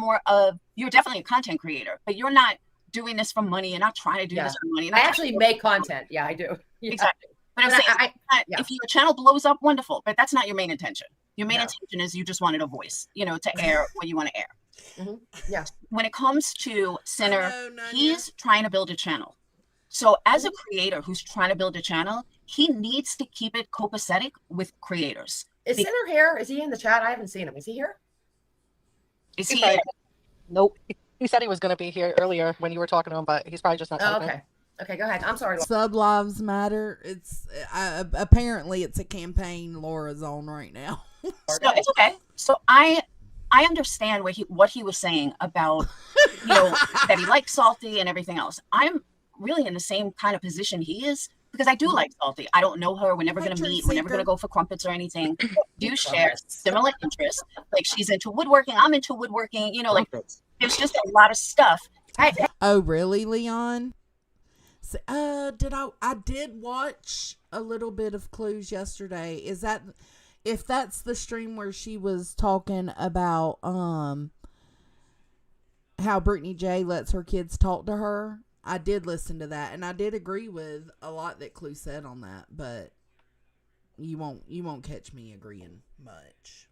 you're definitely a content creator, but you're not doing this for money. You're not trying to do this for money. I actually make content. Yeah, I do. Yeah. Exactly. But I'm saying, if your channel blows up, wonderful. But that's not your main intention. Your main intention is you just wanted a voice, you know, to air what you want to air. Yeah. When it comes to Sinner, he's trying to build a channel. So as a creator who's trying to build a channel, he needs to keep it copacetic with creators. Is Sinner here? Is he in the chat? I haven't seen him. Is he here? Is he here? Nope. He said he was going to be here earlier when you were talking to him, but he's probably just not talking. Okay. Okay, go ahead. I'm sorry. Sub Lives Matter. It's apparently it's a campaign Laura's on right now. So it's okay. So I understand what he was saying about, you know, that he likes Salty and everything else. I'm really in the same kind of position he is because I do like Salty. I don't know her. We're never going to meet. We're never going to go for crumpets or anything. We do share similar interests. Like she's into woodworking. I'm into woodworking. You know, like there's just a lot of stuff. Oh, really, Leon? So, I did watch a little bit of Clues yesterday. Is that, if that's the stream where she was talking about how Brittany J lets her kids talk to her? I did listen to that, and I did agree with a lot that Clue said on that, but you won't catch me agreeing much.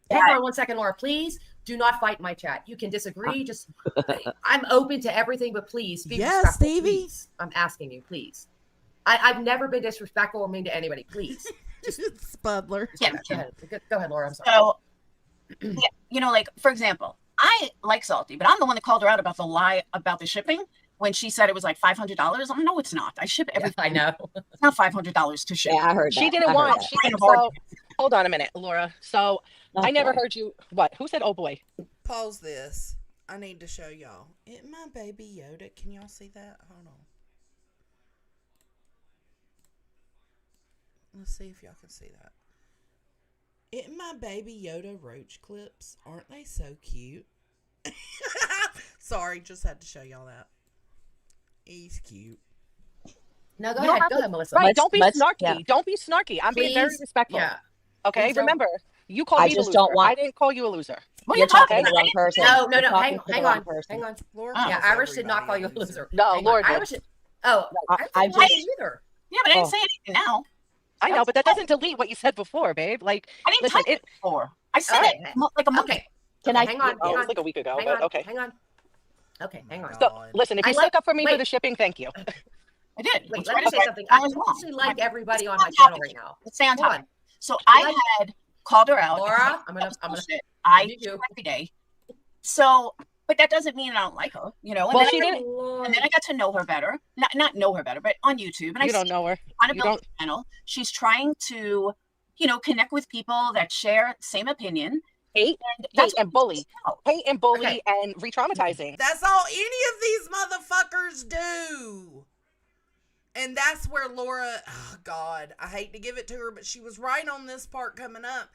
Hang on 1 second, Laura. Please do not fight my chat. You can disagree. Just I'm open to everything, but please be respectful. Stevie. Please. I'm asking you, please. I've never been disrespectful or mean to anybody. Please. Just Spudler. Yeah. Go ahead, Laura. I'm sorry. So, yeah, you know, like for example, I like Salty, but I'm the one that called her out about the lie about the shipping when she said it was like $500. I know it's not. I ship everything. I know. It's not $500 to ship. Yeah, I heard that. She didn't want. She didn't. So, hold on a minute, Laura. So I never heard you. What? Who said, "Oh boy"? Pause this. I need to show y'all. It my baby Yoda. Can y'all see that? Hold on. Let's see if y'all can see that. It my baby Yoda roach clips. Aren't they so cute? Sorry, just had to show y'all that. He's cute. No, go ahead. Go ahead, Melissa. Right. Don't be snarky. Yeah. Don't be snarky. I'm being very respectful. Yeah. Okay. Please remember, you called me a loser. I didn't call you a loser. What you're talking to the wrong person. No. Hang on. Laura, Irish did not call you a loser. No, Laura did. Irish did. Oh, I didn't either. Yeah, but I didn't say anything now. I know, but that doesn't delete what you said before, babe. Like, I didn't type it before. I said it like a month. Okay. Can I? Hang on. Oh, it was like a week ago, but okay. Hang on. Okay, hang on. So, listen, if you stuck up for me for the shipping, thank you. I did. Wait, let me say something. I actually like everybody on my channel right now. Let's stay on topic. So I had called her out. Laura, I'm gonna. I do every day. So, but that doesn't mean I don't like her, you know. And Well, then she didn't. And then I got to know her better. Not know her better, but on YouTube. And You don't know her. On a You build don't. channel, she's trying to, connect with people that share same opinion. Hate and bully. Hate and bully and re-traumatizing. That's all any of these motherfuckers do. And that's where Laura, oh God, I hate to give it to her, but she was right on this part coming up.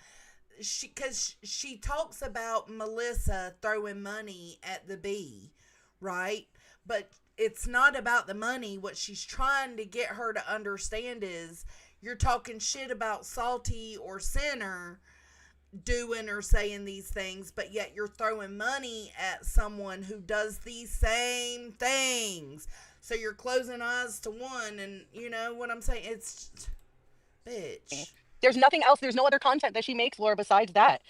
Because she talks about Melissa throwing money at the bee, right? But it's not about the money. What she's trying to get her to understand is you're talking shit about Salty or Sinner doing or saying these things, but yet you're throwing money at someone who does these same things. So you're closing eyes to one, and you know what I'm saying? It's bitch. There's nothing else. There's no other content that she makes, Laura, besides that.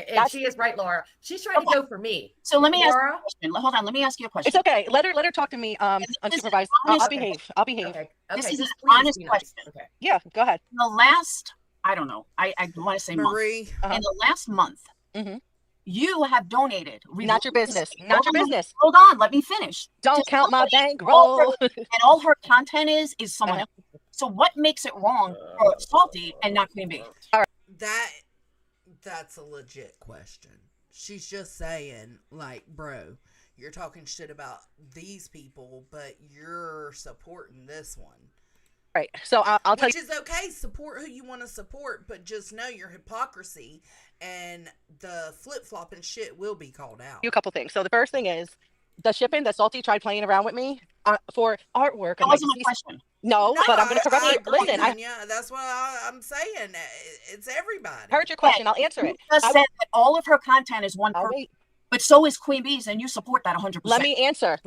And she is right, Laura. She's trying to go for me. So let me ask you Laura? a question. Hold on. Let me ask you a question. It's okay. Let her talk to me unsupervised. I'll behave. I'll behave. Okay. This is an just please honest be nice. question. Okay. Yeah, go ahead. In the last, I don't know, I want to say Marie. month. In the last month, you have donated. Not your business. Not your business. Hold on. Let me finish. Don't To count my somebody, bankroll. and all her content is someone else. So what makes it wrong for Salty and not Queen Bee? All right. That's a legit question. She's just saying, like, bro, you're talking shit about these people, but you're supporting this one. Right. So I'll tell you. Which is okay. Support who you want to support, but just know your hypocrisy and the flip-flopping shit will be called out. A couple things. So the first thing is the shipping that Salty tried playing around with me for artwork. That wasn't my question. No, but I'm going to correct you. Listen, yeah, that's what I'm saying. It's everybody. Heard your question. I'll answer it. You just said that all of her content is one person, but so is Queen Bee's, and you support that 100%. Let me answer.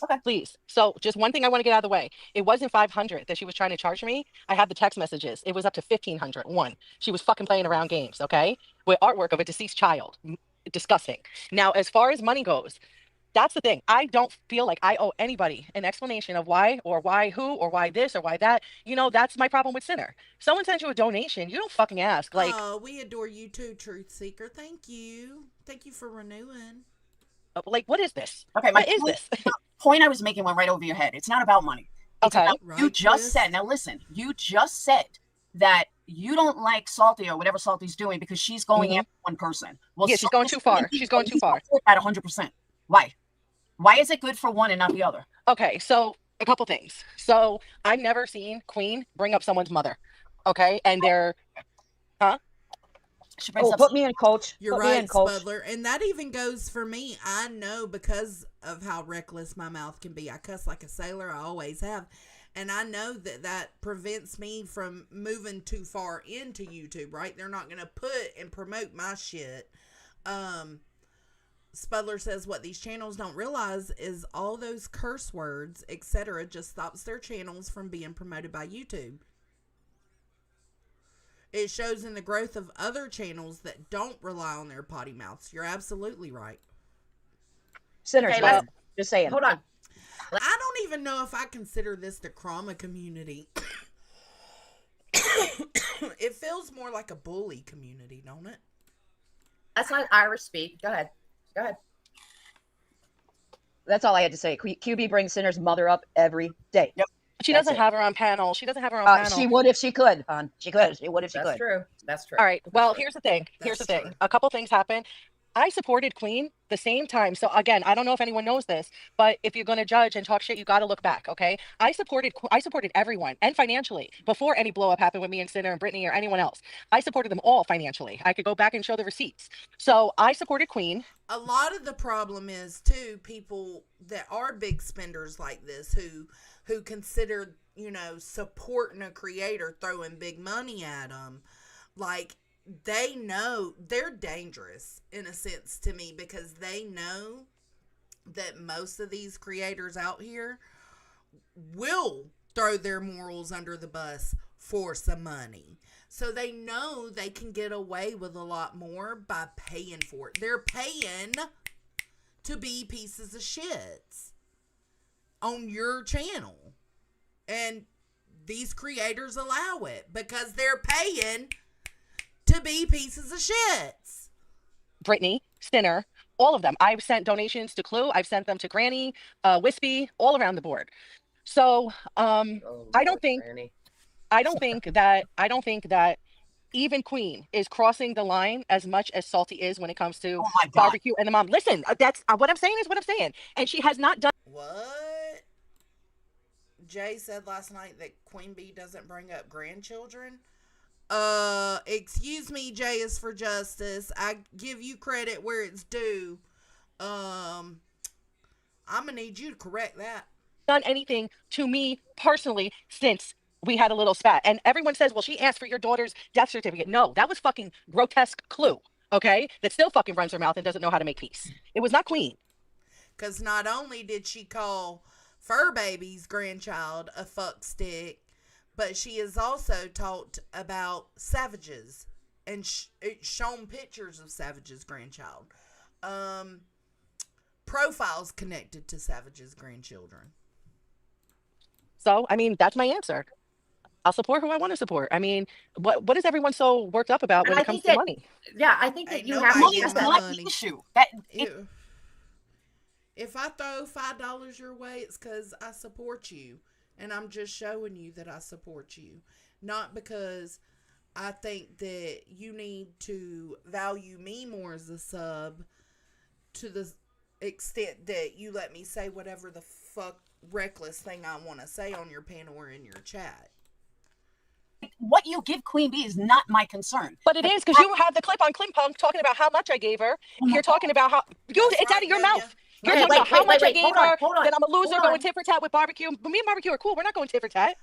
Okay, please. So just one thing I want to get out of the way. It wasn't 500 that she was trying to charge me. I have the text messages. It was up to 1,500. One, she was fucking playing around games, okay, with artwork of a deceased child. Disgusting. Now, as far as money goes, that's the thing. I don't feel like I owe anybody an explanation of why or why who or why this or why that. You know, that's my problem with Sinner. Someone sends you a donation, you don't fucking ask. Like, oh, we adore you too, Truth Seeker. Thank you. Thank you for renewing. Like, what is this? Okay, what is this? The point I was making went right over your head. It's not about money. It's Okay. about, you just said, now listen, you just said that you don't like Salty or whatever Salty's doing because she's going after one person. Well, yeah, she's going too far. She's going too far. At 100%. Why? Why is it good for one and not the other? Okay, so a couple things. So I've never seen Queen bring up someone's mother. Okay, and they're, put me in, coach. You're Put me right, in, coach. Spudler. And that even goes for me. I know because of how reckless my mouth can be. I cuss like a sailor. I always have. And I know that prevents me from moving too far into YouTube, right? They're not going to put and promote my shit. Spudler says what these channels don't realize is all those curse words, etc., just stops their channels from being promoted by YouTube. It shows in the growth of other channels that don't rely on their potty mouths. You're absolutely right. Sinners, just saying. Hold on. I don't even know if I consider this the trauma community. It feels more like a bully community, don't it? That's not Irish speak. Go ahead. Go ahead. That's all I had to say. QB brings Sinner's mother up every day. Yep. She doesn't have her on panel. She doesn't have her on panel. She would if she could, hon. She could. She would if she could. That's true. That's true. All right. Well, here's the thing. A couple things happened. I supported Queen the same time. So again, I don't know if anyone knows this, but if you're going to judge and talk shit, you got to look back. Okay. I supported everyone and financially before any blow up happened with me and Sinner and Brittany or anyone else. I supported them all financially. I could go back and show the receipts. So I supported Queen. A lot of the problem is too, people that are big spenders like this who consider, you know, supporting a creator, throwing big money at them, like, they know they're dangerous in a sense to me because they know that most of these creators out here will throw their morals under the bus for some money. So they know they can get away with a lot more by paying for it. They're paying to be pieces of shit on your channel. And these creators allow it because they're paying to be pieces of shits. Brittany, Sinner, all of them. I've sent donations to Clue. I've sent them to Granny, Wispy, all around the board. So I don't think that even Queen is crossing the line as much as Salty is when it comes to Oh my God. barbecue and the mom. Listen, that's what I'm saying is what I'm saying. And she has not done. What? Jay said last night that Queen Bee doesn't bring up grandchildren. Excuse me, Jay is for justice. I give you credit where it's due. I'm gonna need you to correct that. Done anything to me personally since we had a little spat. And everyone says, well, she asked for your daughter's death certificate. No, that was fucking grotesque Clue, okay? That still fucking runs her mouth and doesn't know how to make peace. It was not Queen. Because not only did she call Fur Baby's grandchild a fuck stick, but she has also talked about Savage's and shown pictures of Savage's grandchild. Profiles connected to Savage's grandchildren. So, I mean, that's my answer. I'll support who I want to support. I mean, what is everyone so worked up about when it comes to money? Yeah, I think that Ain't you have nobody to in my not money. the issue. That If I throw $5 your way, it's because I support you. And I'm just showing you that I support you. Not because I think that you need to value me more as a sub to the extent that you let me say whatever the fuck reckless thing I want to say on your panel or in your chat. what you give Queen Bee is not my concern. But it is, because you have the clip on Klim Punk talking about how much I gave her. You're talking about how it's out of your mouth. You're Okay, talking about how much I gave hold on, her, hold on, that I'm a loser hold going on. tit for tat with barbecue. But me and barbecue are cool. We're not going tit for tat.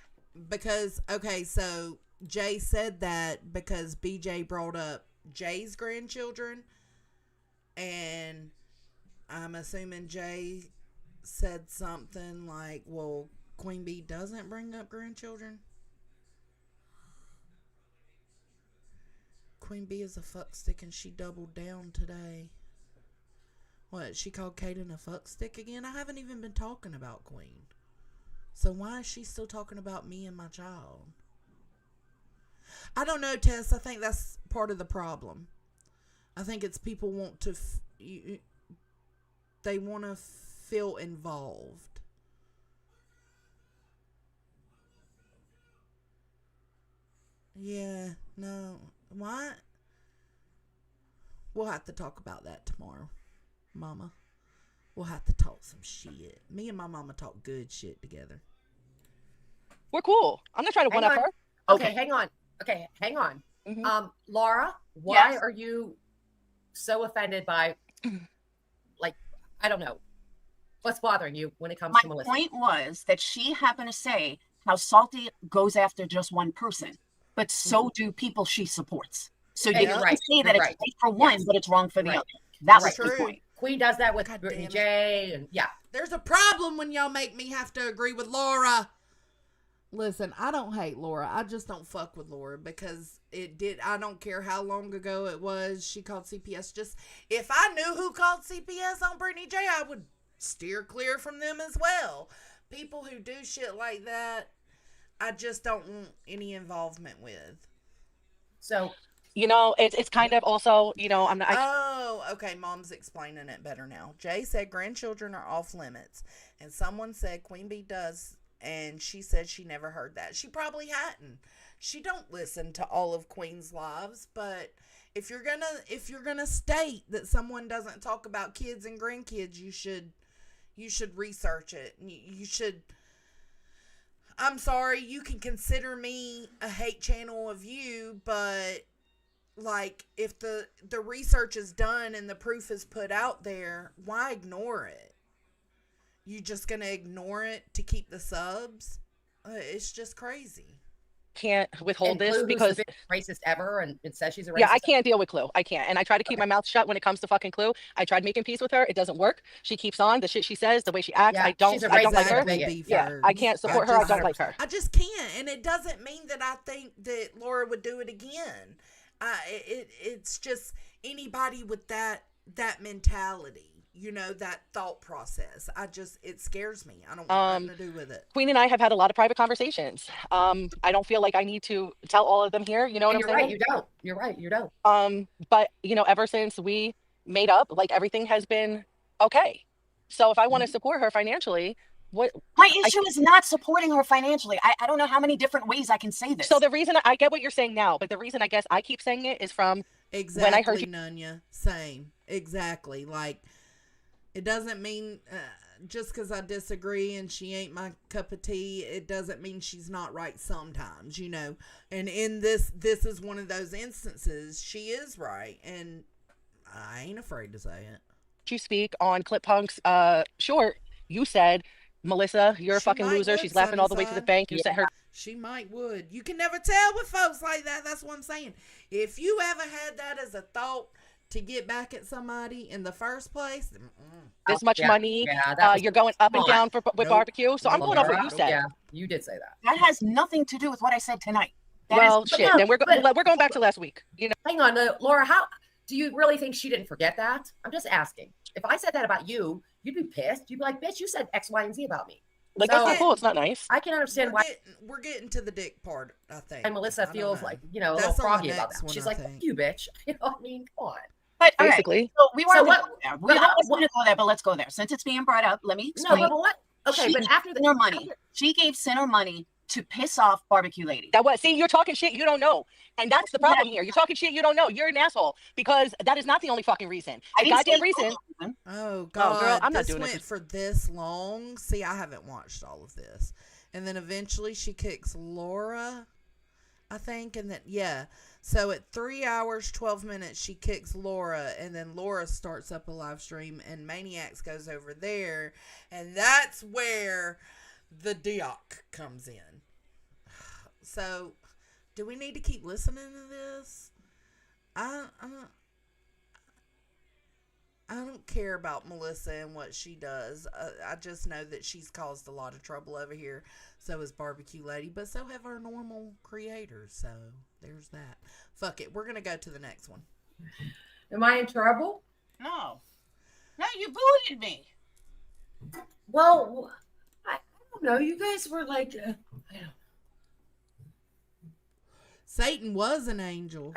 Because, okay, so Jay said that because BJ brought up Jay's grandchildren, and I'm assuming Jay said something like, well, Queen Bee doesn't bring up grandchildren. Queen Bee is a fuckstick and she doubled down today. What, she called Kaden a fuckstick again? I haven't even been talking about Queen. So why is she still talking about me and my child? I don't know, Tess. I think that's part of the problem. I think it's people want to... they want to feel involved. Yeah, no. What? We'll have to talk about that tomorrow, Mama. We'll have to talk some shit. Me and my mama talk good shit together. We're cool. I'm not trying to Hang one-up on. her. Okay, hang on. Okay, hang on. Mhm. Laura, why Yes. are you so offended by, like, I don't know, what's bothering you when it comes My to Melissa? point was that she happened to say how Salty goes after just one person, but so do people she supports. So And you you're can right. say that You're it's right. right for one, Yes. but it's wrong for the Right. other. That Right. was the point. Queen does that with God Brittany damn it. J, and yeah. There's a problem when y'all make me have to agree with Laura. Listen, I don't hate Laura. I just don't fuck with Laura because I don't care how long ago it was she called CPS. Just, if I knew who called CPS on Brittany J, I would steer clear from them as well. People who do shit like that, I just don't want any involvement with. So, You know, it's kind of also, you know, I'm not. Oh, okay. Mom's explaining it better now. Jay said grandchildren are off limits, and someone said Queen Bee does, and she said she never heard that. She probably hadn't. She don't listen to all of Queen's lives, but if you're gonna state that someone doesn't talk about kids and grandkids, you should research it. You should. I'm sorry, you can consider me a hate channel of you, but like, if the research is done and the proof is put out there, why ignore it? You just gonna ignore it to keep the subs? It's just crazy. Can't withhold and this Clue, because who's the biggest racist ever, and it says she's a racist. yeah, I can't deal with Clue. I can't. And I try to keep my mouth shut when it comes to fucking Clue. I tried making peace with her. It doesn't work. She keeps on. The shit she says, the way she acts, Yeah, I don't she's a like her. Exactly, Yeah, I can't support her. I don't like her. I just can't, and it doesn't mean that I think that Laura would do it again. It's just anybody with that mentality, you know, that thought process. It scares me. I don't want nothing to do with it. Queen and I have had a lot of private conversations. I don't feel like I need to tell all of them here. You know what And I'm you're saying? right, you don't. You're right, you don't. But you know, ever since we made up, like, everything has been okay. So if I want to support her financially, What My issue is not supporting her financially. I don't know how many different ways I can say this. So the reason I get what you're saying now, but the reason I guess I keep saying it is from when I heard you. Nunya. Same. Exactly. Like, it doesn't mean just because I disagree and she ain't my cup of tea, it doesn't mean she's not right sometimes, you know. And in this is one of those instances. She is right, and I ain't afraid to say it. You speak on Clip Punk's short. You said, Melissa, you're a fucking loser. She's laughing all the way to the bank. You sent her. She might would. You can never tell with folks like that. That's what I'm saying. If you ever had that as a thought to get back at somebody in the first place, this much money, you're going up and down with barbecue. So I'm going off what you said. Yeah, you did say that. That has nothing to do with what I said tonight. Then we're going back to last week. You know. Hang on, Laura. How do you really think she didn't forget that? I'm just asking. If I said that about you, you'd be pissed. You'd be like, "Bitch, you said X, Y, and Z about me." Like, that's not cool. It's not nice. I can understand why. We're getting to the dick part, I think. And Melissa feels like, a little froggy about that. She's like, "You bitch." You know what I mean? Come on. But basically, so we weren't going to go there. I was going to go there, but let's go there. Since it's being brought up, let me explain. No, but what? Okay, but after Sinner money, she gave Sinner money to piss off Barbecue Lady. See, you're talking shit you don't know. And that's the problem here. You're talking shit you don't know. You're an asshole because that is not the only fucking reason. The goddamn reason. Oh, God. Girl, I'm not this doing went it. for this long. See, I haven't watched all of this. And then eventually she kicks Laura, I think. And then, yeah. So at 3 hours, 12 minutes, she kicks Laura. And then Laura starts up a live stream. And Maniacs goes over there. And that's where the Dioc comes in. So, do we need to keep listening to this? I don't care about Melissa and what she does. I just know that she's caused a lot of trouble over here. So has Barbecue Lady, but so have our normal creators. So there's that. Fuck it. We're going to go to the next one. Am I in trouble? No, you booted me. Well, I don't know. You guys were like, Satan was an angel.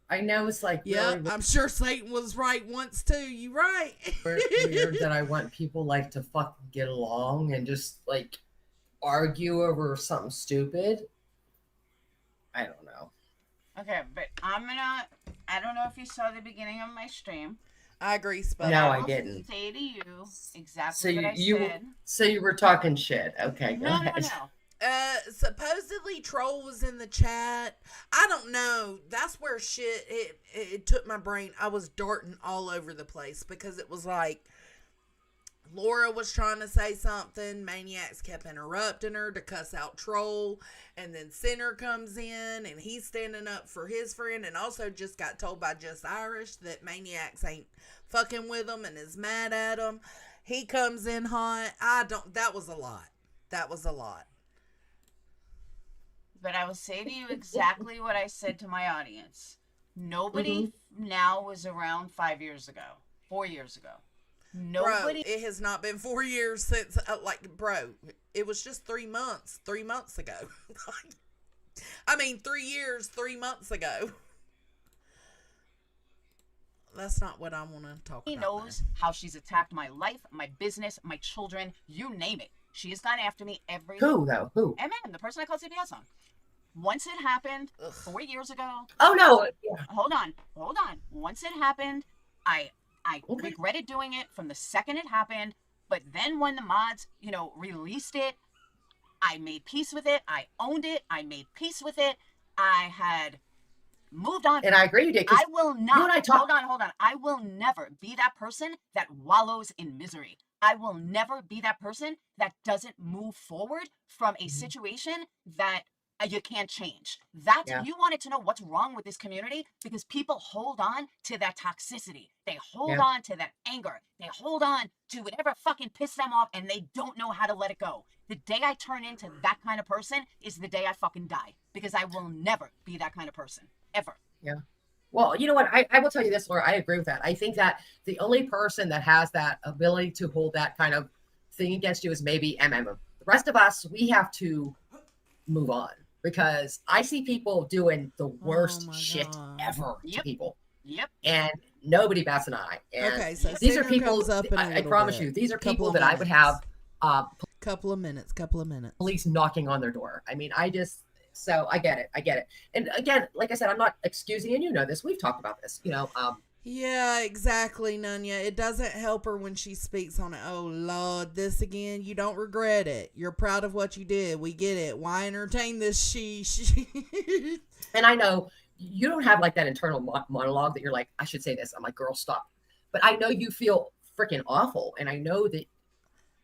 I know it's like, yeah, really I'm sure Satan was right once too. You right. weird that I want people like to fucking get along and just like argue over something stupid. I don't know. Okay, but I don't know if you saw the beginning of my stream. I agree, Spud. No, I didn't. Say to you exactly what I said. So you were talking shit. Okay, go ahead. No. Supposedly Troll was in the chat. I don't know. That's where shit it took my brain. I was darting all over the place because it was like Laura was trying to say something. Maniacs kept interrupting her to cuss out Troll, and then Sinner comes in and he's standing up for his friend, and also just got told by Just Irish that Maniacs ain't fucking with him and is mad at him. He comes in hot. That was a lot. That was a lot. But I will say to you exactly what I said to my audience. Nobody now was around 5 years ago, 4 years ago. Nobody. Bro, it has not been 4 years since, it was just 3 months, 3 months ago. 3 years, 3 months ago. That's not what I want to talk about. She knows how she's attacked my life, my business, my children, you name it. She has gone after me every. Who though? Who? MM, the person I called CPS on. Once it happened 4 years ago. Oh no! Hold on. Once it happened, I regretted doing it from the second it happened. But then when the mods, released it, I made peace with it. I owned it. I made peace with it. I had moved on. And I agree you did. I will not. Hold on. I will never be that person that wallows in misery. I will never be that person that doesn't move forward from a situation that you can't change. You wanted to know what's wrong with this community because people hold on to that toxicity. They hold on to that anger. They hold on to whatever fucking pissed them off and they don't know how to let it go. The day I turn into that kind of person is the day I fucking die because I will never be that kind of person. Ever. Yeah. Well, you know what? I will tell you this, Laura. I agree with that. I think that the only person that has that ability to hold that kind of thing against you is maybe MM. The rest of us, we have to move on because I see people doing the worst shit ever to people. Yep. And nobody bats an eye. And Okay, so these are Sinner people. comes up in a I little promise bit. you, these are Couple people of that I would have. Couple of minutes. Police knocking on their door. I mean, so I get it. And again, like I said, I'm not excusing, and you know this. We've talked about this. Yeah, exactly, Nunya. It doesn't help her when she speaks on it. Oh, Lord, this again. You don't regret it. You're proud of what you did. We get it. Why entertain this she? And I know you don't have like that internal monologue that you're like, I should say this. I'm like, girl, stop. But I know you feel freaking awful. And I know that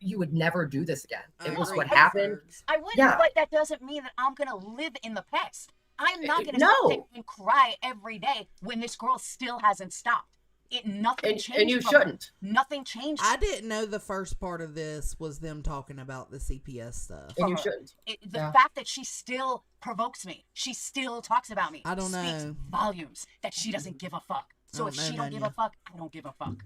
you would never do this again. It was what happened. I wouldn't, Yeah. but that doesn't mean that I'm going to live in the past. I'm not going to No. sit and cry every day when this girl still hasn't stopped. Nothing changed. And you from her. shouldn't. Nothing changed. I didn't know the first part of this was them talking about the CPS stuff. And you shouldn't. The fact that she still provokes me, she still talks about me. I don't speaks know. volumes that she doesn't give a fuck. So if she don't give a fuck, I don't give a fuck.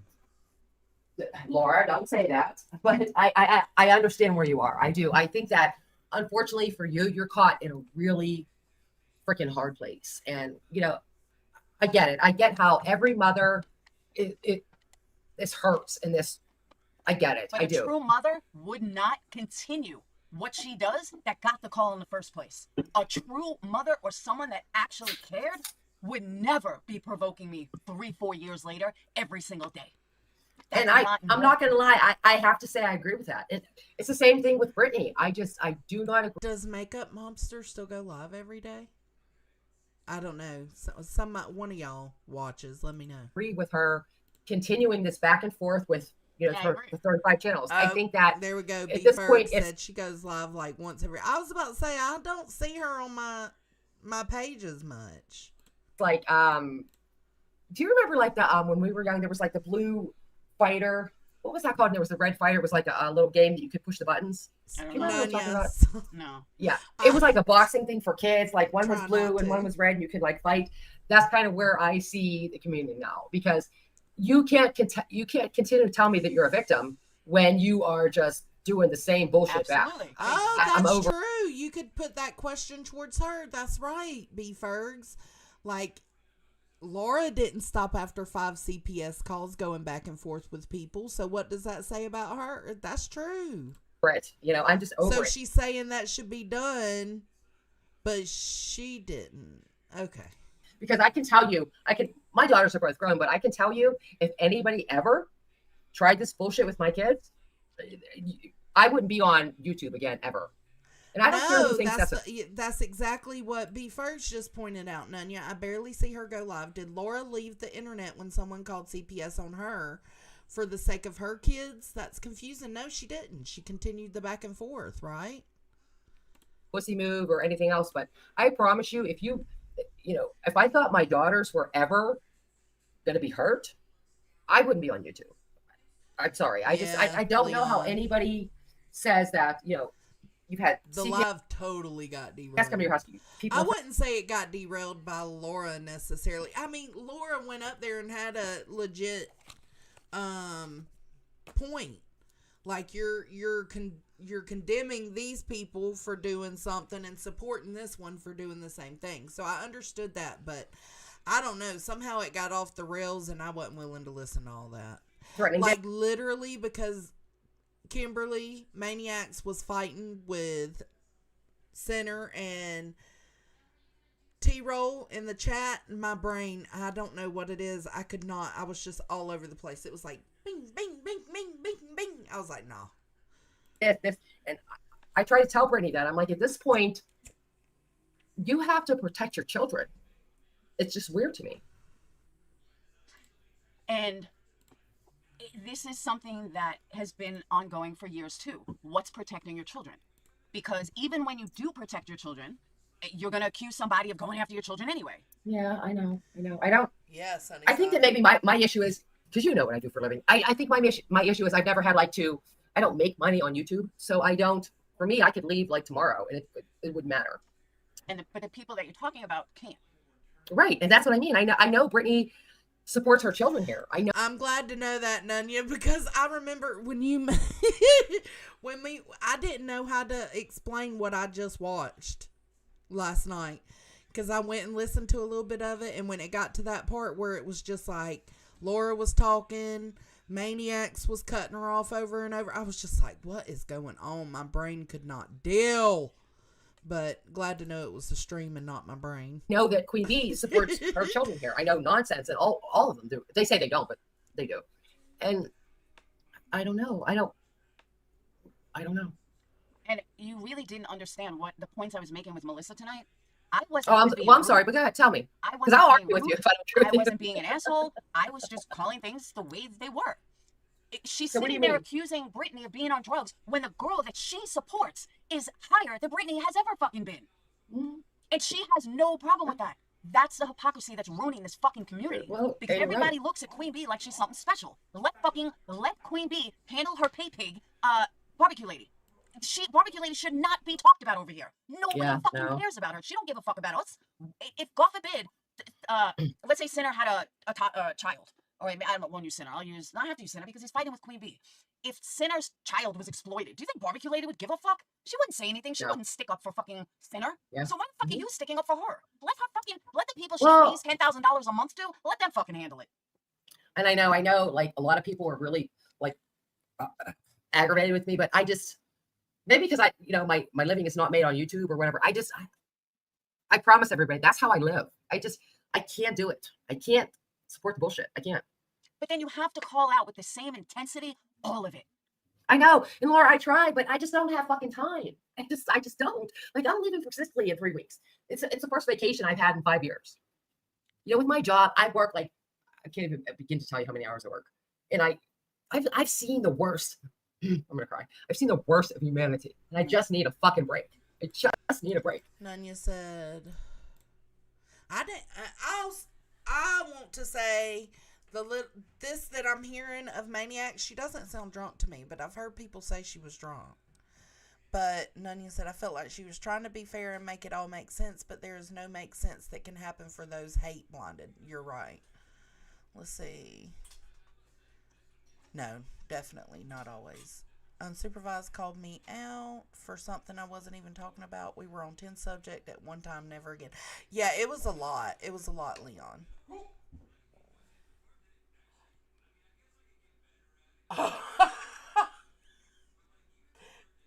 Laura, don't say that. But I understand where you are. I do. I think that unfortunately for you, you're caught in a really freaking hard place. And I get it. I get how every mother this hurts and this. I get it. But I a do. true mother would not continue what she does that got the call in the first place. A true mother or someone that actually cared would never be provoking me 3-4 years later every single day. And I'm not gonna lie, I have to say I agree with that. It's the same thing with Brittany. I do not agree. Does Makeup Mobster still go live every day? I don't know. One of y'all watches. Let me know. Agree with her continuing this back and forth with the 35 channels. I think that there we go. At B this Ferg point, said she goes live like once every. I was about to say I don't see her on my page as much. Like do you remember like the when we were young there was like the blue fighter? What was that called? And there was the red fighter. It was like a little game that you could push the buttons. I don't Do you remember what I'm talking about? No. Yeah, it was like a boxing thing for kids. Like one was Try blue not and to. one was red, and you could like fight. That's kind of where I see the community now, because you can't continue to tell me that you're a victim when you are just doing the same bullshit back. Oh, I'm that's over. true. You could put that question towards her. That's right, B Fergs. Like, Laura didn't stop after 5 CPS calls going back and forth with people. So what does that say about her? That's true. It. I'm just over So it. she's saying that should be done, but she didn't. Okay. Because I can tell you, my daughters are both grown, but I can tell you, if anybody ever tried this bullshit with my kids, I wouldn't be on YouTube again ever. And I don't care who thinks that's exactly what B First just pointed out, Nunya. I barely see her go live. Did Laura leave the internet when someone called CPS on her for the sake of her kids? That's confusing. No, she didn't. She continued the back and forth, right? pussy move or anything else. But I promise you, if I thought my daughters were ever going to be hurt, I wouldn't be on YouTube. I'm sorry. I don't know how anybody says that, you've had the live totally got derailed. That's coming to your house. I wouldn't say it got derailed by Laura necessarily. I mean, Laura went up there and had a legit point. Like you're condemning these people for doing something and supporting this one for doing the same thing. So I understood that, but I don't know. Somehow it got off the rails, and I wasn't willing to listen to all that. Like literally, because Kimberly Maniacs was fighting with Center and T-Roll in the chat. My brain, I don't know what it is. I could not. I was just all over the place. It was like bing, bing, bing, bing, bing, bing. I was like, nah. And I try to tell Brittany that. I'm like, at this point, you have to protect your children. It's just weird to me. And this is something that has been ongoing for years too. What's protecting your children? Because even when you do protect your children, you're going to accuse somebody of going after your children anyway. Yeah, I know. I don't. Yeah, Sunny. I think that maybe my issue is, because you know what I do for a living. I think my issue is I've never had I don't make money on YouTube. So for me, I could leave like tomorrow and it wouldn't matter. But the people that you're talking about can't. Right. And that's what I mean. I know Brittany supports her children here. I know. I'm glad to know that, Nunya, because I remember when I didn't know how to explain what I just watched last night. because I went and listened to a little bit of it, and when it got to that part where it was just like Laura was talking, Maniacs was cutting her off over and over, I was just like, what is going on? My brain could not deal. But glad to know it was the stream and not my brain. Know that Queen Bee supports her children here. I know nonsense, and all of them do. They say they don't, but they do. And I don't know. I don't know. And you really didn't understand what the points I was making with Melissa tonight. I wasn't. I'm sorry, but go ahead, tell me. Because I'll argue with you if I don't I truly. wasn't being an asshole. I was just calling things the way they were. She's So what do sitting you there mean? accusing Brittany of being on drugs when the girl that she supports is higher than Brittany has ever fucking been. Mm-hmm. And she has no problem with that. That's the hypocrisy that's ruining this fucking community. Well, because you're everybody right. looks at Queen Bee like she's something special. Let Queen Bee handle her pay pig, barbecue lady. Barbecue lady should not be talked about over here. Nobody fucking cares about her. She don't give a fuck about us. If God forbid, let's say Sinner had a child. Or I won't use Sinner. I have to use Sinner because he's fighting with Queen Bee. If Sinner's child was exploited, do you think Barbecue Lady would give a fuck? She wouldn't say anything. She wouldn't stick up for fucking Sinner. Yeah. So why the fuck are you sticking up for her? Let the people she Well- pays $10,000 a month to, let them fucking handle it. And I know, like a lot of people are really like aggravated with me, but I just maybe because my living is not made on YouTube or whatever. I promise everybody that's how I live. I can't do it. I can't support the bullshit. I can't. But then you have to call out with the same intensity all of it. I know, and Laura, I try, but I just don't have fucking time. I just don't. Like I'm leaving for Sicily in 3 weeks. It's the first vacation I've had in 5 years. With my job, I work like I can't even begin to tell you how many hours I work, and I've seen the worst. I'm gonna cry. I've seen the worst of humanity, and I just need a fucking break. I just need a break. Nunya said, I want to say this that I'm hearing of Maniac, she doesn't sound drunk to me, but I've heard people say she was drunk. But Nunya said, I felt like she was trying to be fair and make it all make sense, but there is no make sense that can happen for those hate blinded. You're right. Let's see. No, definitely not always. Unsupervised called me out for something I wasn't even talking about. We were on 10 subject at one time, never again. Yeah, it was a lot. It was a lot, Leon.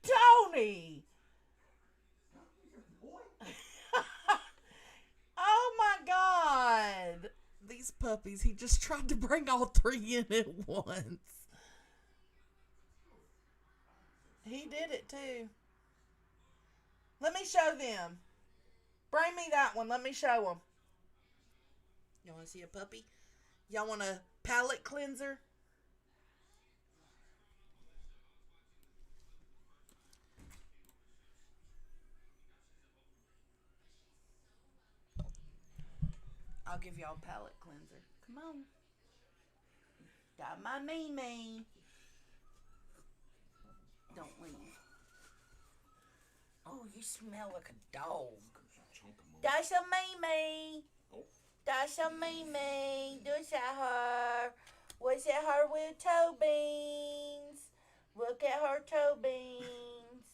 Tony! Oh my God! These puppies, he just tried to bring all three in at once. He did it too. Let me show them. Bring me that one. Let me show them. You want to see a puppy? Y'all want a palate cleanser? I'll give y'all a palate cleanser. Come on. Got my Mimi. Don't leave. Oh, you smell like a dog. That's a Mimi. That's a Mimi. Look at her. What's at her with toe beans? Look at her toe beans.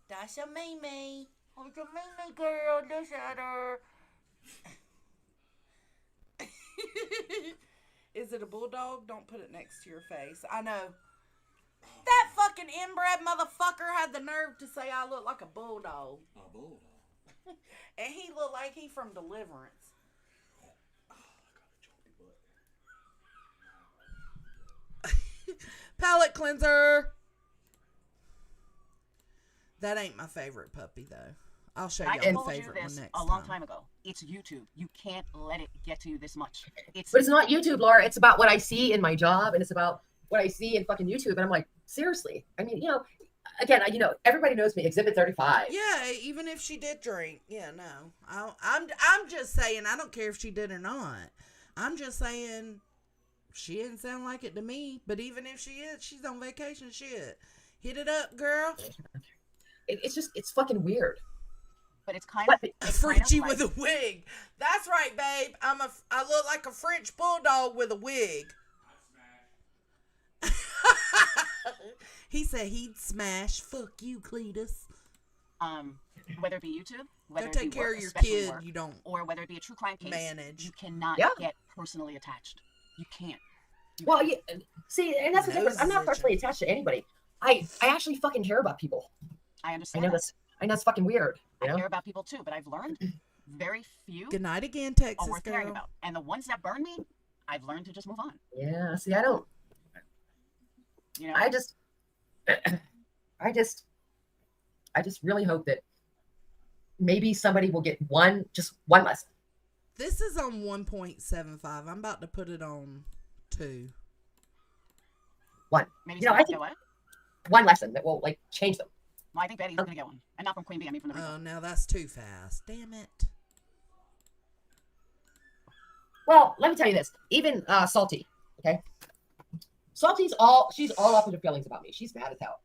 That's a Mimi. Oh, the Mimi girl. Look at her. Is it a bulldog? Don't put it next to your face. I know. That fucking inbred motherfucker had the nerve to say I look like a bulldog. A bulldog. And he looked like he from Deliverance. Palate cleanser. That ain't my favorite puppy though. I'll show I you my told you favorite one this next a long time. time ago. It's YouTube. You can't let it get to you this much. But it's not YouTube, Laura. It's about what I see in my job, and it's about what I see in fucking YouTube. And I'm like, seriously. I mean, again, everybody knows me. Exhibit 35. Yeah, even if she did drink. Yeah, no. I'm just saying, I don't care if she did or not. I'm just saying, she didn't sound like it to me. But even if she is, she's on vacation. Shit. Hit it up, girl. It's fucking weird. But it's kind A Frenchie with a wig. That's right, babe. I look like a French bulldog with a wig. He said he'd smash. Fuck you, Cletus. Whether it be YouTube, whether Go it be take care work, of your especially kid. work, You don't or whether it be a true crime case, manage. you cannot Yeah. get personally attached. You can't. Well, see, and that's the difference. I'm not Nose personally attached to anybody. I actually fucking care about people. I I understand. know that. that's fucking weird. You I know? care about people too, but I've learned very few Good night again, are Texas worth caring girl. about. And the ones that burn me, I've learned to just move on. Yeah. See, I don't. You know, I just really hope that maybe somebody will get just one lesson. This is on 1.75. I'm about to put it on 2. One. maybe You know, I somebody think get what? one lesson that will like change them. Well, I think Betty's gonna get one, and not from Queen Bee. I mean from the. Oh, now that's too fast. Damn it. Well, let me tell you this. Even Salty, okay? Salty's she's all up in her feelings about me. She's mad as hell.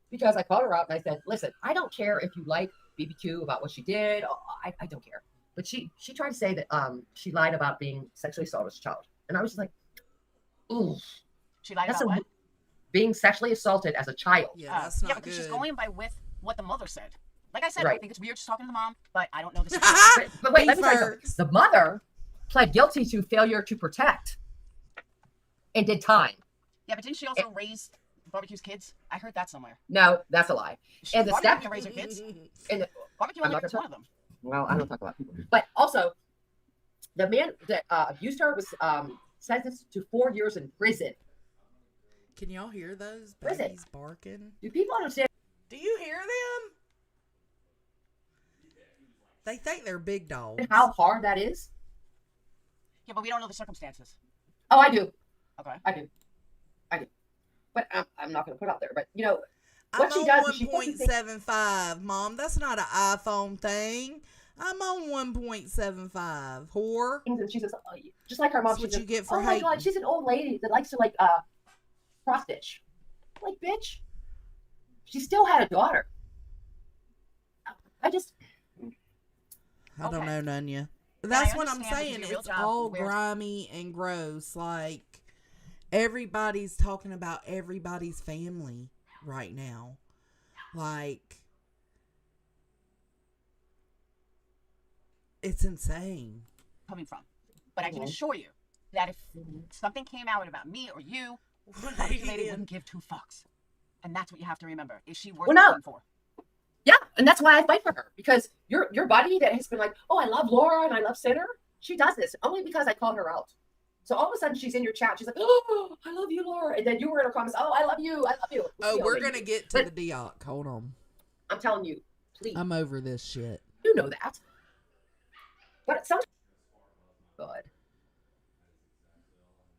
Because I called her out and I said, listen, I don't care if you like BBQ about what she did. I don't care. But she tried to say that she lied about being sexually assaulted as a child. And I was just like, ooh. She lied That's about what? being sexually assaulted as a child. Yeah, that's not because good. she's going by with what the mother said. Like I said, I Right. think it's weird just talking to the mom, but I don't know this. But wait, let me tell you something. The mother pled guilty to failure to protect and did time. Yeah, but didn't she also raise Barbecue's kids? I heard that somewhere. No, that's a lie. And the Barbecue step can raise her kids. and the, Barbecue I'm only not raised gonna one of them. well, I don't talk about people. But also, the man that abused her was sentenced to 4 years in prison. Can y'all hear those Prison. babies barking? Do people understand? Do you hear them? They think they're big dogs. How hard that is? Yeah, but we don't know the circumstances. Oh, I do. Okay. I do. But I'm not going to put out there. But you know, I'm what she on does is she puts these things- 1.75, Mom. That's not an iPhone thing. I'm on 1.75. Whore. and she says, just like her mom, That's she what says, you get for oh my hating. God, she's an old lady that likes to like cross stitch. Like, bitch, she still had a daughter. I just, I don't know, Nunya. I That's what I'm understand that you saying. do a real It's job all where- grimy and gross. Like, everybody's talking about everybody's family right now. Like, it's insane. Coming from, but I can assure you that if something came out about me or you, Barbecue Lady wouldn't give 2 fucks. And that's what you have to remember. Is she worth Well, no. fighting for? yeah, and that's why I fight for her, because your buddy that has been like, oh, I love Laura and I love Sinner, she does this only because I called her out. So all of a sudden she's in your chat, she's like, oh, I love you, Laura, and then you were in her comments, oh, I love you. Oh, You know, we're like, going to get to the Dioc. Hold on. I'm telling you, please, I'm over this shit. you know that. But sometimes, God.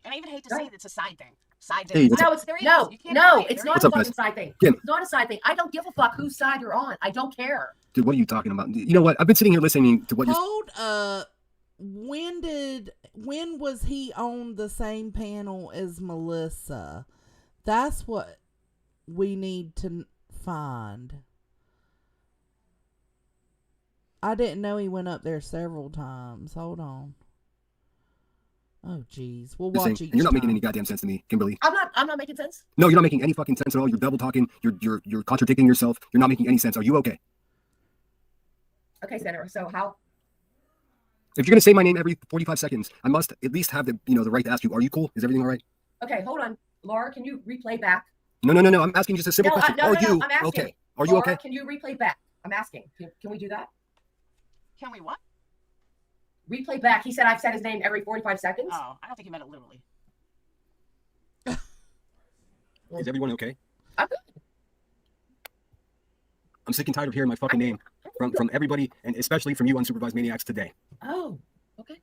And I even hate to say that it's a side thing. Side Hey, thing. what's No, up? it's There is. no, You can't no, deny it. it's There not What's a up, fucking guys? side thing. Kim. It's not a side thing. I don't give a fuck whose side you're on. I don't care. Dude, what are you talking about? You know what? I've been sitting here listening to what you're. Hold up. When was he on the same panel as Melissa? That's what we need to find. I didn't know he went up there several times. Hold on. Oh, jeez. We'll Just watch saying, each you're not making time. any goddamn sense to me, Kimberly. I'm not making sense. No, you're not making any fucking sense at all. You're double talking. You're contradicting yourself. You're not making any sense. Are you okay? Okay, Senator. So how? If you're gonna say my name every 45 seconds, I must at least have the right to ask you. Are you cool? Is everything all right? Okay, hold on, Laura. Can you replay back? No. I'm asking just a simple question. No, Are you I'm asking. okay? Are you Laura, okay? Can you replay back? I'm asking. Can we do that? Can we what? Replay back. He said I've said his name every 45 seconds. Oh, I don't think he meant it literally. Is everyone okay? I'm good. I'm sick and tired of hearing my fucking name from everybody, and especially from you unsupervised maniacs today. Oh, okay.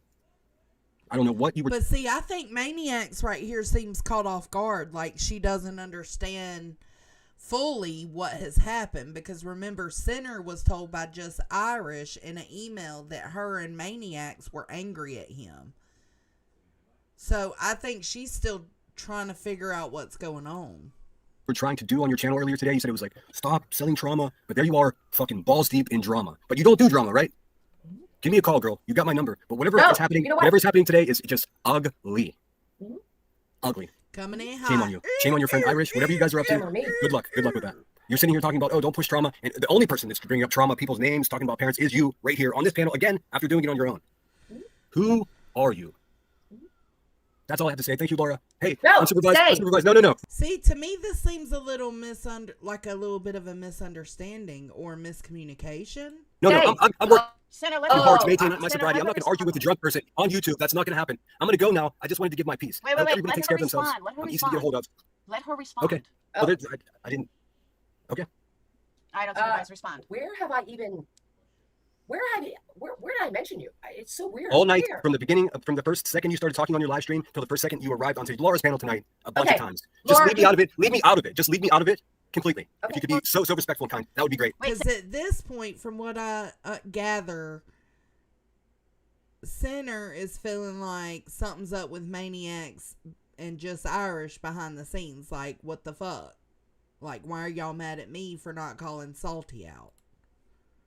I don't know what you were. But see, I think Maniacs right here seems caught off guard. Like she doesn't understand fully what has happened, because remember, Sinner was told by just Irish in an email that her and Maniacs were angry at him. So I think she's still trying to figure out what's going on. Were trying to do on your channel earlier today. You said it was like, stop selling trauma, but there you are, fucking balls deep in drama. But you don't do drama, right? Give me a call, girl. You got my number. But whatever is happening, you know what? whatever's happening today is just ugly. Ugly. Coming in hot. Shame on you. Shame on your friend Irish. Whatever you guys are up Shame on to. me. Good luck. Good luck with that. You're sitting here talking about, oh, don't push trauma. And the only person that's bringing up trauma, people's names, talking about parents is you right here on this panel again after doing it on your own. Who are you? That's all I have to say. Thank you, Laura. Hey, No, unsupervised, stay. unsupervised. No. See, to me, this seems a little like a little bit of a misunderstanding or miscommunication. No, I'm working Senator, let's hard to go. maintain my Senator, sobriety. let I'm not her going to argue with a drunk person on YouTube. That's not going to happen. I'm going to go now. I just wanted to give my piece. Wait. Everybody Let takes her care of themselves. respond. Let her I'm easy to get respond. hold of. Let her respond. Okay. Oh. Well, I didn't. Okay. I don't think you guys respond. Where have I even? Where did I mention you? It's so weird. All night Where? from the beginning, from the first second you started talking on your live stream till the first second you arrived onto Laura's panel tonight a bunch Okay. of times. Just Laura, leave me out of it. Leave me out of it. Just leave me out of it completely. Okay. If you could be so respectful and kind, that would be great. Because at this point, from what I gather, Center is feeling like something's up with Maniacs and Just Irish behind the scenes. Like, what the fuck? Like, why are y'all mad at me for not calling Salty out?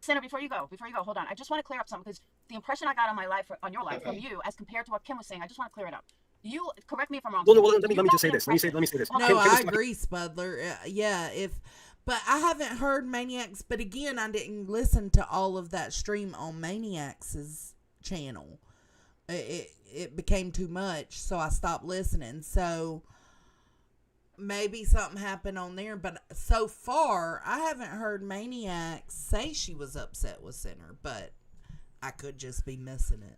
Senator, before you go, hold on. I just want to clear up something because the impression I got on on your life from you, as compared to what Kim was saying, I just want to clear it up. You correct me if I'm wrong. Well, let me just say this. Let me say this. No, Kim I was- agree, Spudler. But I haven't heard Maniacs. But again, I didn't listen to all of that stream on Maniacs' channel. It became too much, so I stopped listening. So maybe something happened on there, but so far I haven't heard Maniacs say she was upset with Center, but I could just be missing it.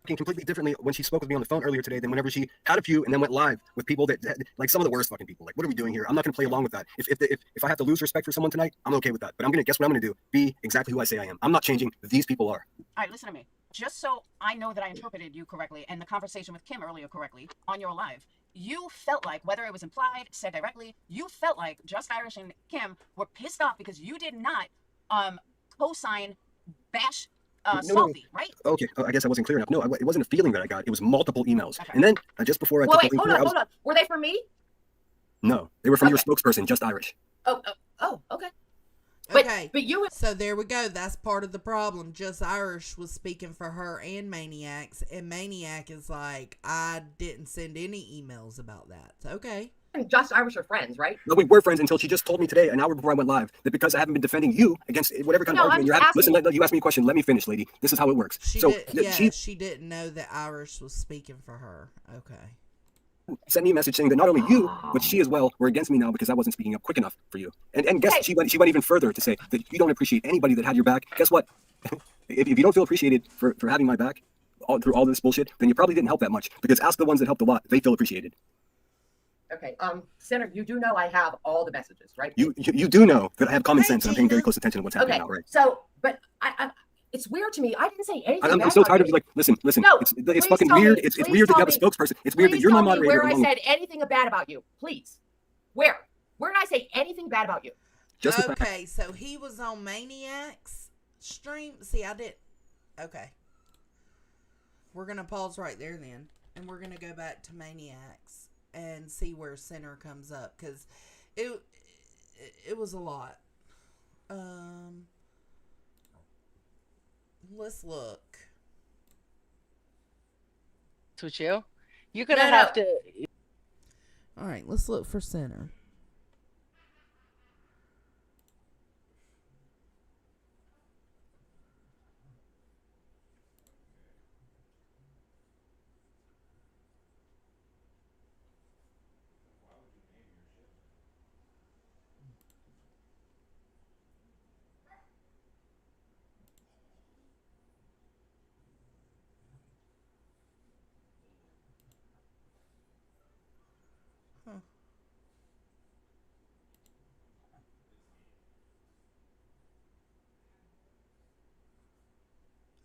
Completely differently when she spoke with me on the phone earlier today than whenever she had a few and then went live with people that like some of the worst fucking people. Like, what are we doing here? I'm not going to play along with that. If I have to lose respect for someone tonight, I'm okay with that. But I'm going to guess what I'm going to do. Be exactly who I say I am. I'm not changing. These people are. All right, listen to me. Just so I know that I interpreted you correctly and the conversation with Kim earlier correctly on your live, you felt like, whether it was implied, said directly, you felt like Just Irish and Kim were pissed off because you did not co-sign bash Salty, right? Okay, I guess I wasn't clear enough. No, it wasn't a feeling that I got. It was multiple emails. Okay. And then just before I Well, took wait, the link, hold on. Were they for me? No, they were from your spokesperson, Just Irish. Oh, okay. Okay, but you. So there we go. That's part of the problem. Just Irish was speaking for her and Maniacs, and Maniac is like, I didn't send any emails about that. So, okay. And Just Irish are friends, right? No, we were friends until she just told me today, an hour before I went live, that because I haven't been defending you against whatever kind of No, argument you're I'm having. just Listen, you asked me a question. Let me finish, lady. This is how it works. She didn't know that Irish was speaking for her. Okay. Sent me a message saying that not only you, but she as well were against me now because I wasn't speaking up quick enough for you. And guess she went even further to say that you don't appreciate anybody that had your back. Guess what? if you don't feel appreciated for having my back through all this bullshit, then you probably didn't help that much. Because ask the ones that helped a lot. They feel appreciated. Okay, Senator, you do know I have all the messages, right? You do know that I have common sense and I'm paying very close attention to what's happening now, right? So, but I it's weird to me. I didn't say anything. I'm so tired of you. Like, listen. No, it's fucking weird. It's weird that you have a spokesperson. It's weird that you're my moderator. Where I said anything bad about you, please. Where did I say anything bad about you? Okay, so he was on Maniacs stream. See, I did. Okay. We're going to pause right there then. And we're going to go back to Maniacs and see where Center comes up. Because it was a lot. Let's look. With you? You're going to have to... All right, let's look for Center.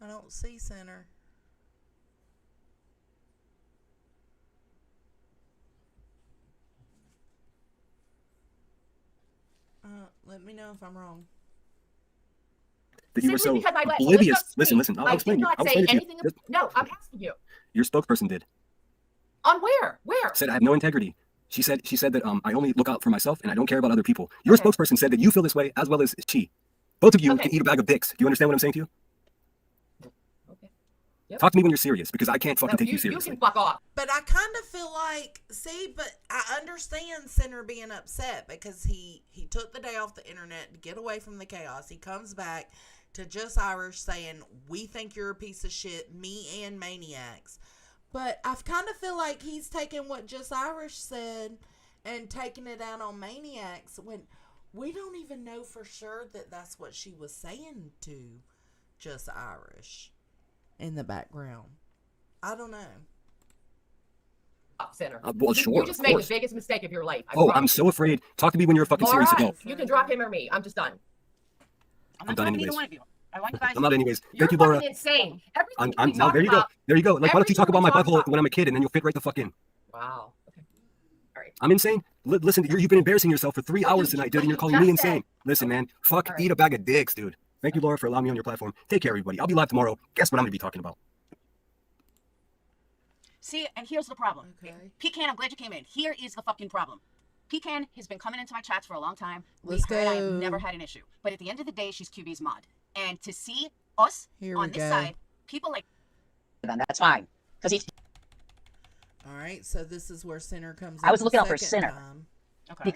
I don't see Center. Let me know if I'm wrong. That you were so because I let oblivious. Elizabeth Listen. I'll explain did you. not I'll say explain it to anything. you. No, I'm asking you. Your spokesperson did. On where? Where? Said I have no integrity. She said that I only look out for myself and I don't care about other people. Your spokesperson said that you feel this way as well as she. Both of you can eat a bag of dicks. Do you understand what I'm saying to you? Talk to me when you're serious, because I can't fucking take you seriously. You can fuck off. But I kind of feel like, but I understand Sinner being upset because he took the day off the internet to get away from the chaos. He comes back to Just Irish saying, we think you're a piece of shit, me and Maniacs. But I kind of feel like he's taking what Just Irish said and taking it out on Maniacs when we don't even know for sure that that's what she was saying to Just Irish in the background. I don't know. Sinner. Well, sure. You just of made course. the biggest mistake of your life. I'm so afraid. Talk to me when you're a fucking Laura, serious adult. you can drop him or me. I'm just done. I'm done anyways. I want you guys. I'm not anyways. You're Thank you, Laura. fucking insane. Everything I'm we now talk there you go. about- There you go. Like, why don't you talk about my everything we talk butthole when I'm a kid, and then you'll fit right the fuck in? Wow. Okay. All right. I'm insane. Listen, you've been embarrassing yourself for 3 hours tonight, dude, and you're calling me insane. Listen, man. Fuck, eat a bag of dicks, dude. Thank you, Laura, for allowing me on your platform. Take care, everybody. I'll be live tomorrow. Guess what I'm going to be talking about? See, and here's the problem. Okay. Pecan, I'm glad you came in. Here is the fucking problem. Pecan has been coming into my chats for a long time. Let's Her and I go. have never had an issue. But at the end of the day, she's QB's mod. And to see us Here on we this go. side, people like Then that's fine. Because he's All right, so this is where Sinner comes in. I was looking out for second Sinner. time. Okay.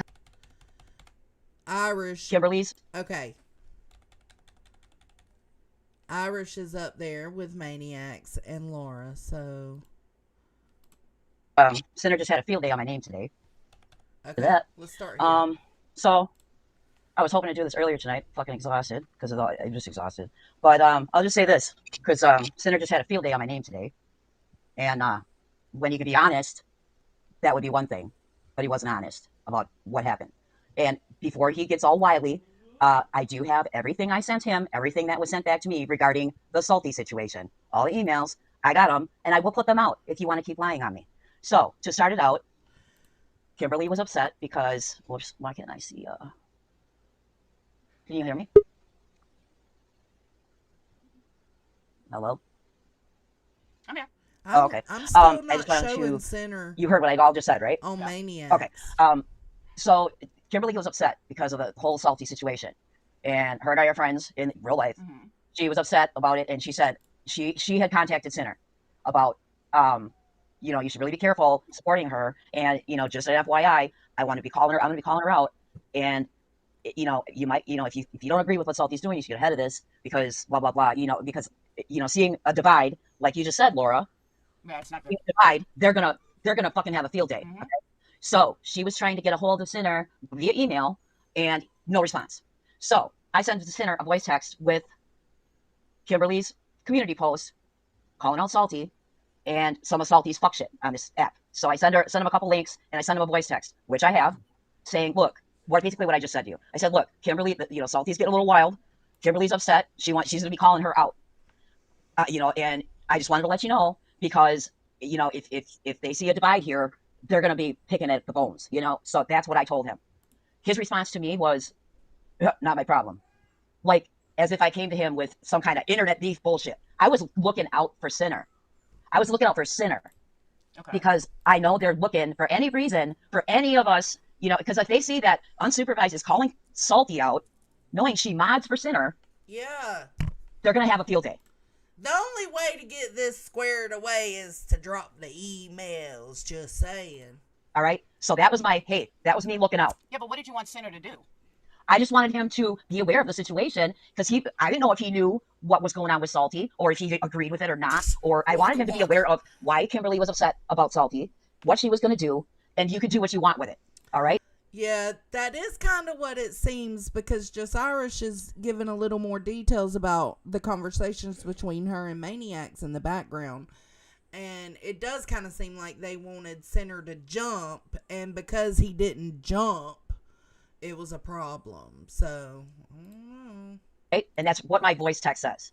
Irish. Kimberly's. Okay. Irish is up there with Maniacs and Laura, so. Sinner just had a field day on my name today. Okay, That. let's start here. So I was hoping to do this earlier tonight. Fucking exhausted because I'm just exhausted. But I'll just say this because Sinner just had a field day on my name today, and when you can be honest, that would be one thing, but he wasn't honest about what happened. And before he gets all wily, I do have everything I sent him, everything that was sent back to me regarding the Salty situation, all the emails. I got them, and I will put them out if you want to keep lying on me. So to start it out, Kimberly was upset because, whoops, why can't I see? Can you hear me? Hello? I'm here. Oh, okay. I'm still I not just wanted showing to. Sinner You heard what I all just said, right? on Maniacs. Okay. So Kimberly was upset because of the whole Salty situation, and her and I are friends in real life. Mm-hmm. She was upset about it, and she said she had contacted Sinner about you should really be careful supporting her, and just an FYI, I'm going to be calling her out, and you might if you don't agree with what Salty's doing, you should get ahead of this because blah blah blah. Because seeing a divide like you just said, Laura. Yeah, it's not good. Divide, they're gonna fucking have a field day. Mm-hmm. Okay? So she was trying to get a hold of Sinner via email, and no response. So I sent Sinner a voice text with Kimberly's community post calling out Salty and some of Salty's fuck shit on this app. So I sent him a couple links, and I sent him a voice text, which I have, saying, look, basically what I just said to you. I said, look, Kimberly, Salty's getting a little wild. Kimberly's upset. She's gonna be calling her out. And I just wanted to let you know because if they see a divide here, they're gonna be picking at the bones. So that's what I told him. His response to me was, not my problem. Like as if I came to him with some kind of internet beef bullshit. I was looking out for Sinner. Okay. Because I know they're looking for any reason for any of us, because if they see that Unsupervised is calling Salty out, knowing she mods for Sinner, Yeah. they're going to have a field day. The only way to get this squared away is to drop the emails, just saying. All right? So that was that was me looking out. Yeah, but what did you want Sinner to do? I just wanted him to be aware of the situation because I didn't know if he knew what was going on with Salty or if he agreed with it or not. Or I wanted him to be aware of why Kimberly was upset about Salty, what she was going to do, and you can do what you want with it. All right? Yeah, that is kind of what it seems because Just Irish is giving a little more details about the conversations between her and Maniacs in the background. And it does kind of seem like they wanted Sinner to jump, and because he didn't jump, it was a problem. So, I don't know. Right? And that's what my voice text says.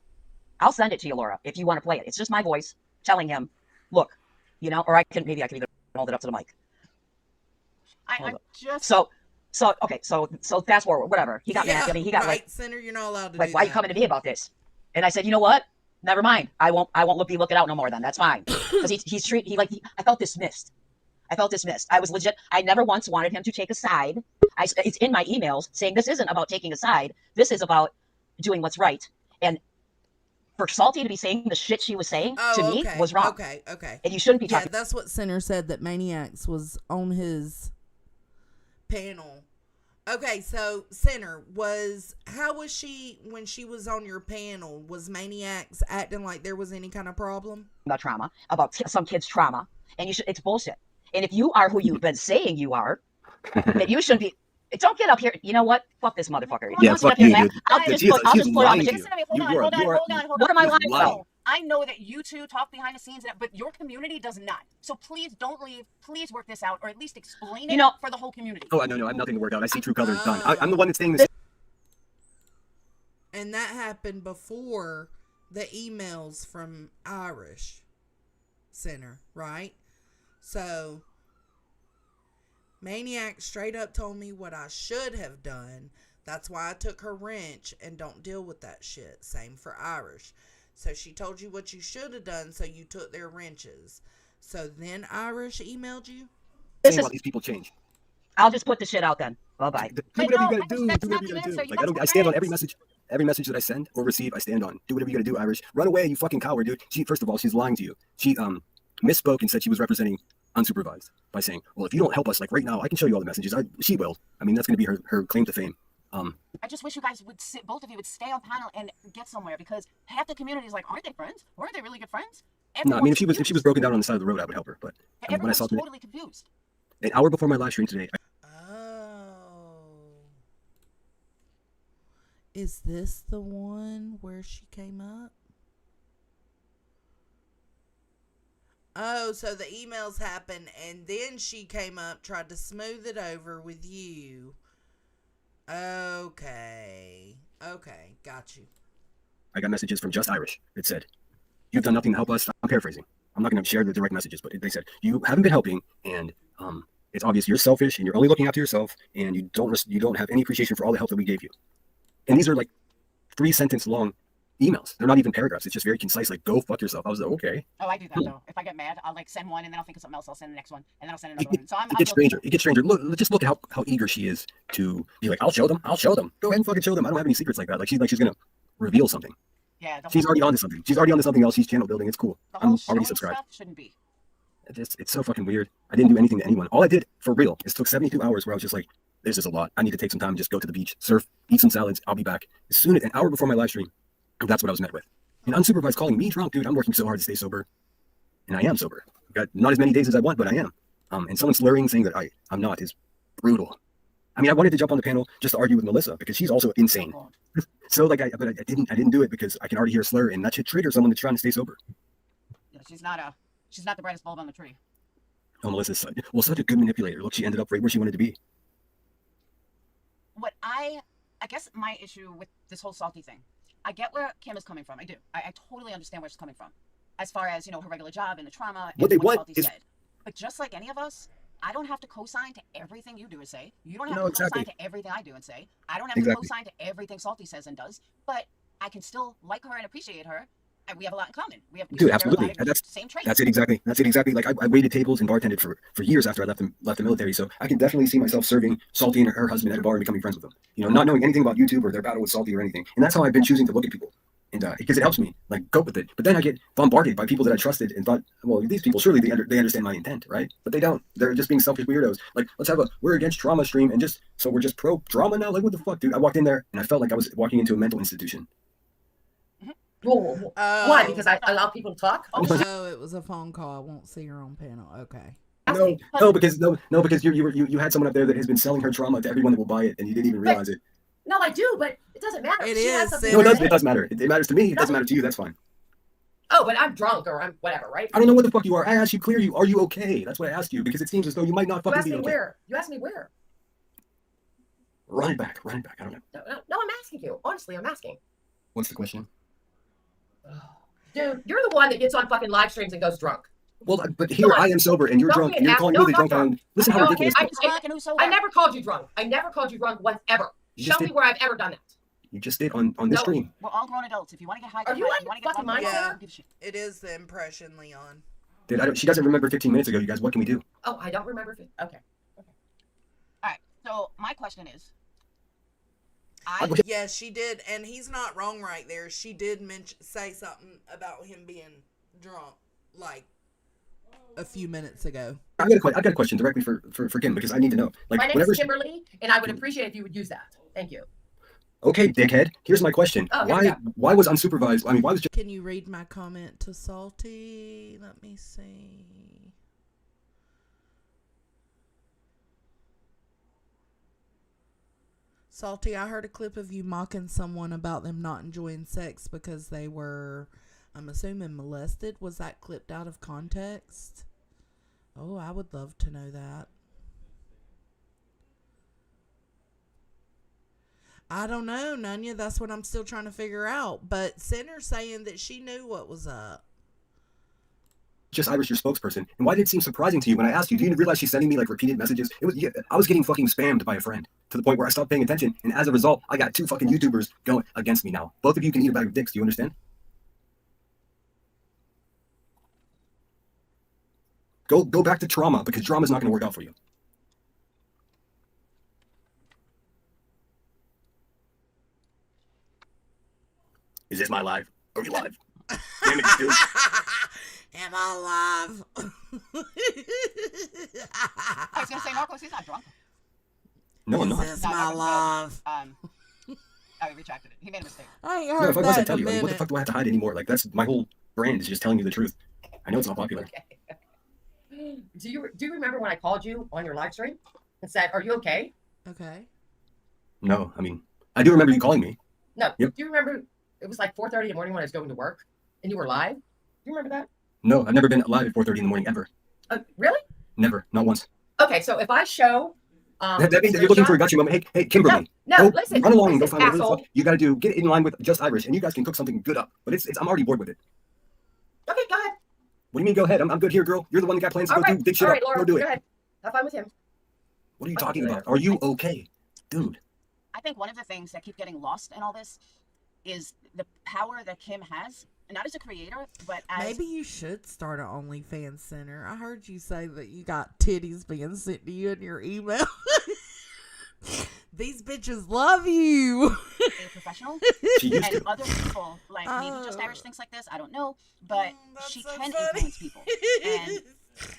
I'll send it to you, Laura, if you want to play it. It's just my voice telling him, look, or I can either hold it up to the mic. So fast forward, whatever. He got mad. I mean, he got right. Sinner, you're not allowed to like, do why that. are you coming to me about this? And I said, you know what? Never mind. I won't be looking out no more then. That's fine. Because I felt dismissed. I was legit. I never once wanted him to take a side. It's in my emails saying this isn't about taking a side. This is about doing what's right. And for Salty to be saying the shit she was saying to me okay, was wrong. Okay. And you shouldn't be Yeah, talking. that's what Center said, that Maniacs was on his panel. Okay, so Center, how was she when she was on your panel? Was Maniacs acting like there was any kind of problem? About trauma, about some kid's trauma, and it's bullshit. And if you are who you've been saying you are, then you shouldn't be. Don't get up here. You know what? Fuck this motherfucker. Yeah, fuck you, dude. I'll just put on the Listen to me. Hold on. What am I lying about? I know that you two talk behind the scenes, but your community does not. So please don't leave. Please work this out, or at least explain it for the whole community. Oh, no, I have nothing to work out. I see true colors done. I'm the one that's saying this. And that happened before the emails from Irish Center, right? So Maniac straight up told me what I should have done. That's why I took her wrench and don't deal with that shit. Same for Irish. So she told you what you should have done, so you took their wrenches. So then Irish emailed you? Saying while these people change. I'll just put the shit out then. Bye-bye. Do whatever you gotta do. Do whatever you gotta do. Like, I stand on every message. Every message that I send or receive, I stand on. Do whatever you gotta do, Irish. Run away, you fucking coward, dude. First of all, she's lying to you. She misspoke and said she was representing unsupervised by saying, well, if you don't help us, like right now, I can show you all the messages. She will. I mean, that's gonna be her claim to fame. I just wish you guys would both of you would stay on panel and get somewhere, because half the community is like, aren't they friends? Weren't they really good friends? No, I mean, if she was broken down on the side of the road, I would help her. But when I saw today, totally confused. an hour before my live stream today, Is this the one where she came up? Oh, so the emails happened and then she came up, tried to smooth it over with you. Okay, got you. I got messages from Just Irish. It said, you've done nothing to help us. I'm paraphrasing. I'm not going to share the direct messages, but they said, you haven't been helping, and it's obvious you're selfish, and you're only looking after yourself, and you don't have any appreciation for all the help that we gave you. And these are like 3-sentence long emails. They're not even paragraphs. It's just very concise, like, go fuck yourself. I was like, okay. Oh, I do that though. If I get mad, I'll like send one, and then I'll think of something else. I'll send the next one, and then I'll send another one. So It gets stranger. It gets stranger. Just look at how eager she is to be like, I'll show them. Go ahead and fucking show them. I don't have any secrets like that. Like she's gonna reveal something. Yeah. She's already onto something. She's already onto something else. She's channel building. It's cool. I'm already subscribed. Shouldn't be. It's so fucking weird. I didn't do anything to anyone. All I did, for real, is took 72 hours where I was just like, this is a lot. I need to take some time and just go to the beach, surf, eat some salads. I'll be back. An hour before my live stream, that's what I was met with. And unsupervised calling me drunk, dude. I'm working so hard to stay sober. And I am sober. I've got not as many days as I want, but I am. And someone slurring, saying that I'm not, is brutal. I mean, I wanted to jump on the panel just to argue with Melissa because she's also insane. So like, but I didn't do it because I can already hear a slur, and that should trigger someone that's trying to stay sober. Yeah, she's not the brightest bulb on the tree. Oh, Melissa's such a good manipulator. Look, she ended up right where she wanted to be. What I guess my issue with this whole Salty thing, I get where Kim is coming from. I do. I totally understand where she's coming from, as far as her regular job and the trauma. What they want Salty is. said. But just like any of us, I don't have to co-sign to everything you do or say. You don't have No, to exactly. co-sign to everything I do and say. I don't have Exactly. to co-sign to everything Salty says and does. But I can still like her and appreciate her, and we have a lot in common. We Dude, share absolutely. a lot of same traits. That's it exactly. Like I waited tables and bartended for years after I left the military, so I can definitely see myself serving Salty and her husband at a bar and becoming friends with them. Not knowing anything about YouTube or their battle with Salty or anything. And that's how I've been choosing to look at people. And because it helps me like cope with it. But then I get bombarded by people that I trusted and thought, well, these people surely they understand my intent, right? But they don't. They're just being selfish weirdos. Like, we're against trauma stream and so we're just pro drama now. Like, what the fuck, dude? I walked in there and I felt like I was walking into a mental institution. Why? Because I allow people to talk? Oh, it was a phone call. I won't see her on panel. Okay. No, because you had someone up there that has been selling her trauma to everyone that will buy it, and you didn't even realize it. No, I do, but it doesn't matter. It She has is. something No, to it say. does matter. It matters to me. It doesn't matter to you. That's fine. Oh, but I'm drunk or I'm whatever, right? I don't know what the fuck you are. I asked you clearly, are you okay? That's what I asked you, because it seems as though you might not You fucking asked be me okay. where? You asked me where? Run it back. I don't know. No, I'm asking you. Honestly, I'm asking. What's the question? Dude, you're the one that gets on fucking live streams and goes drunk. Well, but here I am sober, and you're Don't drunk, be and an you're ass- calling no, me the I'm not drunk. drunk. Listen how No, ridiculous. I never called you drunk. I never called you drunk once ever. You Show just me did. where I've ever done that. You just did on this stream. We're all grown adults. If you want to get high, Are you get high. out If you of want to get fucking drunk, mind? give a shit. It is the impression, Leon. Dude, she doesn't remember 15 minutes ago, you guys. What can we do? Oh, I don't remember. Okay. All right. So my question is, Yes, she did, and he's not wrong right there. She did say something about him being drunk, like a few minutes ago. I've got a question directly for Kim because I need to know. Like, My name whenever is Kimberly, and I would appreciate if you would use that. Thank you. Okay, dickhead. Here's my question. Oh, here we go. Why was unsupervised? I mean, why was just Can you read my comment to Salty? Let me see. Salty, I heard a clip of you mocking someone about them not enjoying sex because they were, I'm assuming, molested. Was that clipped out of context? Oh, I would love to know that. I don't know, Nunya. That's what I'm still trying to figure out. But Center's saying that she knew what was up. Irish your spokesperson? And why did it seem surprising to you when I asked you? Do you realize she's sending me like repeated messages? I was getting fucking spammed by a friend to the point where I stopped paying attention. And as a result, I got 2 fucking YouTubers going against me now. Both of you can eat a bag of dicks. Do you understand? Go back to trauma because drama's not going to work out for you. Is this my live? Are we live? Damn it, dude. Am I alive? I was gonna say, Marcos, he's not drunk. No, I'm not. Is this my live? I retracted it. He made a mistake. I ain't No, heard if I that wasn't in a telling you, I mean, what the minute. fuck do I have to hide anymore? Like, that's my whole brand is just telling you the truth. I know it's not popular. Do you remember when I called you on your live stream and said, "Are you okay?" Okay. No, I mean, I do remember you calling me. No. Yep. Do you remember it was like 4:30 in the morning when I was going to work and you were live? Do you remember that? No, I've never been live at 4:30 in the morning ever. Really? Never, not once. Okay, so if I show That means that you're looking for a gotcha moment. Hey, Kimberly. No, go listen, run along and go listen, find whatever the asshole. fuck you gotta do. Get in line with Just Irish, and you guys can cook something good up. But I'm already bored with it. Okay, go ahead. What do you mean? Go ahead. I'm good here, girl. You're the one that got plans to All go right, do big shit all up. right, Laura, Go do it. go ahead. Have fun with him. What are you talking about? Are you okay, dude? I think one of the things that keep getting lost in all this is the power that Kim has, not as a creator, but as Maybe you should start an OnlyFans center. I heard you say that you got titties being sent to you in your email. These bitches love you. a professional. She used and to. other people, like maybe Just Irish thinks like this, I don't know, but she can influence people. And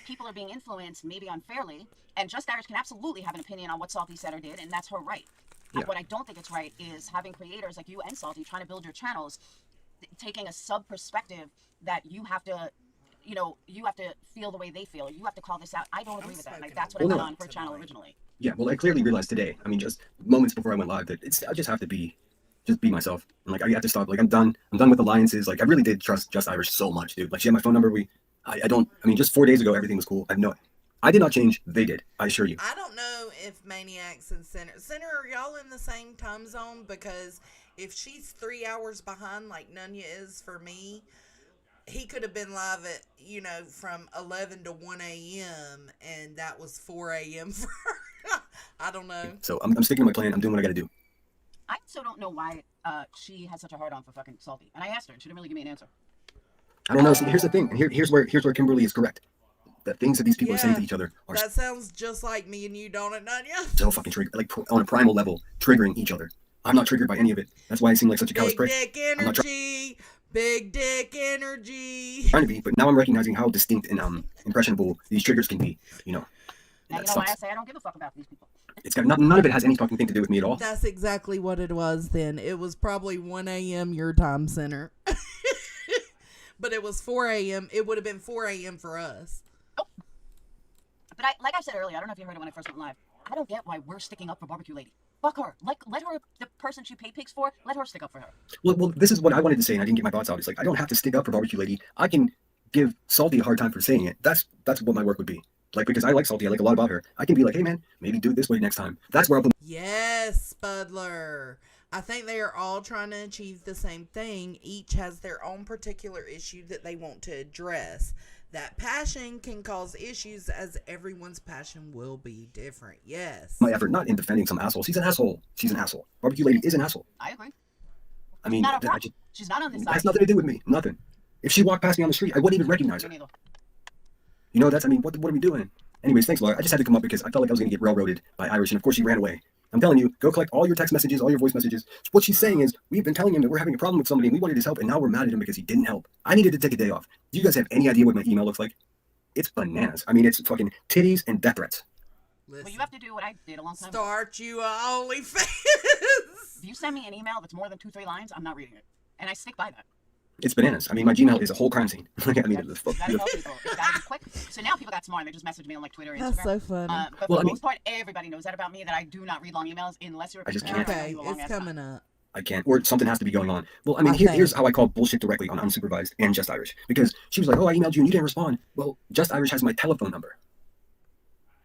people are being influenced maybe unfairly, and Just Irish can absolutely have an opinion on what Salty said or did, and that's her right. Yeah. What I don't think it's right is having creators like you and Salty trying to build your channels, taking a sub perspective that you have to, you have to feel the way they feel. You have to call this out. I don't agree with that. Like that's what I went on her channel originally. Yeah, well, I clearly realized today. I mean, just moments before I went live, that I just have to be myself. And like I have to stop. Like I'm done with alliances. Like I really did trust Just Irish so much, dude. Like she had my phone number. I mean, just 4 days ago, everything was cool. I did not change. They did. I assure you. I don't know if Maniacs and Center, are y'all in the same time zone? Because if she's 3 hours behind, like Nunya is for me, he could have been live at, from 11 to 1 a.m. and that was 4 a.m. for her. I don't know. So I'm sticking to my plan. I'm doing what I got to do. I also don't know why she had such a hard on for fucking Salty. And I asked her, and she didn't really give me an answer. I don't know. See, here's the thing. And here's where Kimberly is correct. The things that these people are saying to each other are That sounds just like me and you, don't it, Nunya? so fucking triggered, like on a primal level, triggering each other. I'm not triggered by any of it. That's why I seem like such a callous prick. Big dick I'm not energy. Big dick energy. trying to be, but now I'm recognizing how distinct and impressionable these triggers can be. Now you know why I say I don't give a fuck about these people. It's got none of it has any fucking thing to do with me at all. That's exactly what it was then. It was probably 1 a.m. your time, Center. But it was 4 a.m. It would have been 4 a.m. for us. But like I said earlier, I don't know if you heard it when I first went live. I don't get why we're sticking up for Barbecue Lady. Fuck her. Let her, the person she paid pigs for, let her stick up for her. Well, this is what I wanted to say, and I didn't get my thoughts out. It's like I don't have to stick up for Barbecue Lady. I can give Salty a hard time for saying it. That's what my work would be. Like, because I like Salty, I like a lot about her. I can be like, hey man, maybe do it this way next time. That's where I'll put. Yes, Spudler. I think they are all trying to achieve the same thing. Each has their own particular issue that they want to address. That passion can cause issues, as everyone's passion will be different. Yes. My effort, not in defending some asshole. She's an asshole. She's an asshole. Barbecue Lady is an asshole. I agree. I mean, Not a she's not on this side. has nothing to do with me. Nothing. If she walked past me on the street, I wouldn't even recognize her. What are we doing? Anyways, thanks, Laura. I just had to come up because I felt like I was going to get railroaded by Irish, and of course she ran away. I'm telling you, go collect all your text messages, all your voice messages. What she's saying is, we've been telling him that we're having a problem with somebody and we wanted his help, and now we're mad at him because he didn't help. I needed to take a day off. Do you guys have any idea what my email looks like? It's bananas. I mean, it's fucking titties and death threats. Well, you have to do what I did a long time ago. Start you a OnlyFans. If you send me an email that's more than 2-3 lines, I'm not reading it. And I stick by that. It's bananas. I mean, my Gmail is a whole crime scene. I mean, You gotta tell people. It's gotta be quick. So now people got smart and they just message me on like Twitter, Instagram. That's so funny. But for the most part, everybody knows that about me, that I do not read long emails unless you're. I just can't. Okay, it's coming up. I can't, or something has to be going on. Well, I mean, here's how I call bullshit directly on unsupervised and Just Irish, because she was like, "Oh, I emailed you and you didn't respond." Well, Just Irish has my telephone number,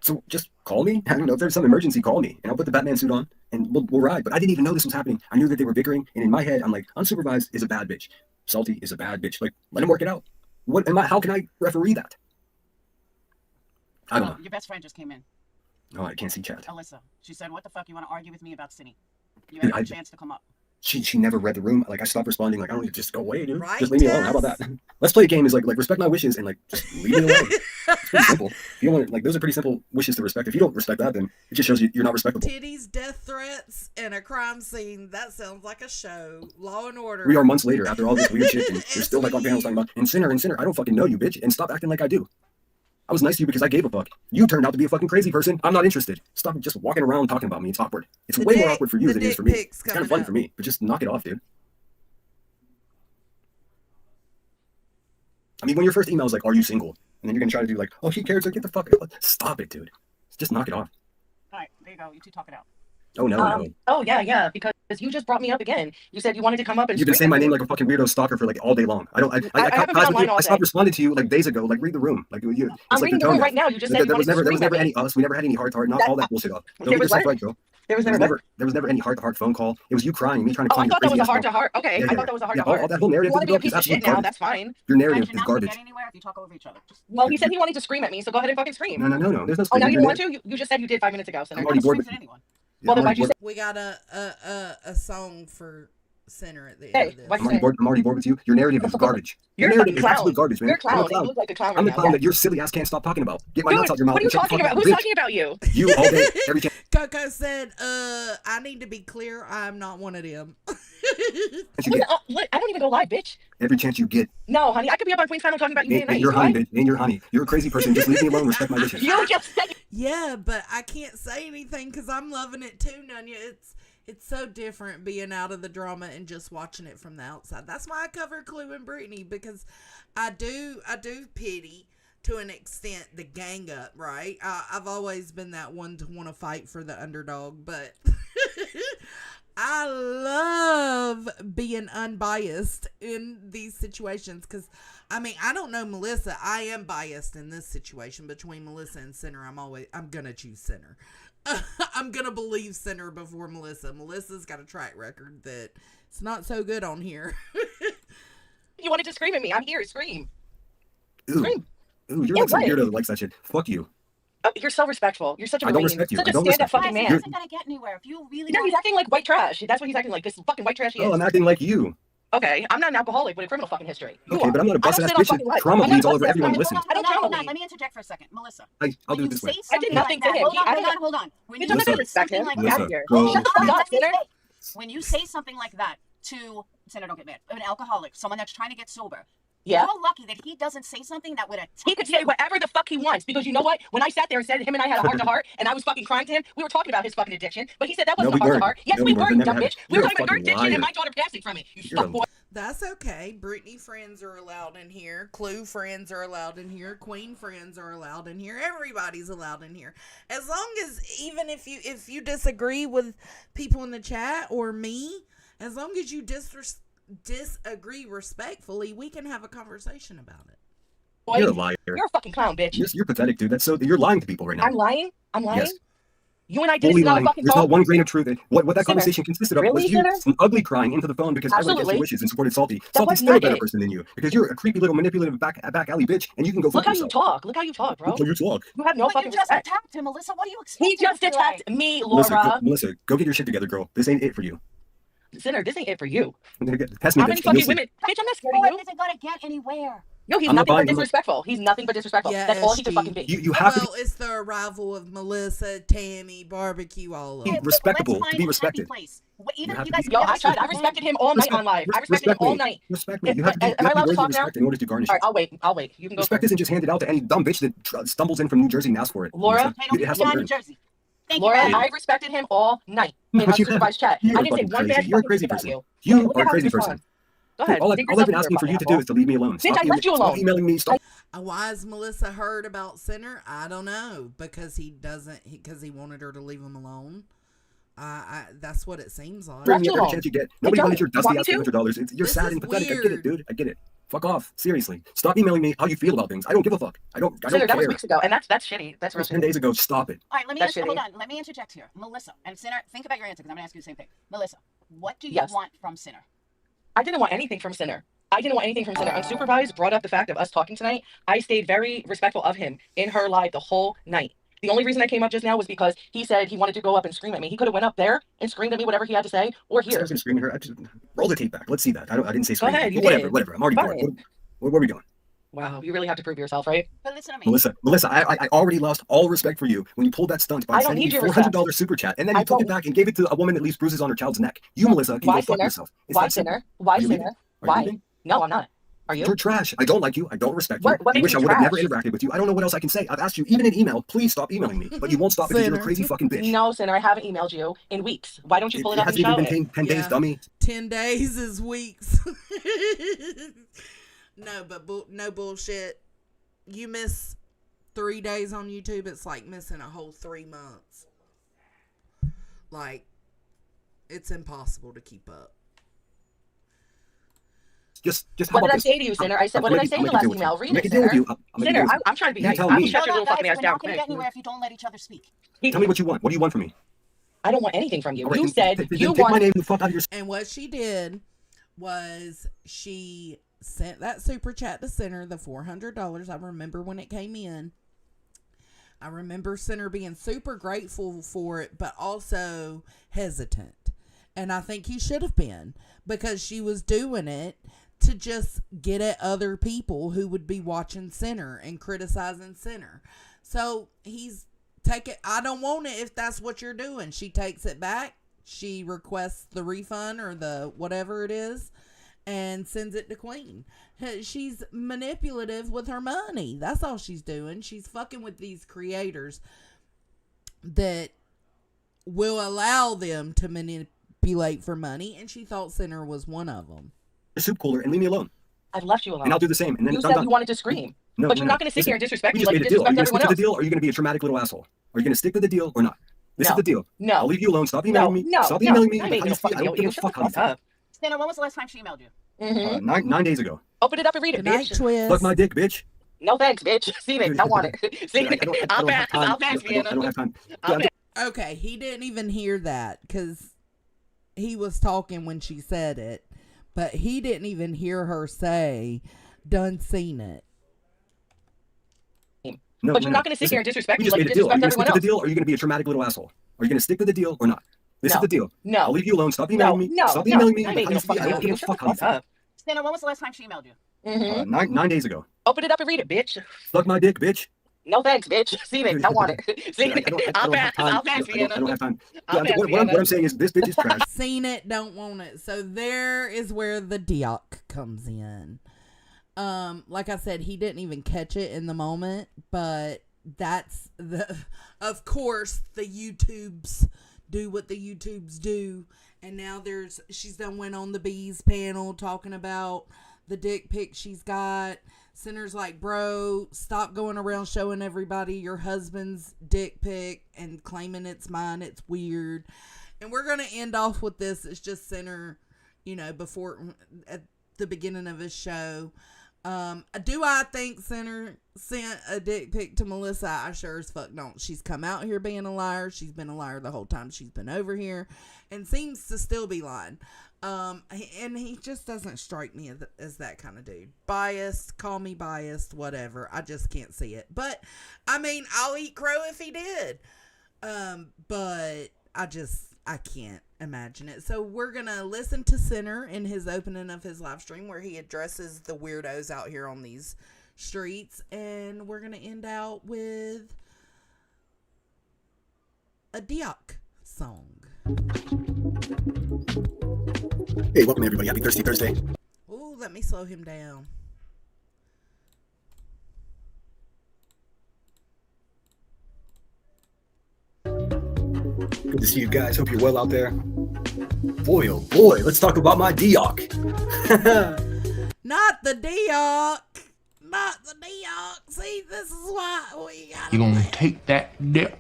so just call me. I don't know if there's some emergency, call me, and I'll put the Batman suit on and we'll ride. But I didn't even know this was happening. I knew that they were bickering, and in my head, I'm like, unsupervised is a bad bitch. Salty is a bad bitch. Like, let him work it out. What am I? How can I referee that? I don't know. Your best friend just came in. Oh, I can't see chat. Alyssa. She said, "What the fuck? You want to argue with me about Cindy? You had a chance to come up." She never read the room. Like, I stopped responding. Like, I don't need to just go away, dude. Right, just leave me alone. How about that? Let's play a game. Is like respect my wishes and like just leave me alone. It's pretty simple. If you don't want, like, those are pretty simple wishes to respect. If you don't respect that, then it just shows you're not respectable. Titties, death threats, and a crime scene. That sounds like a show. Law and Order. We are months later after all this weird shit, and you're still like on panels talking about and sinner. I don't fucking know you, bitch, and stop acting like I do. I was nice to you because I gave a fuck. You turned out to be a fucking crazy person. I'm not interested. Stop just walking around talking about me. It's awkward. It's way more awkward for you than it is for me. It's kind of fun for me, but just knock it off, dude. I mean, when your first email is like, "Are you single?" and then you're gonna try to do like, "Oh, he cares," like, get the fuck out. Stop it, dude. Just knock it off. All right, there you go. You two talk it out. Oh no. Oh yeah, because you just brought me up again. You said you wanted to come up and. You've been saying my name like a fucking weirdo stalker for like all day long. I haven't been online all day. I stopped responding to you like days ago. Like, read the room. Like, you. I'm reading the room right now. You just said there was never any us. We never had any heart to heart. Not all that bullshit up. Don't get yourself right, girl. There was never any heart to heart phone call. It was you crying, me trying to. Oh, I thought that was a heart to heart. Okay, I thought that was a heart to heart. All that whole narrative is absolutely garbage. That's fine. Your narrative is garbage. Get anywhere if you talk over each other. Well, he said he wanted to scream at me, so go ahead and fucking scream. No. There's no screaming. Oh, now you don't want to? You just said you did 5 minutes ago. So I'm already bored with anyone. Well, then why'd you say? We got a song for Center at the end of this. I'm already bored with you. Your narrative is garbage. Your narrative is absolute garbage, man. You're a clown. You look like a clown right I'm the now. clown that your silly ass can't stop talking about. Get my nuts out your mouth. What are you talking about? Who's talking about you? You all day, every chance. Coco said, I need to be clear. I'm not one of them. I don't even go live, bitch. Every chance you get. No, honey, I could be up on Queen's Panel talking about you day and night. Ain't your honey, bitch. Ain't your honey. You're a crazy person. Just leave me alone. Respect my wishes. You just said. Yeah, but I can't say anything because I'm loving it too, Nunya. It's so different being out of the drama and just watching it from the outside. That's why I cover Clue and Brittany, because I do pity to an extent the gang up, right? I've always been that one to want to fight for the underdog, but I love being unbiased in these situations because, I mean, I don't know Melissa. I am biased in this situation between Melissa and Center. I'm going to choose Center. I'm going to believe Center before Melissa. Melissa's got a track record that it's not so good on here. You wanted to scream at me. I'm here. Scream. Scream. Ooh, you're like some weirdo that likes that shit. Fuck you. Oh, you're so respectful. You're such a I don't respect you. Such a stand-up fucking man. Isn't gonna get anywhere if you really. No, he's acting like white trash. That's what he's acting like. This fucking white trash he is. Oh, I'm acting like you. Okay, I'm not an alcoholic with a criminal fucking history. Okay, but I'm not a busted ass bitch. Trauma bleeds all over everyone who listens. I don't trauma bleed. Let me interject for a second, Melissa. I'll do it this way. I did nothing to him. Hold on. When you say something like that, shut the fuck up, Sinner. When you say something like that to Sinner, don't get mad. An alcoholic, someone that's trying to get sober. Yeah. You're lucky that he doesn't say something that would attack. He could say whatever the fuck he wants, because you know what? When I sat there and said him and I had a heart to heart and I was fucking crying to him, we were talking about his fucking addiction, but he said that wasn't a heart to heart. Yes, we were, you dumb bitch. We were talking about your addiction and my daughter passing from it. You fuck boy. That's okay. Brittany friends are allowed in here. Clue friends are allowed in here. Queen friends are allowed in here. Everybody's allowed in here. As long as, even if you disagree with people in the chat or me, as long as you disagree respectfully, we can have a conversation about it. Boy, you're a liar. You're a fucking clown, bitch. You're pathetic, dude. You're lying to people right now. I'm lying? Yes. You and I did Fully not lying. fucking There's talk. not one grain of truth. What that conversation consisted of Really, was you Sinner? some ugly crying into the phone because everyone gets your wishes and supported Salty. Salty's still a better person than you because you're a creepy little manipulative back alley bitch and you can go fuck yourself. Look how you talk, bro. Look how you talk. You have no fucking You just respect. attacked him, Melissa. What do you expect? He just attacked me, Laura. Melissa, go get your shit together, girl. This ain't it for you. Sinner, this ain't it for you. Test me, How many bitch. fucking women? Bitch, I'm not scared of you. It isn't gonna get anywhere. No, he's I'm not nothing but buying it. disrespectful. He's nothing but disrespectful. Yeah, That's all he could SG. fucking be. You have to Well, it's the arrival of Melissa, Tammy, Barbecue, all of be them. respectable Let's to find be a happy respected. place. Even You have you to guys be- Yo, never I tried. I spoke respected him all night on live. I respected him all night. Respect me. You have to be Am I allowed to worthy of talk now? respect in order to garnish All it. right, I'll wait. I'll wait. You can go Respect first. isn't just handed out to any dumb bitch that stumbles in from New Jersey and asks for it. Laura, Hey, don't It has be to be New earned. Jersey. Thank Laura, you. I respected him all night No, in you unsupervised chat. You're I didn't say fucking one bad crazy. You're a fucking crazy thing about person. you. You Look are at a how crazy you person. respond. Go ahead. All Dig I've yourself been a asking for grave, you to asshole. do is to leave me alone. Bitch, I left you alone. Stop emailing me. Stop. Why is Melissa heard about Sinner? I don't know. Because he wanted her to leave him alone. That's what it seems like. Bring me up every chance you get. Nobody wanted your dusty Want ass me to? $300. You're This sad is and pathetic. I get weird. it, dude. I get it. Fuck off. Seriously. Stop emailing me how you feel about things. I don't give a fuck. I don't Sinner, that was care. weeks ago, and that's shitty. That's real 10 shitty. days ago. Stop it. All right, let me That's hold shitty. on. Let me interject here. Melissa and Sinner, think about your answer because I'm going to ask you the same thing. Melissa, what do you Yes. want from Sinner? I didn't want anything from Sinner. Unsupervised brought up the fact of us talking tonight. I stayed very respectful of him in her live the whole night. The only reason I came up just now was because he said he wanted to go up and scream at me. He could have went up there and screamed at me whatever he had to say, or I here. was gonna scream at her. Roll the tape back. Let's see that. I didn't say scream. ahead, you Whatever. did. Whatever. I'm already bored. Fine. Where are we going? Wow, you really have to prove yourself, right? But listen to me. Melissa, I already lost all respect for you when you pulled that stunt by I don't sending need me your $400 super chat, and then you I took it don't- back and gave it to a woman that leaves bruises on her child's neck. You, Melissa, can Why go fuck Sinner? yourself. It's Why that simple. Sinner? Why Are you leaving? Sinner? Are you Why? leaving? No, I'm not. Are you? You're trash. I don't like you. I don't respect you. What I makes wish I me would have never trash? interacted with you. I don't know what else I can say. I've asked you, even in email, please stop emailing me. But you won't stop because you're a Sinner. crazy fucking bitch. No, Sinner, I haven't emailed you in weeks. Why don't you pull it, It up and hasn't show even it? been 10 days, Yeah. dummy. 10 days is weeks. No, but no bullshit. You miss 3 days on YouTube, it's like missing a whole 3 months. Like, it's impossible to keep up. Just What how did I about say to you, Sinner? I said, what did I say in the last email? Read Make it, a deal with Sinner. you. I'm Sinner, I'm trying to be You nice. tell I'm me. shut your little Guys, fucking ass we're down not going to quick. get anywhere if you don't let each other speak. Tell me what you want. What do you want from me? I don't want anything from you. All right, You then said take you my want. name the fuck out of your. And what she did was she sent that super chat to Center, the $400. I remember when it came in. I remember Center being super grateful for it, but also hesitant. And I think he should have been, because she was doing it to just get at other people who would be watching Center and criticizing Center. So I don't want it if that's what you're doing. She takes it back. She requests the refund or the whatever it is and sends it to Queen. She's manipulative with her money. That's all she's doing. She's fucking with these creators that will allow them to manipulate for money, and she thought Center was one of them. The soup cooler and leave me alone. I've left you alone. And I'll do the same. And then You I'm said done. you wanted to scream. No, But no, you're no. not going to sit here and disrespect we me just like made you a deal. Are disrespect you going to stick everyone to the else. deal, or are you going to be a traumatic little asshole? Are you going to stick to the deal or not? This is the deal. No. I'll leave you alone. Stop emailing me. No. Stop emailing me. I made How no you feel? fucking I don't give deal. a Shut fuck the how you fuck feel. up. Santa, when was the last time she emailed you? Mm-hmm. 9 days ago. Open it up and read it, Good night, bitch. Twist. Suck my dick, bitch. No thanks, bitch. See it. I want it. See I it. don't I'll have pass. time. I'll pass, I don't have time. I'll pass. Okay, he didn't even hear that because he was talking when she said it, but he didn't even hear her say, done seen it. No, But you're not going to sit here and disrespect we me just like made you a deal. Are you disrespect going to stick everyone to the else. deal, or are you going to be a traumatic little asshole? Are you going to stick to the deal or not? This No. is the deal. No. I'll leave you alone. Stop emailing me. No. Stop emailing me. I How made you no feel? I fucking don't deal. give a Shut fuck the how you fuck feel. up. Santa, when was the last time she emailed you? Mm-hmm. 9 days ago. Open it up and read it, bitch. Suck my dick, bitch. No thanks, bitch. See it. I want it. See I it. don't I'll have pass. time. I'll pass, I don't have time. I'll pass, What I'm saying is this bitch is trash. Seen it, don't want it. So there is where the Dioc comes in. Like I said, he didn't even catch it in the moment, but that's of course the YouTubes do what the YouTubes do. And now she's done went on the Bees panel talking about the dick pic she's got. Center's like, bro, stop going around showing everybody your husband's dick pic and claiming it's mine. It's weird. And we're going to end off with this. It's just Center, before at the beginning of his show. Do I think Center sent a dick pic to Melissa? I sure as fuck don't. She's come out here being a liar. She's been a liar the whole time she's been over here and seems to still be lying. And he just doesn't strike me as that kind of dude. Biased, call me biased, whatever. I just can't see it. But, I mean, I'll eat crow if he did. But I can't. imagine it. So we're going to listen to Sinner in his opening of his live stream where he addresses the weirdos out here on these streets. And we're going to end out with a Diok song. Hey, welcome everybody. Happy Thirsty Thursday. Ooh, let me slow him down. Good to see you guys. Hope you're well out there. Boy, oh boy, let's talk about my Diok. Not the Diok. Not the Diok. See, this is why we got. You gonna take that dick?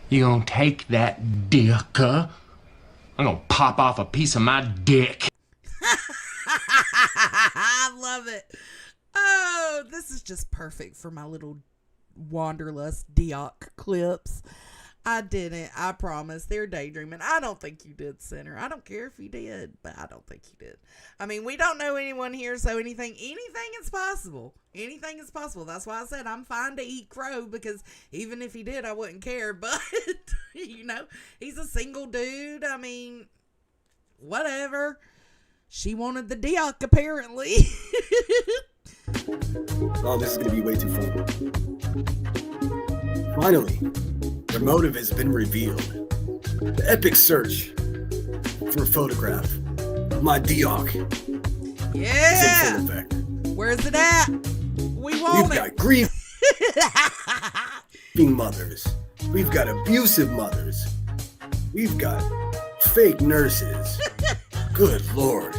You gonna take that dick? I'm gonna pop off a piece of my dick. I love it. Oh, this is just perfect for my little wanderlust Diok clips. I didn't. I promise. They're daydreaming. I don't think you did, Sinner. I don't care if you did, but I don't think you did. I mean, we don't know anyone here, so anything is possible. Anything is possible. That's why I said I'm fine to eat crow, because even if he did, I wouldn't care. But, you know, he's a single dude. I mean, whatever. She wanted the Diok, apparently. Oh, this is going to be way too fun. Finally, their motive has been revealed. The epic search for a photograph of my Diok Yeah. is in full effect. Where's it at? We want We've got grieving mothers. We've got abusive mothers. We've got fake nurses. Good Lord.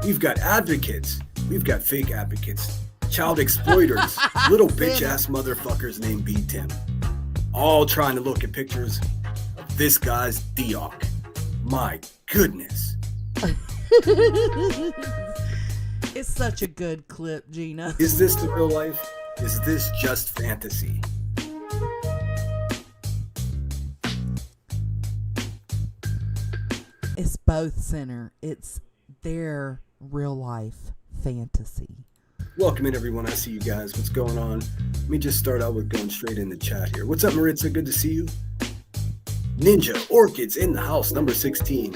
We've got advocates. We've got fake advocates. Child exploiters. Little bitch-ass motherfuckers named B-Tim. All trying to look at pictures of this guy's Diok. My goodness. It's such a good clip, Gina. Is this the real life? Is this just fantasy? It's both, Sinner. It's their real life fantasy. Welcome in, everyone. I see you guys. What's going on? Let me just start out with going straight in the chat here. What's up, Maritza? Good to see you. Ninja Orchids in the house, number 16.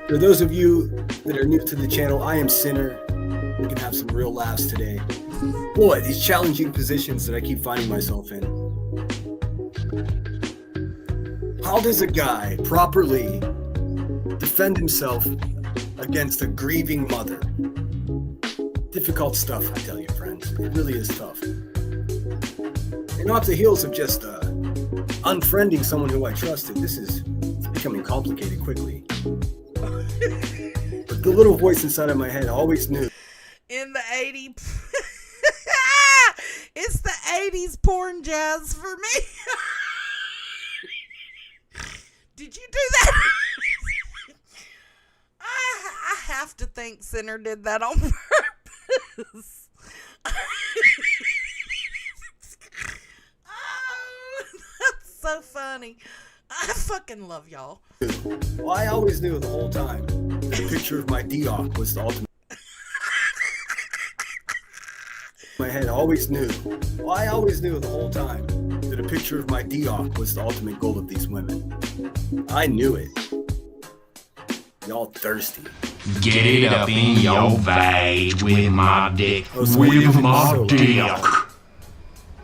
For those of you that are new to the channel, I am Sinner. We can have some real laughs today. Boy, these challenging positions that I keep finding myself in. How does a guy properly defend himself against a grieving mother? Difficult stuff, I tell you, friends. It really is tough. And off the heels of just unfriending someone who I trusted, this is becoming complicated quickly. But the little voice inside of my head always knew. In the 80s. It's the 80s porn jazz for me. Did you do that? I have to think Sinner did that on purpose. Oh, that's so funny. I fucking love y'all. Well, I always knew the whole time that a picture of my Diok was the ultimate. My head always knew. Well, I always knew the whole time that a picture of my Diok was the ultimate goal of these women. I knew it. Y'all thirsty. Get it up in your vag with my dick. With my dick.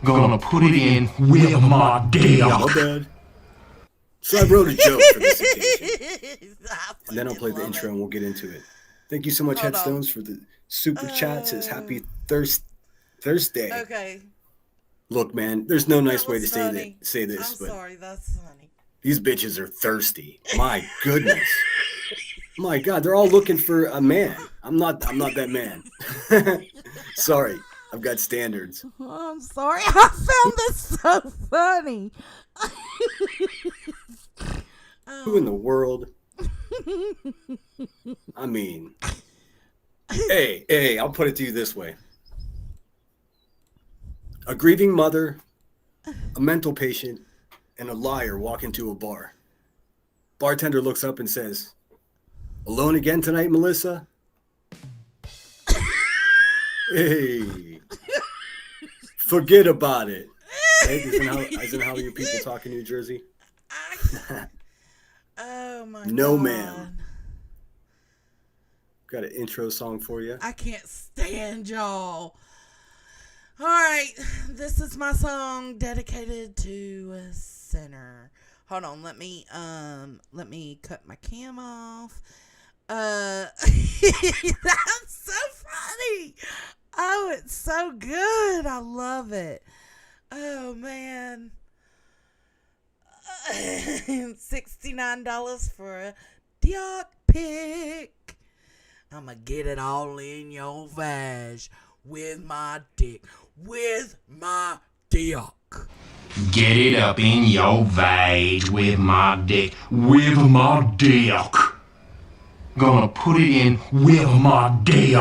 Gonna put it in with my dick. My bad. So I wrote a joke for this occasion. And then I'll play the intro and we'll get into it. Thank you so much, Headstones, for the super chat. Says happy Thursday. Okay. Look, man, there's no nice way to say this, I'm but sorry, that's funny. these bitches are thirsty. My goodness. My God, they're all looking for a man. I'm not that man. Sorry, I've got standards. Oh, I'm sorry. I found this so funny. Who in the world? I mean, hey, I'll put it to you this way. A grieving mother, a mental patient, and a liar walk into a bar. Bartender looks up and says, "Alone again tonight, Melissa?" Hey, forget about it. Right? Isn't how your people talk in New Jersey? Oh my No, God. ma'am. Got an intro song for you. I can't stand y'all. All right, this is my song dedicated to a sinner. Hold on, let me cut my cam off. That's so funny. Oh, it's so good. I love it. Oh man. $69 for a dick pic. I'ma get it all in your vag with my dick. With my dick. Get it up in your vag with my dick. With my dick. Gonna put it in with my dick.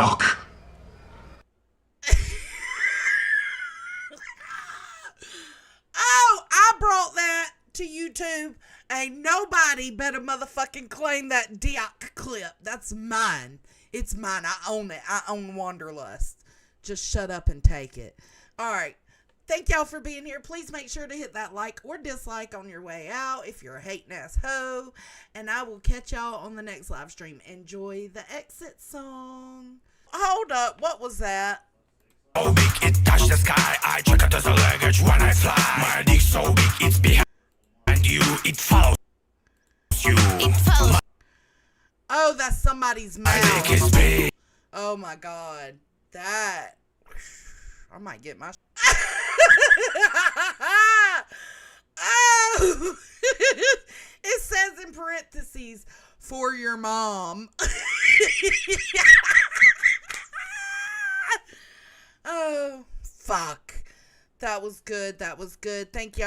Oh, I brought that to YouTube. Ain't nobody better motherfucking claim that dick clip. That's mine. It's mine. I own it. I own Wanderlust. Just shut up and take it. All right. Thank y'all for being here. Please make sure to hit that like or dislike on your way out if you're a hating ass hoe. And I will catch y'all on the next live stream. Enjoy the exit song. Hold up. What was that? So big it touched the sky. I check it as a luggage when I fly. My dick so big it's behind you. It follows you. Oh, that's somebody's mouth. My dick is big. Oh my God. That. I might get my. Oh. It says in parentheses, for your mom. Oh, fuck. That was good. That was good. Thank you.